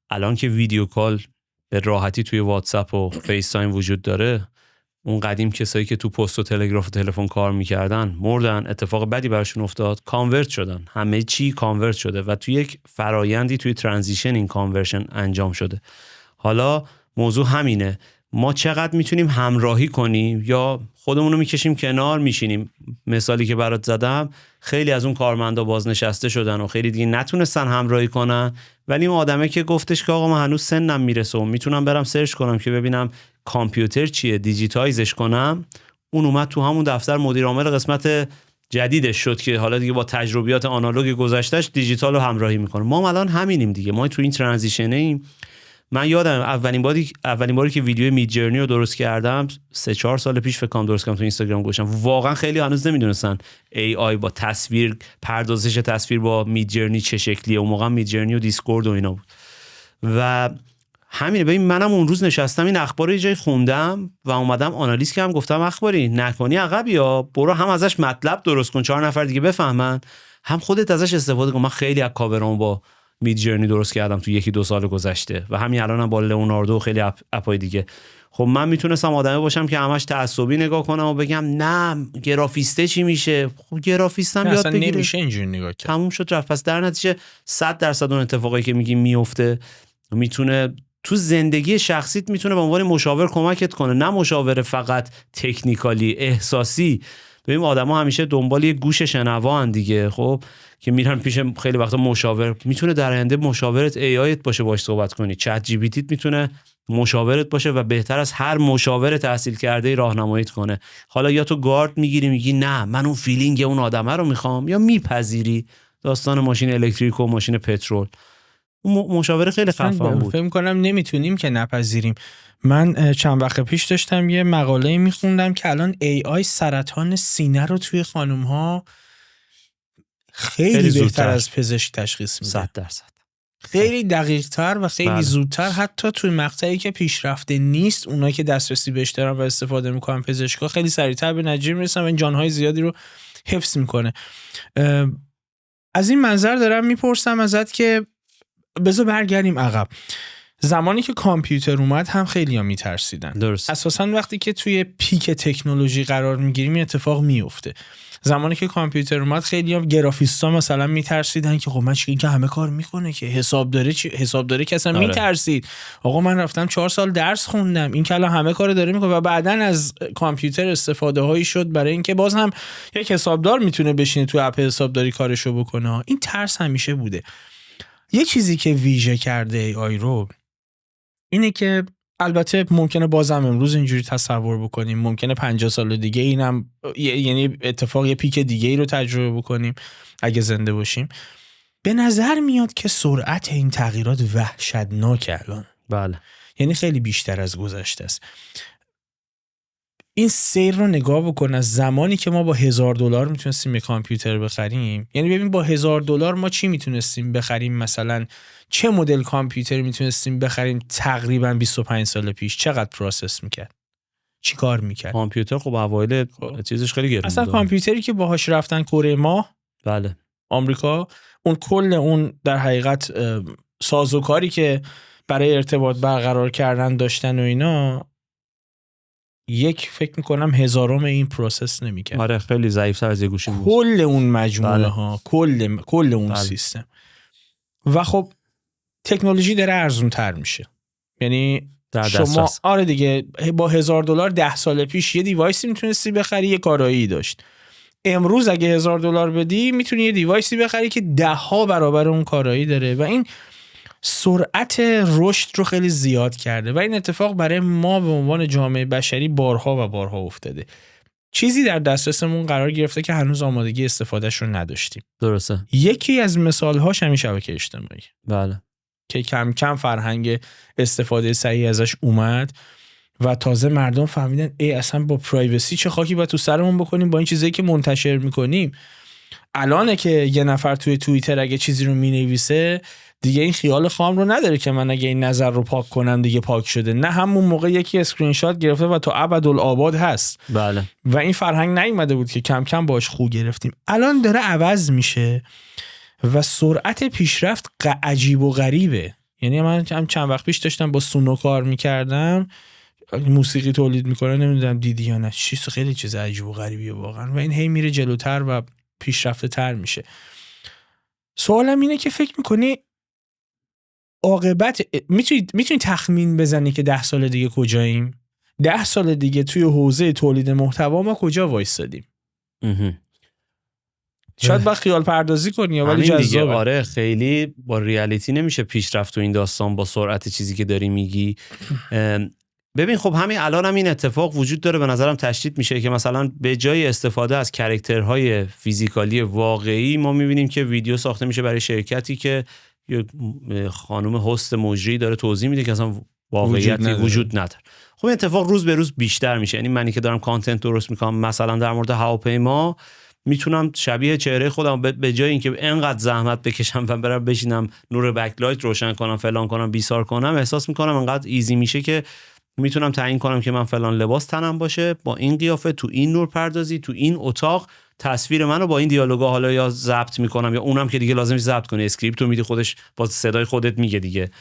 الان که ویدیو کال به راحتی توی واتساپ و فیس تایم وجود داره، اون قدیم کسایی که تو پست و تلگراف و تلفن کار میکردن مردن، اتفاق بدی براشون افتاد، کانورت شدن، همه چی کانورت شده و توی یک فرایندی توی ترانزیشن این کانورشن انجام شده. حالا موضوع همینه، ما چقدر میتونیم همراهی کنیم یا خودمون رو میکشیم کنار میشینیم. مثالی که برات زدم، خیلی از اون کارمندا بازنشسته شدن و خیلی دیگه نتونستن همراهی کنن، ولی اون آدمه که گفتش که آقا من هنوز سنم میرسه و میتونم برم سرچ کنم که ببینم کامپیوتر چیه، دیجیتایزش کنم، اون اومد تو همون دفتر مدیر عامل قسمت جدیدش شد که حالا دیگه با تجربیات آنالوگ گذشتهش دیجیتال رو همراهی میکنه. ما الان همینیم دیگه، ما تو این ترانزیشنه ایم. من یادم اولین باری که ویدیو مید جرنی رو درست کردم 3-4 سال پیش فکر کنم درست کردم، تو اینستاگرام گذاشتم. واقعا خیلی هنوز نمیدونستن AI با تصویر، پردازش تصویر با مید جرنی چه شکلیه. اون موقع مید جرنی و دیسکورد و اینا بود و همینه. ببین منم اون روز نشستم این اخبار رو یه جای خوندم و اومدم آنالیز کردم، گفتم اخباری نکنی عقبی ها، برو هم ازش مطلب درست کن 4 نفر دیگه بفهمن، هم خودت ازش استفاده کن. من خیلی از کاورام با مید جرنی درست کردم تو 1-2 سال گذشته و همین الانم با لئوناردو و خیلی اپای دیگه. خب من میتونستم آدمی باشم که همش تعصبی نگاه کنم و بگم نه گرافیسته چی میشه. خب گرافیستم یاد بگیره، نمیشه اینجوری نگاه کرد، تموم شد رفت. پس در نتیجه 100% اون اتفاقی که میگی میفته میتونه تو زندگی شخصیت میتونه به عنوان مشاور کمکت کنه، نه مشاور فقط تکنیکالی احساسی. ببین آدما همیشه دنبال یه گوش شنوان دیگه، خب که میرن پیش خیلی وقتا مشاور. میتونه در آینده مشاورت AI باشه، باهاش صحبت کنی. چت جی پی تی میتونه مشاورت باشه و بهتر از هر مشاور تحصیل کرده راهنماییت کنه. حالا یا تو گارد میگیری میگی نه من اون فیلینگ اون آدمه رو میخوام، یا میپذیری داستان ماشین الکتریک و ماشین پترول. اون مشاوره خیلی خفن بود. فکر می‌کنم نمیتونیم که نپذیریم. من چند وقت پیش داشتم یه مقاله میخوندم که الان AI سرطان سینه رو توی خانم‌ها خیلی بهتر از پزشک تشخیص میده. 100%. خیلی دقیق‌تر و خیلی بله. زودتر، حتی توی مقطعی که پیشرفته نیست اونایی که دسترسی بهش دارن و استفاده میکنن پزشکا خیلی سریعتر به نتیجه میرسن و این جانهای زیادی رو حفظ میکنه. از این منظر دارم میپرسم ازت که بذار برگردیم عقب. زمانی که کامپیوتر اومد هم خیلی ها میترسیدن. درست. اساساً وقتی که توی پیک تکنولوژی قرار میگیریم این اتفاق میفته. زمانی که کامپیوتر اومد خیلی ها گرافیستا مثلا میترسیدن که خب من چی که همه کار میکنه که حسابداری که اصلا میترسید. آقا من رفتم 4 سال درس خوندم، این که الان همه کار داره میکنه. و بعداً از کامپیوتر استفاده هایی شد برای اینکه باز هم یک حسابدار میتونه بشینه تو اپ حسابداری کارشو بکنه. این ترس همیشه بوده. یه چیزی که ویژه کرده AI رو اینه که البته ممکنه بازم امروز اینجوری تصور بکنیم، ممکنه 50 سال دیگه اینم یعنی اتفاق یه پیک دیگه ای رو تجربه بکنیم اگه زنده باشیم. به نظر میاد که سرعت این تغییرات وحشتناکه الان. بله. یعنی خیلی بیشتر از گذشته است. این سیر رو نگاه بکن از زمانی که ما با $1000 میتونستیم یه کامپیوتر بخریم. یعنی ببین با $1000 ما چی میتونستیم بخریم، مثلا چه مدل کامپیوتری میتونستیم بخریم تقریبا 25 سال پیش، چقدر پروسس میکرد، چی کار میکرد کامپیوتر خب اوایل چیزش خیلی گرون اصلا بود. کامپیوتری که باهاش رفتن کره ماه، بله آمریکا، اون کل اون در حقیقت سازوکاری که برای ارتباط برقرار کردن داشتن و اینا، یک فکر میکنم 1000 این پروسس نمیکرد. آره خیلی ضعیف‌تر از یه گوشی بود. کل اون مجموعه بله. ها، کل اون بله. سیستم. و خب تکنولوژی داره ارزون تر میشه. یعنی در شما دسترس. آره دیگه با $1000 10 سال پیش یه دیوایسی میتونستی بخری، یه کارایی داشت. امروز اگه $1000 بدی میتونی یه دیوایسی بخری که 10 برابر اون کارایی داره و این سرعت رشد رو خیلی زیاد کرده و این اتفاق برای ما به عنوان جامعه بشری بارها و بارها افتاده. چیزی در دسترسمون قرار گرفته که هنوز آمادگی استفادهش رو نداشتیم. درسته. یکی از مثال‌هاش همین شبکه اجتماعی، بله. که کم کم فرهنگ استفاده صحیح ازش اومد و تازه مردم فهمیدن اصلا با پرایوسی چه خاکی باید تو سرمون بکنیم با این چیزایی که منتشر میکنیم. الانه که یه نفر توی توییتر اگه چیزی رو مینویسه دیگه این خیال خام رو نداره که من اگه این نظر رو پاک کنم دیگه پاک شده، نه همون موقع یکی اسکرین شات گرفته و تا ابدالآباد هست. بله. و این فرهنگ نیومده بود که کم کم باش خو گرفتیم. الان داره عوض میشه و سرعت پیشرفت عجیب و غریبه. یعنی من هم چند وقت پیش داشتم با سونو کار میکردم، موسیقی تولید میکنه، نمیدونم دیدی یا نه، خیلی چیز عجیب و غریبیه واقعا و این هی میره جلوتر و پیشرفته تر میشه. سوالم اینه که فکر میکنی عاقبت میتونی تخمین بزنی که 10 سال دیگه کجاییم؟ 10 سال دیگه توی حوزه تولید محتوا ما کجا وایسادیم؟ شاید با خیال پردازی کنی ولی جذابه. آره خیلی با ریالیتی نمیشه پیشرفت تو این داستان با سرعت چیزی که داری میگی. ببین خب همین الان هم این اتفاق وجود داره، به نظرم تشدید میشه که مثلا به جای استفاده از کاراکترهای فیزیکالی واقعی ما میبینیم که ویدیو ساخته میشه برای شرکتی که یه خانم هست مجری داره توضیح میده که اصلا واقعیتی وجود نداره. خب این اتفاق روز به روز بیشتر میشه. یعنی منی که دارم کانتنت درست میکنم مثلا در مورد هواپیما میتونم شبیه چهره خودم به جای اینکه انقدر زحمت بکشم و برم بشینم نور بکلایت روشن کنم فلان کنم بیسار کنم، احساس میکنم انقدر ایزی میشه که میتونم تعیین کنم که من فلان لباس تنم باشه با این قیافه تو این نور پردازی تو این اتاق، تصویر منو با این دیالوگا حالا یا ضبط میکنم یا اونم که دیگه لازم ضبط کنه، اسکریپتو میدی خودش با صدای خودت میگه دیگه.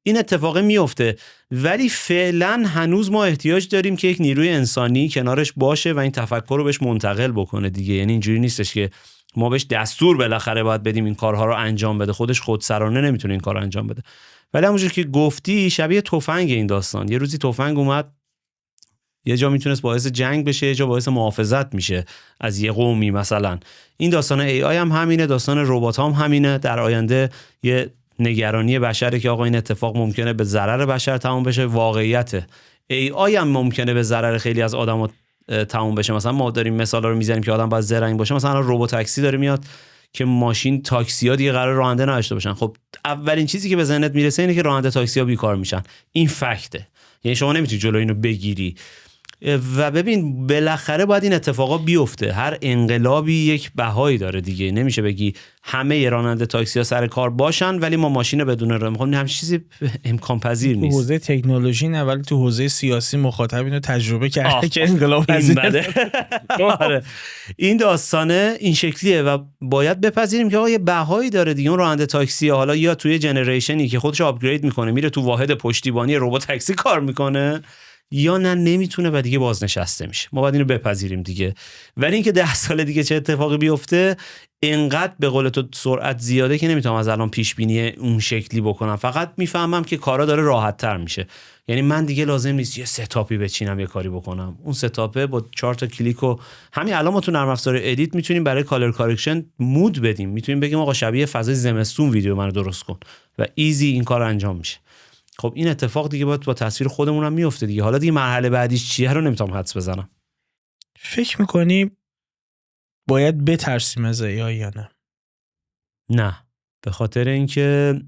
این اتفاق میفته ولی فعلا هنوز ما احتیاج داریم که یک نیروی انسانی کنارش باشه و این تفکر رو بهش منتقل بکنه دیگه. یعنی اینجوری نیستش که ما بهش دستور بالاخره باید بدیم این کارها رو انجام بده، خودش خودسرانه نمیتونه این کار رو انجام بده. ولی همونجور که گفتی شبیه تفنگ این داستان، یه روزی تفنگ اومد یه جا میتونست باعث جنگ بشه، یه جا باعث محافظت میشه از یه قومی. مثلا این داستان ای آی هم همینه، داستان ربات هم همینه. در آینده یه نگرانی بشره که آقا این اتفاق ممکنه به ضرر بشر تموم بشه. واقعیته ای آی هم ممکنه به ضرر خیلی از آدما تموم بشه. مثلا ما داریم مثالا رو میزنیم که آدم باید زرنگ باشه. مثلا ربات تاکسی داره میاد که ماشین تاکسی‌ها دیگه قرار راننده نداشته باشن. خب اولین چیزی که به ذهنت میرسه اینه که راننده تاکسی‌ها بیکار میشن. این فکته، یعنی شما نمیتونی جلوی اینو بگیری. و ببین بالاخره باید این اتفاقا بیفته. هر انقلابی یک بهایی داره دیگه. نمیشه بگی همه راننده تاکسی‌ها سر کار باشن ولی ما ماشین بدون راننده. خب همین چیزی امکان پذیر نیست. تو حوزه تکنولوژی نه ولی تو حوزه سیاسی مخاطب اینو تجربه کرده که انقلاب پذیره. این داستانه این شکلیه و باید بپذیریم که آقا یه بهایی داره دیگه. اون راننده تاکسی حالا یا توی جنریشنی که خودش آپگرید میکنه میره تو واحد پشتیبانی ربات تاکسی کار میکنه یا نه نمیتونه و دیگه بازنشسته میشه. ما باید اینو بپذیریم دیگه. ولی اینکه 10 سال دیگه چه اتفاقی بیفته اینقدر به قول تو سرعت زیاده که نمیتونم از الان پیش بینی اون شکلی بکنم. فقط میفهمم که کارا داره راحت تر میشه. یعنی من دیگه لازم نیست یه ستاپی بچینم یه کاری بکنم. اون ستاپه با 4 تا کلیک و همین الان ما تو نرم افزار ادیت میتونیم برای کالر کارکشن مود بدیم. میتونیم بگیم آقا شبیه فضای زمستون ویدیو منو درست کن و ایزی این کار انجام میشه. خب این اتفاق دیگه باید با تصویر خودمون هم میفته دیگه. حالا دیگه مرحله بعدیش چیه رو نمیتونم حدس بزنم. فکر میکنی باید بترسیم از AI یا نه؟ نه، به خاطر اینکه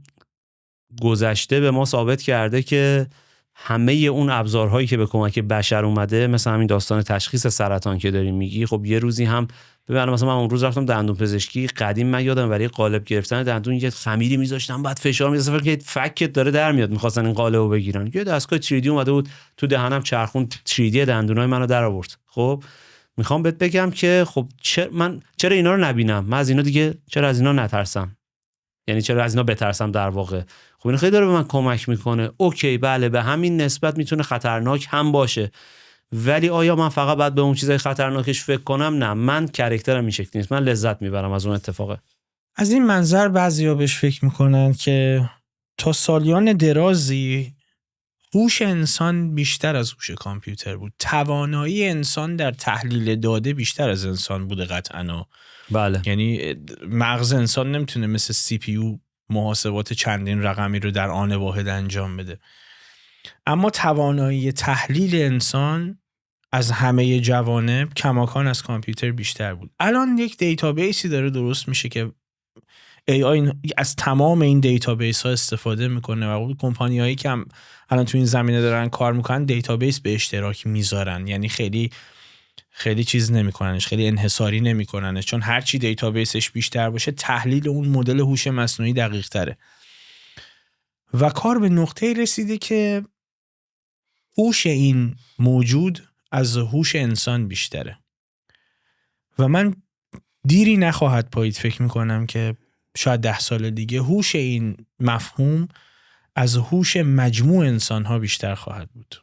گذشته به ما ثابت کرده که همه اون ابزارهایی که به کمک بشر اومده، مثل همین داستان تشخیص سرطان که داریم میگی، خب یه روزی هم ببینم مثلا من اون روز رفتم دندون پزشکی قدیم، من یادم برای قالب گرفتن دندون یه خمیری میذاشتم بعد فشار میذاشتم که فکت داره در میاد، می‌خواستن این قالبو بگیرن. یه دستگاه 3D اومده بود تو دهنم چرخون 3D دندونای منو در آورد. خب میخوام بهت بگم که خب چرا اینا رو نبینم؟ من از اینا دیگه چرا از اینا نترسم؟ یعنی چرا از اینا بترسم در واقع؟ خب این خیلی داره به من کمک میکنه. اوکی بله به همین نسبت میتونه خطرناک هم باشه، ولی آیا من فقط باید به اون چیزای خطرناکش فکر کنم؟ نه، من کاراکترم این شکلی نیست، من لذت میبرم از اون اتفاقه. از این منظر بعضیا بهش فکر میکنن که تا سالیان درازی هوش انسان بیشتر از هوش کامپیوتر بود، توانایی انسان در تحلیل داده بیشتر از انسان بوده قطعاً. بله. یعنی مغز انسان نمیتونه مثل سی پی یو محاسبات چندین رقمی رو در آن واحد انجام بده، اما توانایی تحلیل انسان از همه جوانب کماکان از کامپیوتر بیشتر بود. الان یک دیتابیسی داره درست میشه که AI از تمام این دیتابیس ها استفاده میکنه و کمپانی هایی که هم الان تو این زمینه دارن کار میکنن دیتابیس به اشتراک میذارن، یعنی خیلی چیز نمیکننش، خیلی انحصاری نمیکننش، چون هرچی دیتابیسش بیشتر باشه تحلیل اون مدل هوش مصنوعی دقیق تره و کار به نقطه رسیده که هوش این موجود از هوش انسان بیشتره و من دیری نخواهد پایید فکر میکنم که شاید 10 سال دیگه هوش این مفهوم از هوش مجموع انسان‌ها بیشتر خواهد بود.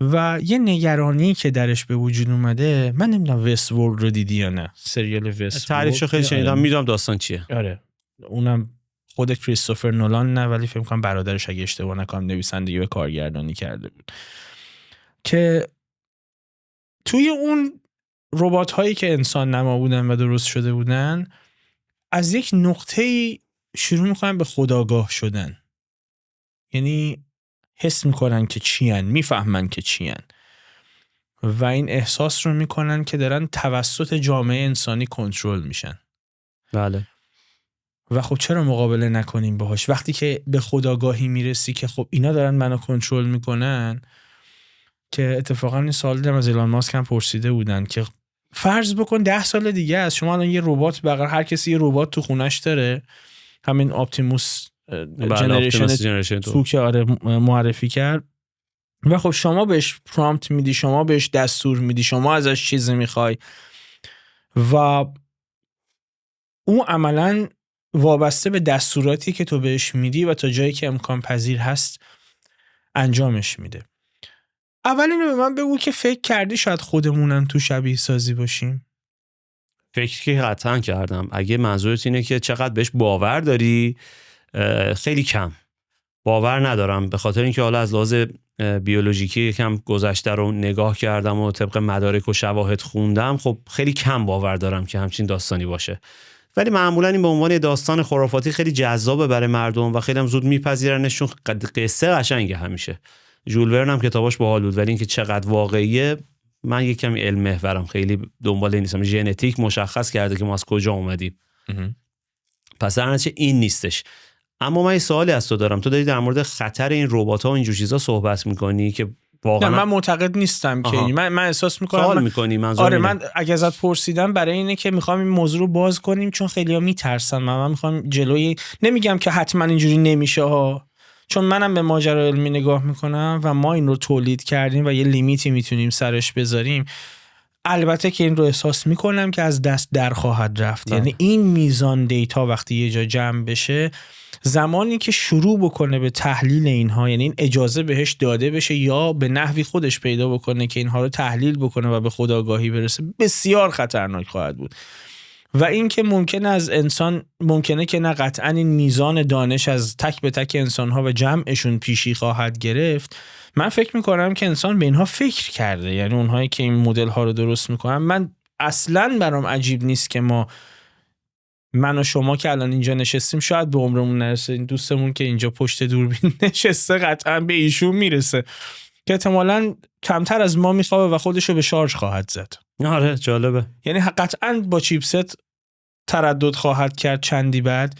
و یه نگرانی که درش به وجود اومده، من نمیدونم وست ورلد رو دیدی یا نه، سریال وست ورلد تعریفشو خیلی شنیدم، میدونم داستان چیه. آره اونم خود کریستوفر نولان نه، ولی فکر کنم برادرش اگه اشتباه نکنم نویسندگی و کارگردانی کرده بود، که توی اون ربات هایی که انسان نما بودن و درست شده بودن از یک نقطه شروع میکنن به خودآگاه شدن، یعنی حس میکنن که چیان، میفهمن که چیان و این احساس رو میکنن که دارن توسط جامعه انسانی کنترل میشن. بله. و خب چرا مقابله نکنیم باهاش؟ وقتی که به خودآگاهی میرسی که خب اینا دارن منو کنترل میکنن، که اتفاقا این سوال دیدم از ایلان ماسک هم پرسیده بودن که فرض بکن 10 سال دیگه از شما الان یه ربات بغیر، هر کسی یه ربات تو خونش داره، همین اپتیموس جنریشن تو که آره معرفی کرد و خب شما بهش پرامپت میدی، شما بهش دستور میدی، شما ازش چیزی میخوای و اون عملاً وابسته به دستوراتی که تو بهش میدی و تا جایی که امکان پذیر هست انجامش میده. اول اینو به من بگو که فکر کردی شاید خودمونم تو شبیه سازی باشیم؟ فکر که قطعا کردم. اگه منظورت اینه که چقدر بهش باور داری، خیلی کم باور ندارم، به خاطر اینکه حالا از لحاظ بیولوژیکی یکم گذشته رو نگاه کردم و طبق مدارک و شواهد خوندم، خب خیلی کم باور دارم که همچین داستانی باشه، ولی معمولا این به عنوان داستان خرافاتی خیلی جذابه برای مردم و خیلی هم زود میپذیرنش، چون قصه قشنگه همیشه. ژول ورن هم کتاباش باحال بود، ولی اینکه چقدر واقعیه من یک کمی علم محورم، خیلی دنبال نیستم. ژنتیک مشخص کرده که ما از کجا اومدیم، پس در نتیجه این نیستش. اما من یه سوالی از تو دارم، تو داری در مورد خطر این ربات‌ها و اینجور چیزا صحبت می‌کنی که واقعا من معتقد نیستم که من احساس می‌کنم سوال می‌کنی منظور آره من اگه ازت پرسیدم برای اینه که می‌خوام این موضوع رو باز کنیم، چون خیلی‌ها می‌ترسن. من می‌خوام جلوی، نمیگم که حتما اینجوری نمیشه ها، چون منم به ماجرا علمی نگاه می‌کنم و ما این رو تولید کردیم و یه لیمیتی میتونیم سرش بذاریم. البته که این رو احساس می‌کنم که از دست در خواهد رفت. یعنی این میزان دیتا وقتی یه جا جمع بشه، زمانی که شروع بکنه به تحلیل اینها، یعنی این اجازه بهش داده بشه یا به نحوی خودش پیدا بکنه که اینها رو تحلیل بکنه و به خودآگاهی برسه، بسیار خطرناک خواهد بود. و این که ممکنه از انسان، ممکنه که نه قطعاً این میزان دانش از تک به تک انسان‌ها و جمعشون پیشی خواهد گرفت. من فکر می‌کنم که انسان به اینها فکر کرده، یعنی اونهایی که این مدل‌ها رو درست می‌کنن. من اصلاً برام عجیب نیست که من و شما که الان اینجا نشستیم شاید به عمرمون نرسه، این دوستمون که اینجا پشت دوربین نشسته قطعاً به ایشون میرسه که احتمالاً کمتر از ما میخوابه و خودشو به شارژ خواهد زد. آره جالبه. یعنی قطعاً با چیپست تردد خواهد کرد چندی بعد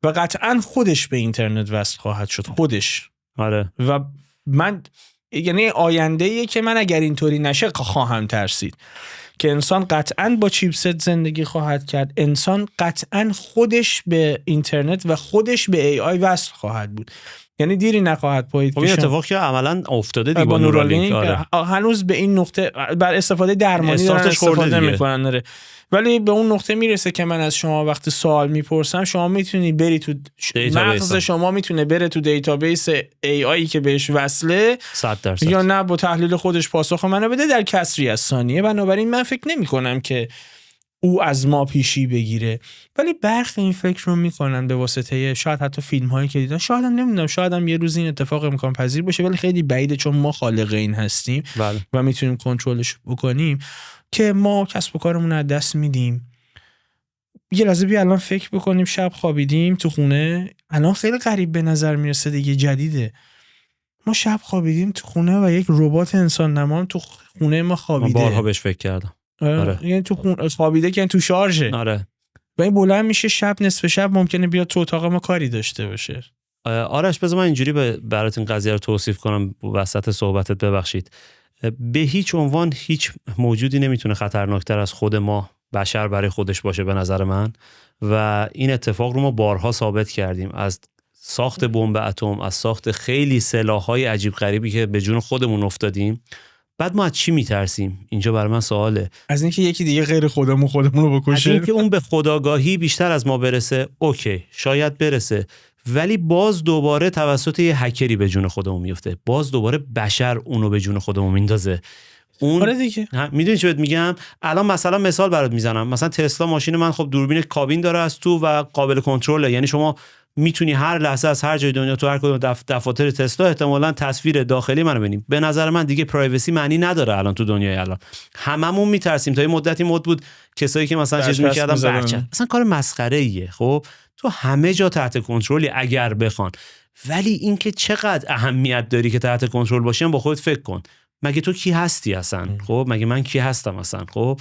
و قطعاً خودش به اینترنت وصل خواهد شد، خودش. آره. و من یعنی آینده‌ایه که من اگر اینطوری نشه خواهم ترسید که انسان قطعاً با چیپست زندگی خواهد کرد، انسان قطعاً خودش به اینترنت و خودش به ای آی وصل خواهد بود. یعنی دیری نخواهد پایید. این اتفاق که عملاً افتاده دیگه با نورالینک. هنوز به این نقطه بر استفاده درمانی دارن استفاده میکنن داره. ولی به اون نقطه میرسه که من از شما وقتی سوال میپرسم شما میتونی بری تو مغز شما میتونه بره تو دیتابیس ای آی که بهش وصله 100% یا نه با تحلیل خودش پاسخ منو بده در کسری از ثانیه. بنابراین من فکر نمی کنم که او از ما پیشی بگیره، ولی برخی این فکر رو میکنن به واسطه شاید حتی فیلم هایی که دیدن، شاید هم نمیدونم، شاید هم یه روز این اتفاق امکان پذیر باشه، ولی خیلی بعیده چون ما خالق این هستیم و میتونیم کنترلش بکنیم که ما کسب و کارمون از دست میدیم. یه لحظه بیا الان فکر بکنیم، شب خوابیدیم تو خونه، الان خیلی غریب به نظر میرسه دیگه، جدیده. ما شب خوابیدیم تو خونه و یک ربات انسان نما تو خونه ما خوابیده. من بارها بهش فکر کردم. آره. یعنی تو خونه خوابیده که تو شارژه. آره. و این بلند میشه شب، نصف شب ممکنه بیاد تو اتاق ما کاری داشته باشه. آرش بذار من اینجوری برات این قضیه رو توصیف کنم وسط صحبتت، ببخشید. به هیچ عنوان هیچ موجودی نمیتونه خطرناکتر از خود ما بشر برای خودش باشه به نظر من، و این اتفاق رو ما بارها ثابت کردیم، از ساخت بمب اتم، از ساخت خیلی سلاح‌های عجیب غریبی که به جون خودمون افتادیم. بعد ما از چی میترسیم؟ اینجا برای من سواله. از اینکه یکی دیگه غیر خودمون رو بکشه. از اینکه اون به خودآگاهی بیشتر از ما برسه. اوکی، شاید برسه، ولی باز دوباره توسط یه هکری به جون خودمون میفته، باز دوباره بشر اونو به جون خودمون میندازه. اون آره دیگه. میدونی چه بهت میگم؟ الان مثلا مثال برات میزنم، مثلا تسلا ماشین من خب دوربین کابین داره از تو و قابل کنترله، یعنی شما میتونی هر لحظه از هر جای دنیا تو هر کدوم دفاتر تسلا احتمالاً تصویر داخلی منو ببینیم. به نظر من دیگه پرایوسی معنی نداره الان تو دنیای الان. هممون میترسیم. تا یه مدتی مد بود کسایی که مثلا چیز میکردن برچن، مثلا کار مسخره ایه. خب تو همه جا تحت کنترلی اگر بخوان، ولی اینکه چقدر اهمیت داری که تحت کنترل باشی با خودت فکر کن. مگه تو کی هستی اصلا؟ خب مگه من کی هستم اصلا؟ خب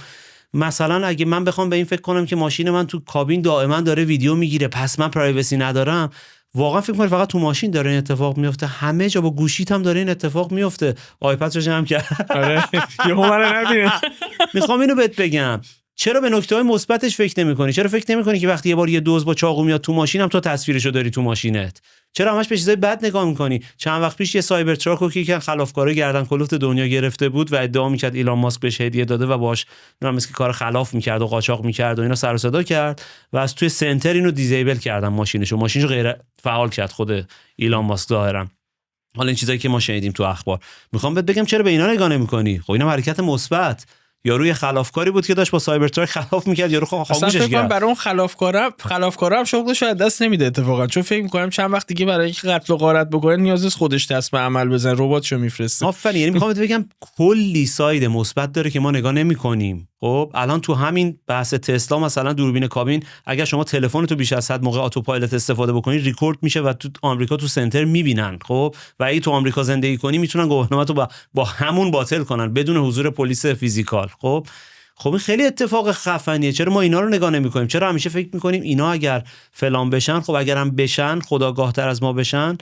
مثلا اگه من بخوام به این فکر کنم که ماشین من تو کابین دائما داره ویدیو میگیره، پس من پرایوسی ندارم، واقعا فکر کنم فقط تو ماشین داره این اتفاق میفته؟ همه جا با گوشیت هم داره این اتفاق میفته. آیپد رو جمع کرد. آره یهو منو نبینه. میخوام اینو بهت بگم، چرا به نکته‌های مثبتش فکر نمی‌کنی؟ چرا فکر نمی‌کنی که وقتی یه بار یه دوز با چاقو میاد تو ماشینم تو تصویرشو داری تو ماشینت؟ چرا همش به چیزای بد نگاه می‌کنی؟ چند وقت پیش یه سایبر تراکو که خلافکارا گردن کلفت دنیا گرفته بود و ادعا می‌کرد ایلان ماسک بهش هدیه داده و باهاش مثل کار خلاف می‌کرد و قاچاق می‌کرد و اینا سر و صدا کرد و از توی سنتر اینو دیزیبل کردن ماشینشو غیر فعال کرد خود ایلان ماسک ظاهرا. حالا این چیزایی که ما شنیدیم تو اخبار، میخوام بهت بگم چرا به اینا نگاه نمی‌کنی؟ خب اینا حرکت مثبت. یارو یه خلافکاری بود که داشت با سایبر تراک خلاف میکرد، یارو خاموشش کرد. اصلا برای اون خلافکارا شغلش از دست نمیده اتفاقا، چون فکر می‌کنم چند وقت دیگه برای اینکه قتل و غارت بکنه نیاز نیست خودش دست به عمل بزنه، رباتشو میفرسته. آفرین. یعنی میخوام بگم کلی ساید مثبت داره که ما نگاه نمی‌کنیم. خب الان تو همین بحث تسلا مثلا دوربین کابین، اگر شما تلفنتو بیش از حد موقع اتوپایلوت استفاده بکنی ریکورد میشه و تو آمریکا تو سنتر میبینن. خب و اگه تو آمریکا زندگی کنی میتونن گواهینامه‌تو با همون باطل کنن بدون حضور پلیس فیزیکال. خب این خیلی اتفاق خفنیه. چرا ما اینا رو نگاه نمی‌کنیم؟ چرا همیشه فکر می‌کنیم اینا اگر فلان بشن، خب اگرم بشن خداگاه‌تر از ما بشن،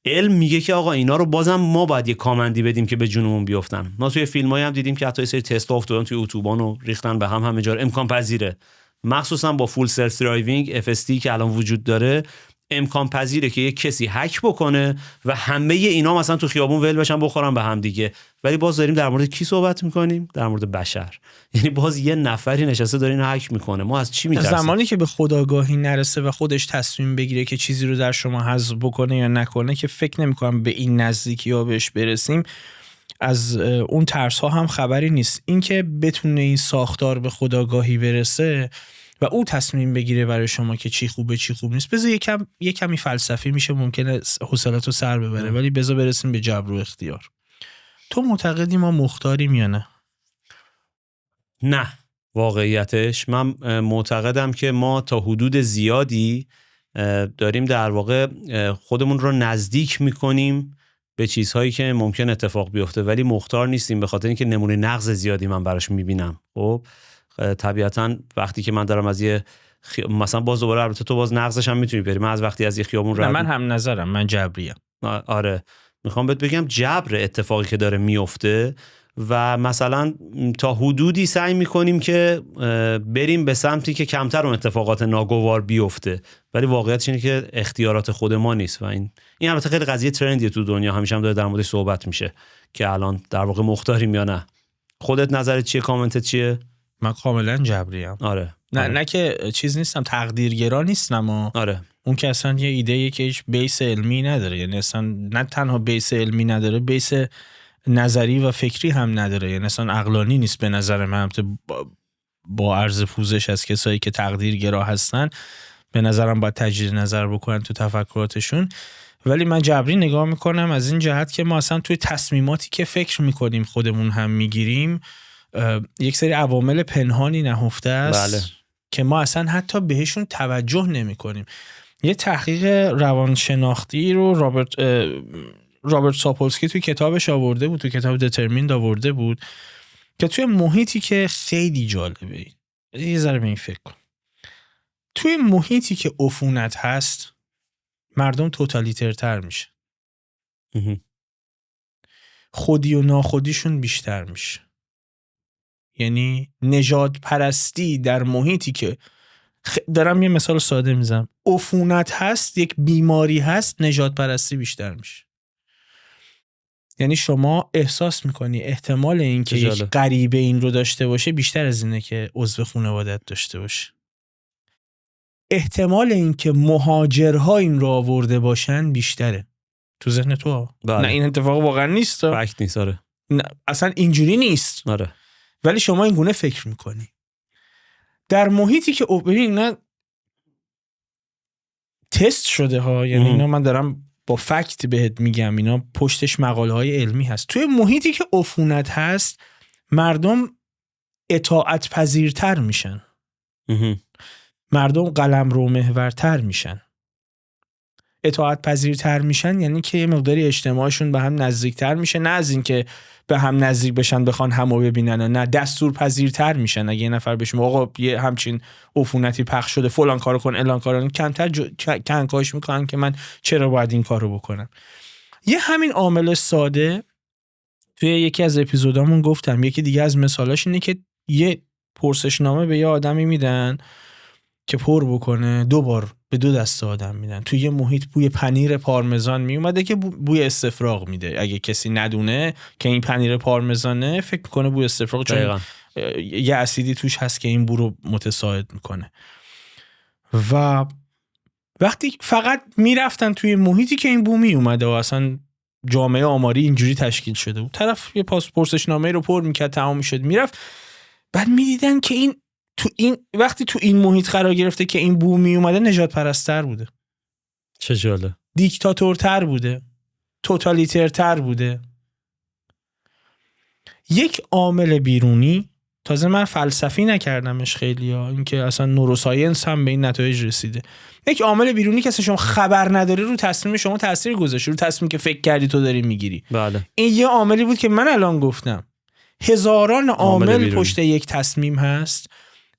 علم میگه که آقا اینا رو بازم ما باید یه کامندی بدیم که به جونمون بیفتن. ما توی فیلمایی هم دیدیم که حتی یه سری تسلا افتادن توی اتوبان و ریختن به همه جا. امکان پذیره، مخصوصا با فول سلف درایوینگ FSD که الان وجود داره، امکان پذیره که یه کسی هک بکنه و همه اینا مثلا تو خیابون ول بشن بخورن به هم دیگه. ولی باز داریم در مورد کی صحبت میکنیم؟ در مورد بشر. یعنی باز یه نفری نشسته داره اینو هک میکنه. ما از چی میترسیم؟ زمانی که به خودآگاهی نرسه و خودش تصمیم بگیره که چیزی رو در شما حذف بکنه یا نکنه، که فکر نمیکنم به این نزدیکی ها بهش برسیم، از اون ترس ها هم خبری نیست. اینکه بتونه این ساختار به خودآگاهی برسه و او تصمیم بگیره برای شما که چی خوبه چی خوب نیست. بذار یه کمی فلسفی میشه، ممکنه حوصله‌تو سر ببره، ولی بذار برسیم به جبر و اختیار. تو معتقدی ما مختاریم یا نه؟ نه، واقعیتش من معتقدم که ما تا حدود زیادی داریم در واقع خودمون رو نزدیک میکنیم به چیزهایی که ممکن اتفاق بیفته، ولی مختار نیستیم، به خاطر اینکه نمونه نقض زیادی من براش میبینم. خب طبیعتاً وقتی که من دارم از یه مثلا باز دوباره البته تو باز نقضش هم میتونی بری، من از وقتی از یه خیابون من هم نظرم، من جبریم. آره میخوام بهت بگم جبر اتفاقی که داره میفته و مثلا تا حدودی سعی میکنیم که بریم به سمتی که کمتر اون اتفاقات ناگوار بیفته، ولی واقعیتش اینه که اختیارات خود ما نیست و این البته خیلی قضیه ترندیه تو دنیا، همیشه هم داره در موردش صحبت میشه که الان در واقع مختاریم یا نه. خودت نظرت چیه؟ کامنتت چیه؟ من کاملا جبریم. آره. نه که چیز نیستم، تقدیرگرا نیستم. آره. اون که اصلا یه ایده که هیچ بیس علمی نداره، یعنی اصلا نه تنها بیس علمی نداره، بیس نظری و فکری هم نداره، یعنی اصلا عقلانی نیست به نظر من. با عرض پوزش از کسایی که تقدیرگرا هستن، به نظرم باید تجدید نظر بکنن تو تفکراتشون. ولی من جبری نگاه میکنم از این جهت که ما اصلا توی تصمیماتی که فکر میکنیم خودمون هم میگیریم یک سری عوامل پنهانی نهفته است. بله. که ما اصلا حتی بهشون توجه نمی کنیم. یه تحقیق روانشناختی رو رابرت ساپولسکی توی کتابش آورده بود، توی کتاب دترمیند آورده بود که توی محیطی که خیلی جالبه، یه ذره به این فکر کن، توی محیطی که عفونت هست مردم توتالیترتر میشه، خودی و ناخودیشون بیشتر میشه. یعنی نژاد پرستی در محیطی که دارم یه مثال ساده میزنم، عفونت هست، یک بیماری هست، نژاد پرستی بیشتر میشه. یعنی شما احساس میکنی احتمال این که یک غریبه این رو داشته باشه بیشتر از اینه که عضو خانواده‌ات داشته باشه. احتمال این که مهاجرها این رو آورده باشن بیشتره. تو ذهن تو بله. نه این اتفاق واقعا نیست، فکت نیست. آره. نه اصلا اینجوری نیست. آره. ولی شما این گونه فکر میکنی. در محیطی که ببین نه تست شده ها، یعنی اینا من دارم با فکت بهت میگم، اینا پشتش مقاله های علمی هست. توی محیطی که عفونت هست مردم اطاعت پذیرتر میشن، مردم قلمرو محورتر میشن. اطاعت پذیرتر میشن یعنی که یه مقداری اجتماعشون به هم نزدیکتر میشه، نه از این که به هم نزدیک بشن بخوان همو ببینن، نه دستور پذیرتر میشن. اگه یه نفر بهش آقا یه همچین عفونتی پخش شده فلان کارو کن، اعلان کارو کمتر کنکاش میکنن که من چرا باید این کارو بکنم. یه همین عامل ساده توی یکی از اپیزودامون گفتم. یکی دیگه از مثالاش اینه که یه پرسشنامه به یه آدمی میدن که پر بکنه، 2 بار به 2 دسته آدم میدن. توی یه محیط بوی پنیر پارمزان میومده که بوی استفراغ میده. اگه کسی ندونه که این پنیر پارمزانه فکر میکنه بوی استفراغ، چون یه اسیدی توش هست که این بو رو متساعد میکنه. و وقتی فقط میرفتن توی محیطی که این بو میومده و اصلا جامعه آماری اینجوری تشکیل شده بود، طرف یه پرسشنامه رو پر میکرد، تمام میشد، میرفت، بعد میدیدن که این وقتی تو این محیط قرار گرفته که این بو می اومده، نجات پرستر بوده، چه جالب، دیکتاتورتر بوده، توتالیترتر بوده. یک عامل بیرونی، تازه من فلسفی نکردمش خیلی ها، این که اصلا نوروساینس هم به این نتایج رسیده. یک عامل بیرونی که اصلا شما خبر نداری رو تصمیم شما تاثیر گذاشته، رو تصمیمی که فکر کردی تو داری میگیری. بله. این یه عاملی بود که من الان گفتم. هزاران عامل پشت یک تصمیم هست،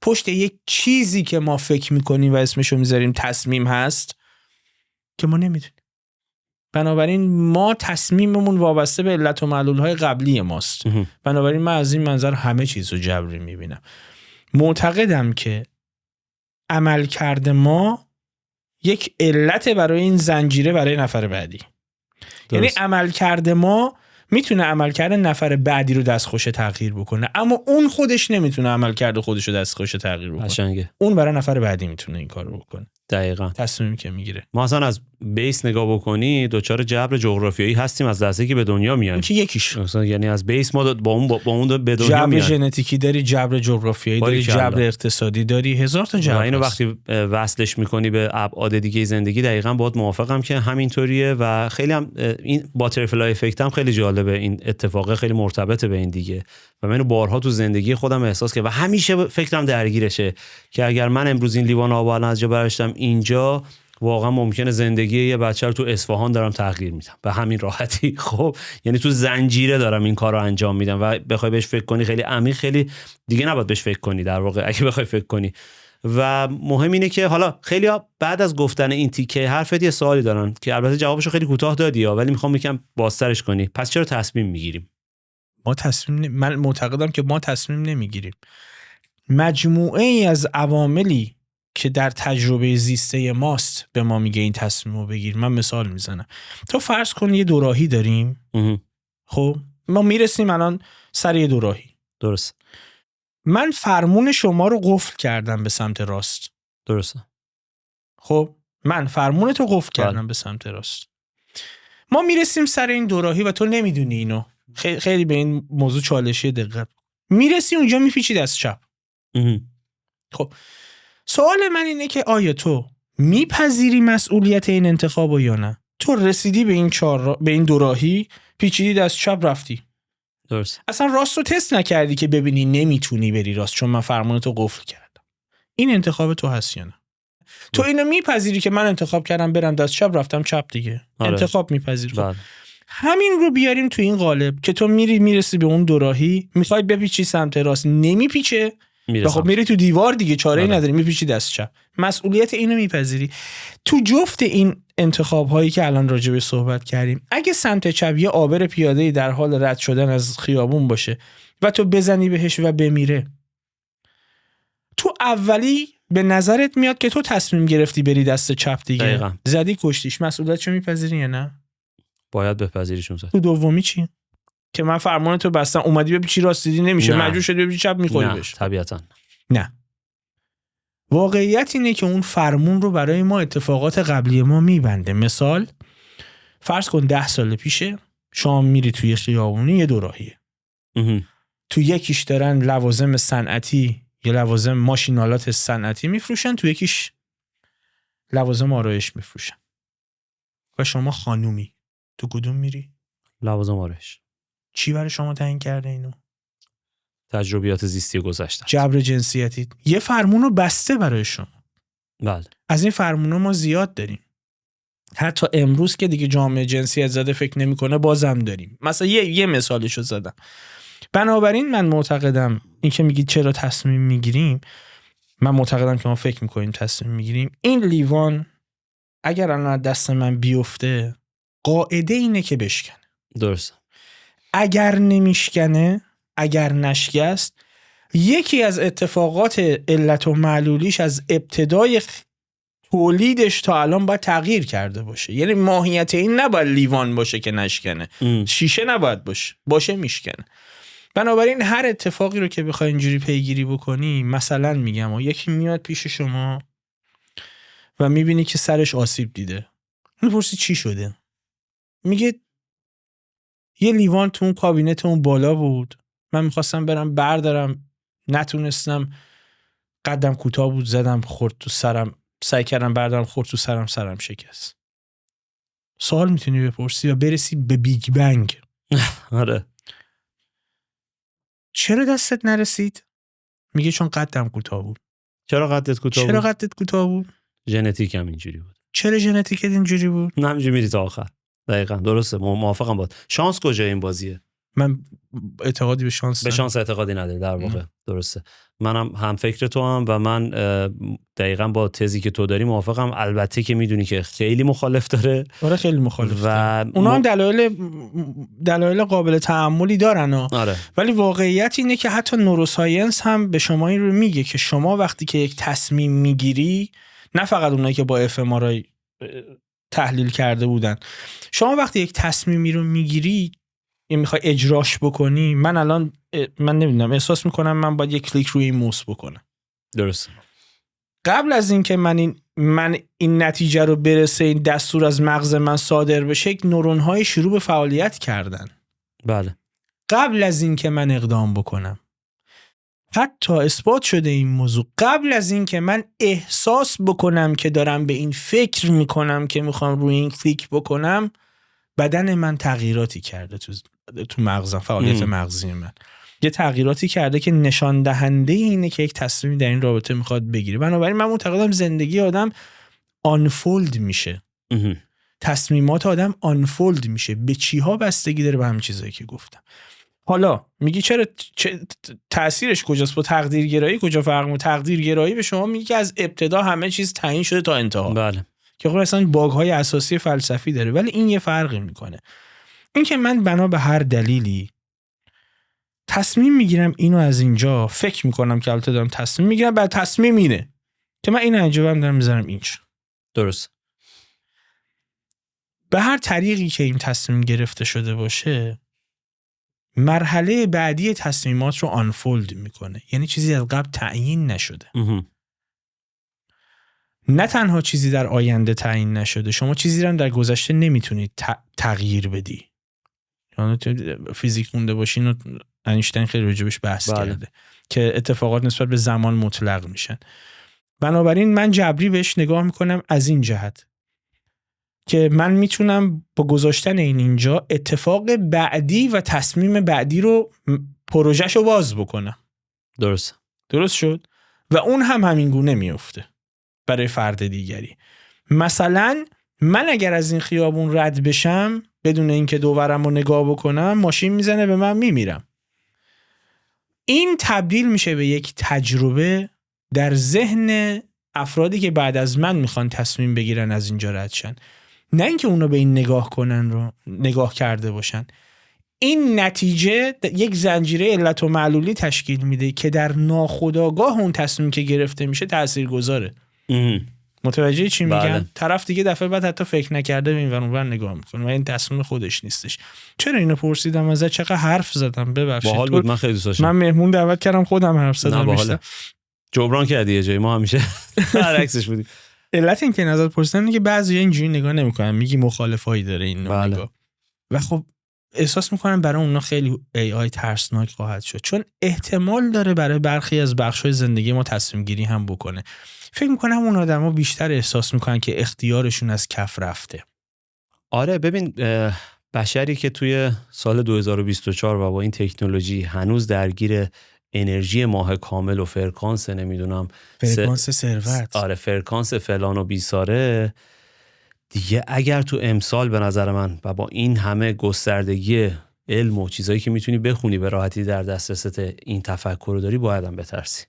پشت یک چیزی که ما فکر میکنیم و اسمشو میذاریم تصمیم هست که ما نمیدونیم. بنابراین ما تصمیممون وابسته به علت و معلولهای قبلی ماست. بنابراین من از این منظر همه چیز رو جبری میبینم. معتقدم که عملکرد ما یک علت برای این زنجیره برای نفر بعدی. یعنی عملکرد ما میتونه عملکرد نفر بعدی رو دستخوش تغییر بکنه، اما اون خودش نمیتونه عملکرد خودش رو دستخوش تغییر بکنه. قشنگه. اون برای نفر بعدی میتونه این کارو بکنه. دقیقاً. تصمیمی که میگیره. ما اصلا از بیس نگاه بکنی دوچار جبر جغرافیایی هستیم از لحظه‌ای که به دنیا میایم. این یکیش. مثلا یعنی از بیس ما با اون به دنیا میایم. جبر ژنتیکی داری، جبر جغرافیایی داری، جبر اقتصادی داری، هزار تا جبر. و اینو وقتی وصلش میکنی به ابعاد دیگه زندگی، دقیقاً باهات موافقم که همینطوریه. و خیلی هم این باترفلای افکت هم خیلی جالبه، این اتفاق خیلی مرتبطه به این دیگه. و من بارها تو زندگی خودم احساس کردم و همیشه فکرم درگیرشه که اگر من امروز این لیوان آب از جا برداشتم اینجا، واقعا ممکنه زندگی یه بچه رو تو اصفهان دارم تغییر میدم به همین راحتی. خب یعنی تو زنجیره دارم این کار رو انجام میدم و بخوای بهش فکر کنی خیلی عمیق، خیلی دیگه نباید بهش فکر کنی در واقع اگه بخوای فکر کنی. و مهم اینه که حالا خیلی‌ها بعد از گفتن این تیکه حرفت یه سوالی دارن که البته جوابشو خیلی کوتاه دادی ولی میخوام یکم بازترش کنی. پس چرا تصمیم میگیریم؟ من معتقدم که ما تصمیم نمیگیریم. مجموعه ای از عواملی که در تجربه زیسته ماست به ما میگه این تصمیم رو بگیر. من مثال میزنم. تو فرض کن یه دوراهی داریم. خب ما میرسیم الان سر یه دوراهی. درست. من فرمون شما رو قفل کردم به سمت راست. درسته. خب من فرمون تو قفل کردم به سمت راست. ما میرسیم سر این دوراهی و تو نمیدونی اینو. خیلی به این موضوع چالشی دقت. میرسی اونجا میپیچی دست چپ. خب سوال من اینه که آیا تو میپذیری مسئولیت این انتخابو یا نه؟ تو رسیدی به این به این دوراهی، پیچیدی دست چپ رفتی. درست. اصلا راست رو تست نکردی که ببینی نمیتونی بری راست چون من فرمانتو قفل کردم. این انتخاب تو هست یا نه؟ تو اینو میپذیری که من انتخاب کردم برم دست چپ رفتم چپ دیگه. انتخاب میپذیری. خب همین رو بیاریم تو این قالب که تو میرسی به اون دوراهی، میخوای بپیچی سمت راست، نمیپیچه، خب میری تو دیوار دیگه، چاره‌ای نداری، میپیچی دست چپ. مسئولیت اینو میپذیری. تو جفت این انتخاب هایی که الان راجع به صحبت کردیم، اگه سمت چپ یه عابر پیاده‌ای در حال رد شدن از خیابون باشه و تو بزنی بهش و بمیره، تو اولی به نظرت میاد که تو تصمیم گرفتی بری دست چپ دیگه. دقیقا. زدی کشتیش، مسئولیتشو میپذیری یا نه؟ باید بپذیریشون. تو دومی چی؟ که من فرمانتو بستم اومدی بپیچی راست دیدی نمیشه، مجبور شدی بپیچی چپ، میخوری بهش. طبیعتاً نه. واقعیت اینه که اون فرمون رو برای ما اتفاقات قبلی ما میبنده. مثال فرض کن 10 سال پیشه شما میری توی خیابونی یه دوراهیه، تو یکیش دارن لوازم صنعتی یا لوازم ماشینالات صنعتی میفروشن، تو یکیش لوازم آرایش میفروشن و شما خانومی، تو کدوم میری؟ لوازم آرایش. چی برای شما تعیین کرده اینو؟ تجربیات زیستی گذشته. جبر جنسیتی. یه فرمون رو بسته برای شما. بله. از این فرمونا ما زیاد داریم. حتی امروز که دیگه جامعه جنسیت زده فکر نمی‌کنه بازم داریم. مثلا یه مثالشو زدم. بنابراین من معتقدم این که میگید چرا تصمیم میگیریم، من معتقدم که ما فکر میکنیم تصمیم میگیریم. این لیوان اگر الان دست من بیفته قاعده اینه که بشکنه. درست. اگر نمیشکنه، اگر نشکست، یکی از اتفاقات علت و معلولیش از ابتدای تولیدش تا الان باید تغییر کرده باشه. یعنی ماهیت این نباید لیوان باشه که نشکنه، شیشه نباید باشه میشکنه. بنابراین هر اتفاقی رو که بخوای اینجوری پیگیری بکنی، مثلا میگم و یکی میاد پیش شما و میبینی که سرش آسیب دیده، میپرسی چی شده؟ میگه یه لیوان تو اون کابینت اون بالا بود، من میخواستم برم بردارم، نتونستم، قدم کوتاه بود، زدم خورد تو سرم، سعی کردم بردارم خورد تو سرم شکست. سوال میتونی بپرسی و برسی به بیگ بنگ. آره. چرا دستت نرسید؟ میگه چون قدم کوتاه بود. چرا قدت کوتاه بود؟ ژنتیک هم اینجوری بود. چرا ژنتیکت اینجوری بود؟ نه همینجوری میری تا آخر. دقیقاً درسته. موافقم باهات. شانس کجای این بازیه؟ من اعتقادی به شانس اعتقادی ندارم در واقع. درسته. منم هم فکر تو هم و من دقیقاً با تزی که تو داری موافقم. البته که میدونی که خیلی مخالف داره. آره خیلی مخالف و اونا هم دلایل قابل تأملی دارن. آره. ولی واقعیت اینه که حتی نوروساینس هم به شما این رو میگه که شما وقتی که یک تصمیم میگیری، نه فقط اونایی که با FMRI تحلیل کرده بودن، شما وقتی یک تصمیمی رو میگیری یا میخوای اجراش بکنی، من نمیدونم احساس میکنم من باید یک کلیک روی این موس بکنم. درست. قبل از این که من این نتیجه رو برسه، این دستور از مغز من صادر بشه، یک نورون‌های شروع به فعالیت کردن. بله. قبل از این که من اقدام بکنم. حتی اثبات شده این موضوع، قبل از این که من احساس بکنم که دارم به این فکر میکنم که میخوام روی این کلیک بکنم، بدن من تغییراتی کرده تو مغزم، فعالیت مغزی من یه تغییراتی کرده که نشان دهنده اینه که یک تصمیمی در این رابطه میخواد بگیره. بنابراین من معتقدم زندگی آدم آنفولد میشه. تصمیمات آدم آنفولد میشه. به چیها بستگی داره؟ به همین چیزایی که گفتم. حالا میگی چرا تأثیرش کجاست با تقدیرگرایی؟ کجا فرق میکنه؟ تقدیرگرایی به شما میگه که از ابتدا همه چیز تعیین شده تا انتها. بله. که خب اصلا باگ‌های اساسی فلسفی داره، ولی این یه فرقی میکنه. این که من بنا به هر دلیلی تصمیم میگیرم اینو از اینجا فکر میکنم که البته دارم تصمیم میگیرم، بعد تصمیم اینه که من این انجام دارم میذارم اینجا. درست. به هر طریقی که این تصمیم گرفته شده باشه، مرحله بعدی تصمیمات رو آنفولد میکنه. یعنی چیزی از قبل تعیین نشده. نه تنها چیزی در آینده تعیین نشده، شما چیزی رو در گذشته نمیتونید تغییر بدی. یعنی فیزیک خونده باشین و اینشتین خیلی راجبش بحث کرده که اتفاقات نسبت به زمان مطلق میشن. بنابراین من جبری بهش نگاه میکنم از این جهت که من میتونم با گذاشتن اینجا اتفاق بعدی و تصمیم بعدی رو پروژهشو باز بکنم. درست شد؟ و اون هم همین گونه میفته برای فرد دیگری. مثلا من اگر از این خیابون رد بشم بدون اینکه دوورم رو نگاه بکنم، ماشین میزنه به من، میمیرم. این تبدیل میشه به یک تجربه در ذهن افرادی که بعد از من میخوان تصمیم بگیرن از اینجا رد شن. نه اینکه اونو به این نگاه کنن رو نگاه کرده باشن. این نتیجه یک زنجیره علت و معلولی تشکیل میده که در ناخودآگاه اون تصمیم که گرفته میشه تاثیرگذاره. متوجه چی میگم؟ بله. طرف دیگه دفعه بعد حتی فکر نکرده به این ور اونور نگاه میکنه و این تصمیم خودش نیستش. چرا اینو پرسیدم ازت؟ چقدر حرف زدم، ببخشید. باحال بود، من خیلی دوست داشتم. من مهمون دعوت کردم خودم حرف زدم بیشتر. جبران کردی یه جایی، ما همیشه برعکسش بودیم. علت این که ازت پرسیدم اینه که بعضیا اینجوری نگاه نمیکنن، میگی مخالفایی داره این نگاه. و خب احساس میکنم برای اونا خیلی AI ترسناک خواهد شد، چون احتمال داره برای برخی از بخش‌های زندگی ما تصمیم گیری هم بکنه. فکر میکنم اون آدما بیشتر احساس میکنن که اختیارشون از کف رفته. آره ببین، بشری که توی سال 2024 و با این تکنولوژی هنوز درگیر انرژی ماه کامل و فرکانس، نمیدونم فرکانس ثروت، آره فرکانس فلان و بیساره دیگه، اگر تو امسال به نظر من و با این همه گستردگی علم و چیزایی که میتونی بخونی به راحتی در دسترست این تفکر رو داری، باید هم بترسی.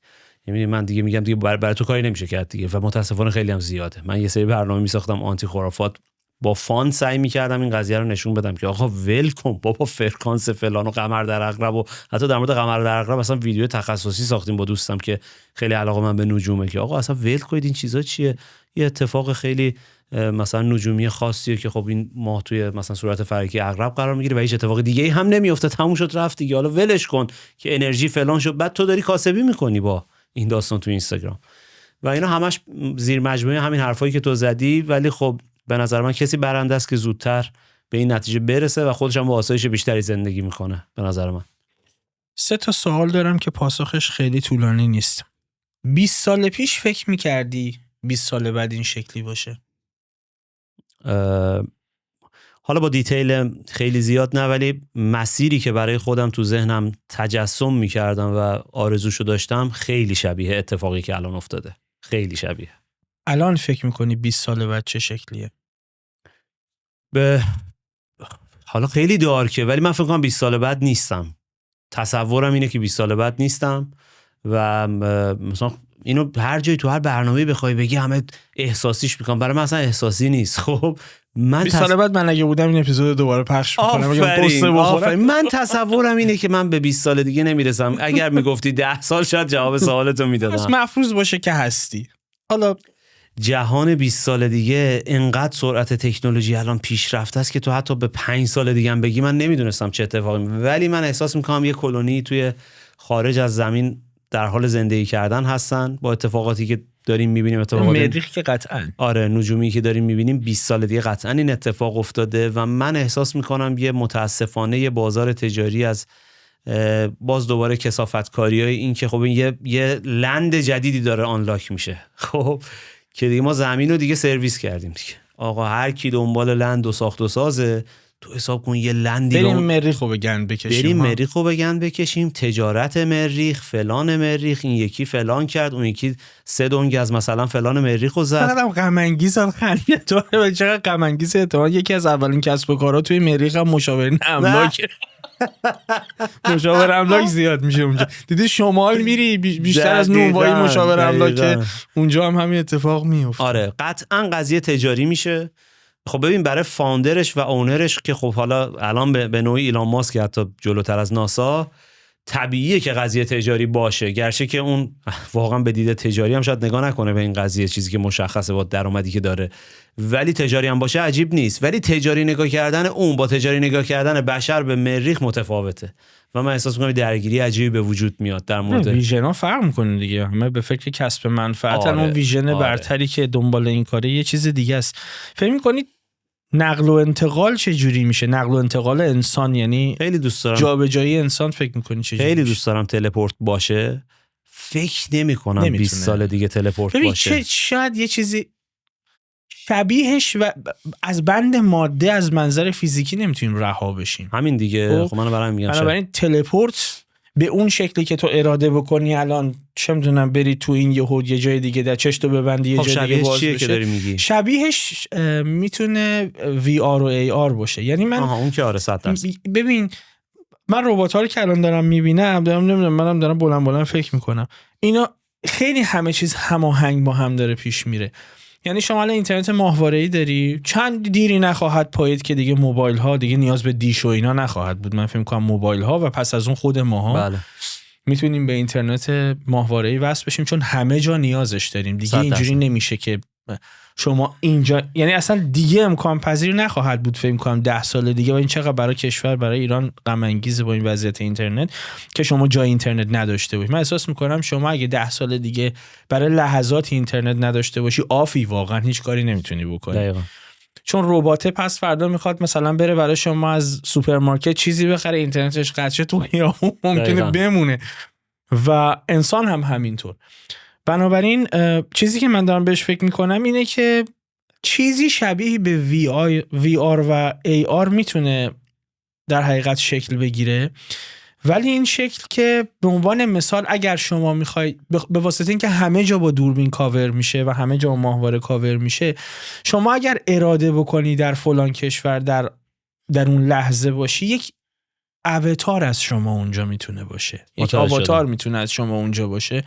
یعنی من دیگه میگم دیگه برای تو کاری نمیشه کرد دیگه، و متاسفانه خیلی هم زیاده. من یه سری برنامه میساختم آنتی خرافات، با فان سعی میکردم این قضیه رو نشون بدم که آقا ول کن بابا، فرکانس فلان و قمر در عقرب، و حتی در مورد قمر در عقرب اصلا ویدیو تخصصی ساختیم با دوستم که خیلی علاقه من به نجومه، که آقا اصلا ول کنید این چیزا چیه، یه اتفاق خیلی مثلا نجومی خاصیه که خب این ماه توی مثلا صورت فلکی عقرب قرار میگیره و هیچ اتفاق دیگه ای هم نمیفته، تموم شد رفت دیگه، حالا ولش کن که انرژی فلان شد. بعد تو داری کاسبی میکنی با این داستان تو اینستاگرام و اینا همش زیر مجموعه همین حرفایی که تو زدی. ولی خب به نظر من کسی برنده است که زودتر به این نتیجه برسه و خودش هم با آسایش بیشتری زندگی میکنه. به نظر من 3 تا سوال دارم که پاسخش خیلی طولانی نیست. 20 سال پیش فکر میکردی 20 سال بعد این شکلی باشه؟ حالا با دیتیل خیلی زیاد نه، ولی مسیری که برای خودم تو ذهنم تجسم میکردم و آرزوشو داشتم خیلی شبیه اتفاقی که الان افتاده، خیلی شبیه. الان فکر میکنی 20 سال بعد چه شکلیه؟ حالا خیلی دارکه، ولی من فکر کنم 20 سال بعد نیستم. تصورم اینه که 20 سال بعد نیستم و مثلا اینو هر جایی تو هر برنامه‌ای بخوای بگی همه احساسیش میکنم، برای من اصلا احساسی نیست. خب من 20 سال بعد من اگه بودم این اپیزود دوباره پخش میکنم، میگم قصه بخورم. من تصورم اینه که من به 20 سال دیگه نمیرسم. اگر میگفتی 10 سال شاید جواب سوالتو میدادم. بس محفوظ باشه که هستی. حالا جهان 20 سال دیگه انقدر سرعت تکنولوژی الان پیشرفته است که تو حتی به 5 سال دیگه هم بگی من نمیدونستم چه اتفاقی ولی من احساس میکنم یه کلونی توی خارج از زمین در حال زندگی کردن هستن با اتفاقاتی که داریم میبینیم. اتفاقات مریخ که قطعاً آره نجومی که داریم میبینیم 20 سال دیگه قطعاً این اتفاق افتاده و من احساس میکنم یه متاسفانه یه بازار تجاری از باز دوباره کثافتکاریای این که خب این یه لند جدیدی داره آنلاک میشه. خب که دیگه ما زمین رو دیگه سرویس کردیم دیگه. آقا هر کی دنبال لند و ساخت و سازه تو حساب کن یه لندی بریم مریخو بگن بکشیم، بریم مریخو بگن بکشیم، تجارت مریخ، فلان مریخ، این یکی فلان کرد، اون یکی 3 دنگ از مثلا فلان مریخو زد. چقدر غم انگیز خنده تو، چقدر غم انگیز. احتمال یکی از اولین کسب و کارها توی مریخ هم مشاورین املاک مشاور املاک زیاد میشه اونجا. دیدی شمال میری بیشتر از نونوایی مشاور املاک، اونجا هم همین اتفاق میفته. آره قطعا قضیه تجاری میشه. خب ببین برای فاوندرش و اونرش که خب حالا الان به نوعی ایلان ماسک حتی جلوتر از ناسا، طبیعیه که قضیه تجاری باشه، گرچه که اون واقعا به دید تجاری هم شاید نگاه نکنه به این قضیه، چیزی که مشخصه با درآمدی که داره، ولی تجاری هم باشه عجیب نیست. ولی تجاری نگاه کردن اون با تجاری نگاه کردن بشر به مریخ متفاوته و من احساس می‌کنم درگیری عجیبی به وجود میاد در مورد ویژن‌ها. فرق می‌کنه دیگه، همه به فکر کسب منفعت. اون ویژن برتری که دنبال این کاره یه چیز دیگه است. فکر می‌کنید نقل و انتقال چه جوری میشه؟ نقل و انتقال انسان، یعنی خیلی دوست دارم جابجایی انسان، فکر می‌کنی چه جوری؟ خیلی دوست دارم تلپورت باشه. فکر نمی‌کنم 20 سال دیگه تلپورت باشه. شاید یه چیزی شبیهش و از بند ماده از منظر فیزیکی نمیتونیم رها بشیم. همین دیگه. خب من برام میگم بنابراین تلپورت به اون شکلی که تو اراده بکنی الان چه میدونم بری تو این یه جای دیگه در چشتو ببندی یه جای دیگه باز بشه، که داری میگی؟ شبیهش میتونه VR و AR باشه. یعنی من اون که آره 100%. ببین من ربات‌ها رو که الان دارم میبینم نمیدونم، منم دارم بلند فکر میکنم اینا خیلی همه چیز هماهنگ با هم داره پیش میره. یعنی شما الان اینترنت ماهواره‌ای داری، چند دیری نخواهد پایید که دیگه موبایل ها دیگه نیاز به دیش و اینا نخواهد بود. من فکر می‌کنم موبایل ها و پس از اون خود ماها میتونیم به اینترنت ماهواره‌ای وصل بشیم، چون همه جا نیازش داریم دیگه. اینجوری نمیشه که شما اینجا، یعنی اصلا دیگه امکان پذیر نخواهد بود فکر می‌کنم 10 سال دیگه. و این چقدر برای کشور، برای ایران غم انگیزه با این وضعیت اینترنت که شما جای اینترنت نداشته باشی. من احساس می‌کنم شما اگه 10 سال دیگه برای لحظات اینترنت نداشته باشی آفی، واقعا هیچ کاری نمیتونی بکنی. دقیقاً. چون ربات پس فردا میخواد مثلا بره برای شما از سوپرمارکت چیزی بخره، اینترنتش قطع شه، تو ممکنه بمونه و انسان هم همینطور. بنابراین چیزی که من دارم بهش فکر میکنم اینه که چیزی شبیه به VR و AR میتونه در حقیقت شکل بگیره، ولی این شکل که به عنوان مثال اگر شما میخوای به واسطه اینکه همه جا با دوربین کاور میشه و همه جا با ماهواره کاور میشه، شما اگر اراده بکنی در فلان کشور در اون لحظه باشی، یک اواتار از شما اونجا میتونه باشه، یک آواتار میتونه از شما اونجا باشه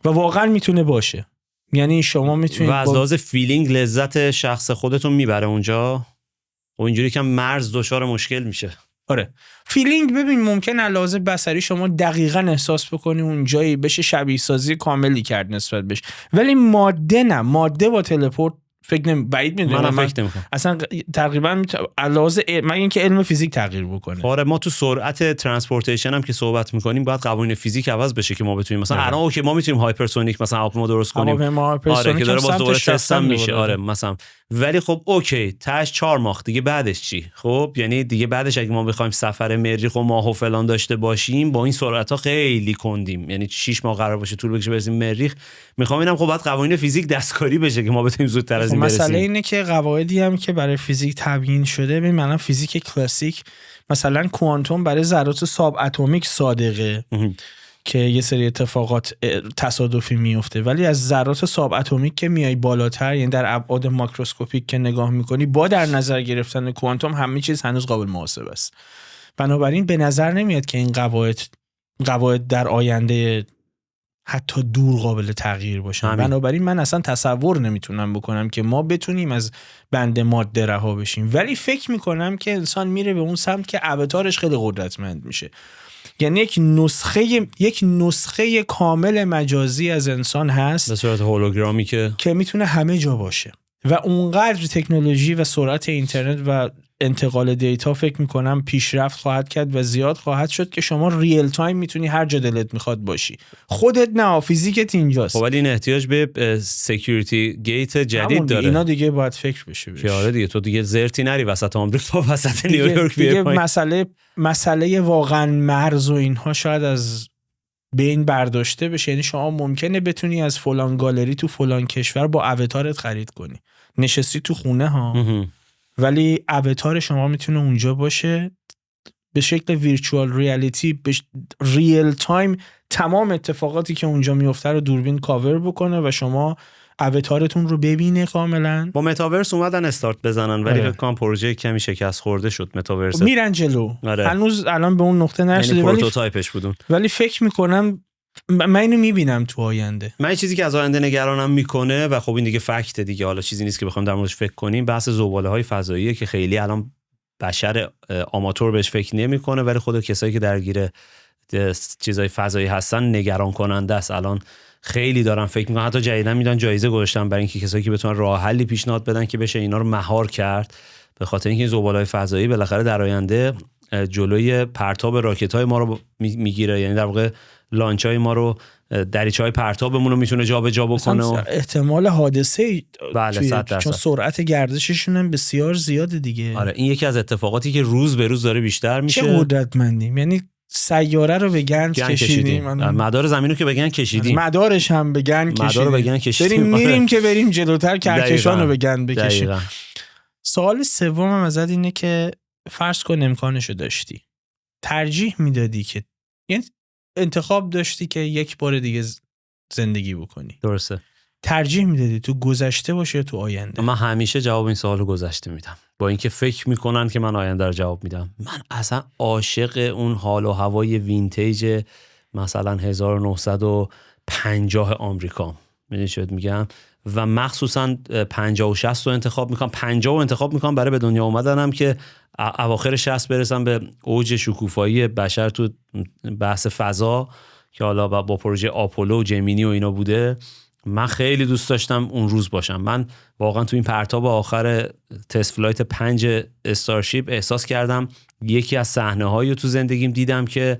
و واقعا میتونه باشه. یعنی شما میتونید و از لحاظ فیلینگ لذت شخص خودتون میبره اونجا و اینجوری که مرز دچار مشکل میشه. آره فیلینگ ببین ممکن علاوه بصری شما دقیقاً احساس بکنی اون جایی بشه شبیه سازی کاملی کرد نسبت بهش، ولی ماده نه. ماده با تلپورت فکر بعید میدونم. من فکر نمی‌کنم اصلا تقریبا علاوه مگه اینکه علم فیزیک تغییر بکنه. آره ما تو سرعت ترانسپورتیشن هم که صحبت می‌کنیم باید قوانین فیزیک عوض بشه که ما بتونیم مثلا الان اوکی ما میتونیم هایپرسونیک مثلا هواپیما درست کنیم. آره که داره باز دوباره تست هم میشه. آره مثلا ولی خب اوکی تاش 4 ماه دیگه بعدش چی؟ خب یعنی دیگه بعدش اگه ما بخوایم سفر مریخ و ماه و فلان داشته باشیم با این سرعت‌ها خیلی کندیم، یعنی 6 ماه قرار باشه طول بکشه برسیم مریخ. میخوام اینم خب باید قوانین فیزیک دستکاری بشه که ما بتونیم زودتر از این برسیم. مسئله اینه که قواعدی هم که برای فیزیک تبیین شده، ببین مثلا فیزیک کلاسیک مثلا کوانتوم برای ذرات ساب اتمیک صادقه که یه سری اتفاقات تصادفی میفته، ولی از ذرات ساب اتمیک که میای بالاتر، یعنی در ابعاد ماکروسکوپیک که نگاه میکنی، با در نظر گرفتن کوانتوم همه چیز هنوز قابل محاسبه است. بنابراین به نظر نمیاد که این قواعد در آینده حتی دور قابل تغییر باشن. بنابراین من اصلا تصور نمیتونم بکنم که ما بتونیم از بند ماده رها بشیم، ولی فکر میکنم که انسان میره به اون سمت که اواتارش خیلی قدرتمند میشه. یعنی یک نسخه کامل مجازی از انسان هست به صورت هولوگرامی که میتونه همه جا باشه و اونقدر تکنولوژی و سرعت اینترنت و انتقال دیتا فکر میکنم پیشرفت خواهد کرد و زیاد خواهد شد که شما ریل تایم میتونی هر جا دلت میخواد باشی. خودت نه، فیزیکت اینجاست. خب ولی این احتیاج به سکیوریتی گیت جدید داره. اینا دیگه باید فکر بشه. آره دیگه تو دیگه زرتی نری وسط آمریکا وسط نیویورک دیگه مسئله واقعا مرز و اینها شاید از بین برداشته بشه. یعنی شما ممکنه بتونی از فلان گالری تو فلان کشور با اواتارت خرید کنی، نشستی تو خونه ها ولی اوتار شما میتونه اونجا باشه به شکل ویرچوال ریالیتی، به ریل تایم تمام اتفاقاتی که اونجا میفته رو دوربین کاور بکنه و شما اوتارتون رو ببینه کاملا. با متاورس اومدن استارت بزنن ولی فکر کنم پروژه کمی شکست خورده شد متاورس. میرن جلو. هنوز الان به اون نقطه نرسیده یعنی پروتوتایپش بودون. ولی فکر میکنم من اینو میبینم تو آینده. من چیزی که از آینده نگرانم میکنه و خب این دیگه فکت دیگه، حالا چیزی نیست که بخوام در موردش فکر کنیم، بحث زباله‌های فضاییه که خیلی الان بشر آماتور بهش فکر نمیکنه ولی خود کسایی که درگیر چیزای فضایی هستن نگران کننده است. الان خیلی دارن فکر میکنن، حتی جدیدا میدن جایزه گذاشتن برای اینکه کسایی که بتونن راه حلی پیشنهاد بدن که بشه اینا رو مهار کرد، به خاطر اینکه زباله‌های فضایی بالاخره در آینده جلوی پرتاب راکت‌های ما رو میگیره، یعنی در واقع لانچ‌های ما رو، دریچه‌های پرتابمون رو میتونه جابجا بکنه و احتمال حادثه بله 100%. چون سرعت گردششون هم بسیار زیاده دیگه. آره این یکی از اتفاقاتی که روز به روز داره بیشتر میشه. چه قدرتمندیم، یعنی سیاره رو به گند کشیدیم. مدار زمین رو که به گند کشیدیم، مدارش هم به گند کشیدیم. مدار رو به گند کشیدیم. میریم که بریم جلوتر کهکشان رو به گند بکشیم. سوال سومم ازت اینه که فرض کن امکانشو داشتی، ترجیح میدادی که، یعنی انتخاب داشتی که یک بار دیگه زندگی بکنی، درسته، ترجیح میدادی تو گذشته باشه یا تو آینده؟ من همیشه جواب این سوالو گذشته میدم، با اینکه فکر میکنن که من آینده رو جواب میدم. من اصلا عاشق اون حال و هوای وینتیج مثلا 1950 آمریکا میدونی چه میگم، و مخصوصا 50 و 60 رو انتخاب میکنم. 50 رو انتخاب میکنم برای به دنیا اومدنم که اواخر 60 برسم به اوج شکوفایی بشر تو بحث فضا که حالا با پروژه آپولو و جمینی و اینا بوده. من خیلی دوست داشتم اون روز باشم. من واقعا تو این پرتاب آخر تست فلایت 5 استارشیپ احساس کردم یکی از صحنه‌هایی رو تو زندگیم دیدم که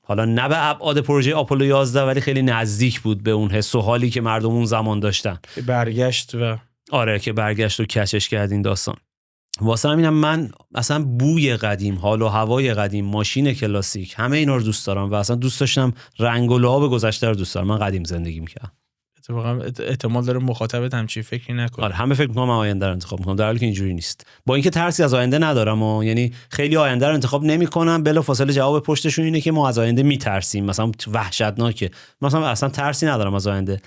حالا نه به ابعاد پروژه آپولو 11 ولی خیلی نزدیک بود به اون حس و حالی که مردم اون زمان داشتن. برگشت و آره که برگشت و کشش کرد این داستان. واسه همینم من اصلا بوی قدیم، حال و هوای قدیم، ماشین کلاسیک، همه اینا رو دوست دارم و اصلا دوست داشتم رنگ و لعاب گذشته رو دوست دارم. من قدیم زندگی می‌کردم. اتفاقا احتمال داره مخاطبت همچین فکری نکنه. آره همه فکر می‌کنم من آینده رو انتخاب می‌کنم، در حالی که اینجوری نیست. با اینکه ترسی از آینده ندارم و یعنی خیلی آینده رو انتخاب نمی‌کنم، بلافاصله جواب پشتشون اینه که ما از آینده می‌ترسیم، مثلا وحشتناکه. مثلا اصلا ترسی ندارم از آینده،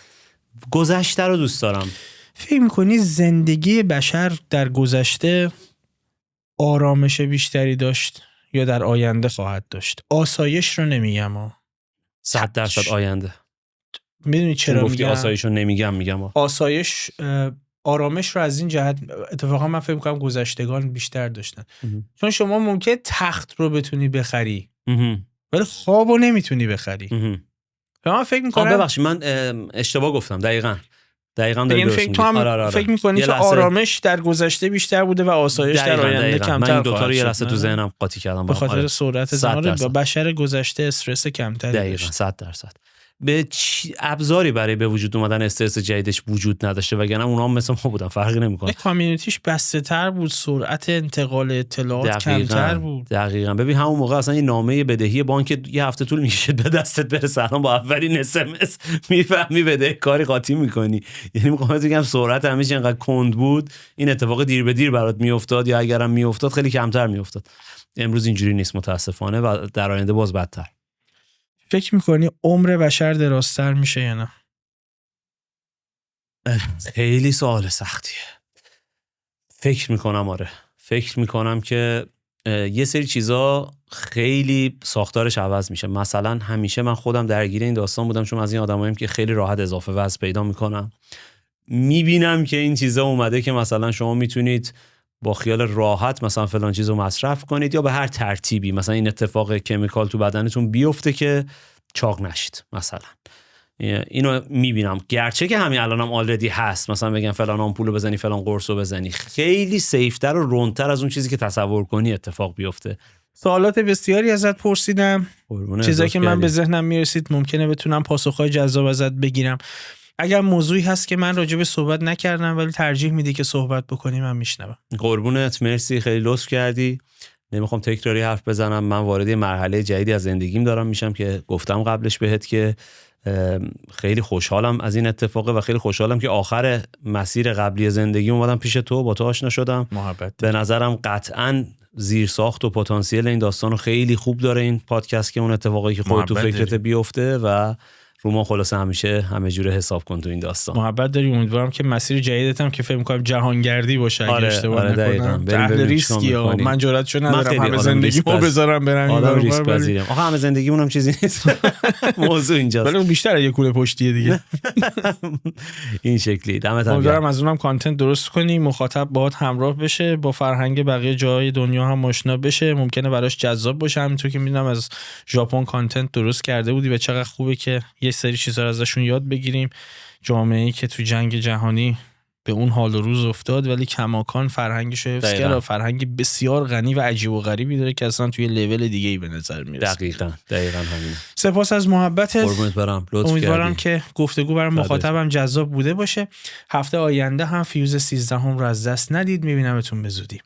گذشته رو دوست دارم. فکر می‌کنی زندگی بشر در گذشته آرامش بیشتری داشت یا در آینده خواهد داشت؟ آسایش رو نمیگم 100% آینده. میدونی چرا میگم آسایش رو نمیگم؟ میگم آسایش، آرامش رو از این جهت اتفاقا من فکر می‌کنم گذشتگان بیشتر داشتن. چون شما ممکنه تخت رو بتونی بخری ولی خواب رو نمیتونی بخری. من فکر می‌کنم ببخشید من اشتباه گفتم. دقیقاً یعنی فکر می‌کنی که آرامش در گذشته بیشتر بوده و آسایش در آینده کمتر. من این دو تا رو یه لحظه تو ذهنم قاطی کردم به خاطر سرعت زمان. بشر گذشته استرس کمتری داشت. 100%. به ابزاری برای به وجود اومدن استرس جدیدش وجود نداشته، وگرنه اونا هم مثل ما بودن، فرقی نمی‌کنه. کامیونیتیش بسته بود، سرعت انتقال اطلاعات کمتر بود. دقیقاً. ببین همون موقع اصلا این نامه بدهی بانک یه هفته طول می‌کشه به دستت برسه، الان با اولین SMS میفهمی بدهکاری قاطی می‌کنی. یعنی می‌خوام بگم سرعت همیشه اینقدر کند بود، این اتفاق دیر به دیر برات میافتاد یا اگرم میافتاد خیلی کمتر میافتاد. امروز اینجوری نیست متاسفانه و در آینده باز بدتر. فکر میکنی عمر بشر درازتر میشه یا نه؟ خیلی سوال سختیه. فکر میکنم آره. فکر میکنم که یه سری چیزا خیلی ساختارش عوض میشه. مثلا همیشه من خودم درگیر این داستان بودم، چون از این آدماییم که خیلی راحت اضافه وزن پیدا میکنم. میبینم که این چیزا اومده که مثلا شما میتونید با خیال راحت مثلا فلان چیزو مصرف کنید یا به هر ترتیبی مثلا این اتفاق کمیکال تو بدنتون بیفته که چاق نشید. مثلا اینو میبینم، گرچه که همین الانم آلردی هست، مثلا بگن فلان آمپولو بزنی، فلان قرصو بزنی، خیلی سیفتر و رونتر از اون چیزی که تصور کنی اتفاق بیفته. سوالات بسیاری ازت پرسیدم، چیزایی که من به ذهنم میرسید ممکنه بتونم پاسخهای جذاب ازت بگیرم. اگر موضوعی هست که من راجع به صحبت نکردم ولی ترجیح میدی که صحبت بکنیم، من میشنوم. قربونت، مرسی، خیلی لطف کردی. نمیخوام تکراری حرف بزنم. من وارد مرحله جدیدی از زندگیم دارم میشم که گفتم قبلش بهت که خیلی خوشحالم از این اتفاقه و خیلی خوشحالم که آخر مسیر قبلی زندگی اومدم پیش تو، با تو آشنا شدم. محبت. به نظرم قطعاً زیرساخت و پتانسیل این داستانو خیلی خوب داره این پادکست که اون اتفاقی که خودت تو فکرت بیفته و رومان خلاصه همیشه همه جوره حساب کن تو این داستان. محبت داری. امیدوارم که مسیر جدیدت هم که فکر می‌کنم جهانگردی باشه اگه اشتباه نکنم. تحت ریسکی ها. من جرأتشو ندارم همه زندگیمو بذارم برم این آدم ریسک پذیرم. آخه همه زندگیمون هم چیزی نیست. موضوع اینجاست. ولی اون بیشتر یه کوله پشتیه دیگه. این شکلی. دمت گرم. امیدوارم از اونم کانتنت درست کنی، مخاطب باهات همراه بشه، با فرهنگ بقیه جای دنیا هم آشنا بشه، ممکنه براش جذاب باشه. همینطور که می‌دونم از ژاپن کانتنت درست کرده بودی و چقدر خوبه که یه سری چیزا ازشون یاد بگیریم. جامعه‌ای که تو جنگ جهانی به اون حال و روز افتاد ولی کماکان فرهنگش حفظ کرد، فرهنگ بسیار غنی و عجیب و غریبی داره که اصلا توی لول دیگه‌ای به نظر میرسه. دقیقاً همین. سپاس از محبتت. قربونت برم. امیدوارم که گفتگو برای مخاطبم جذاب بوده باشه. هفته آینده هم فیوز 13 رو از دست ندید. میبینمتون به زودی.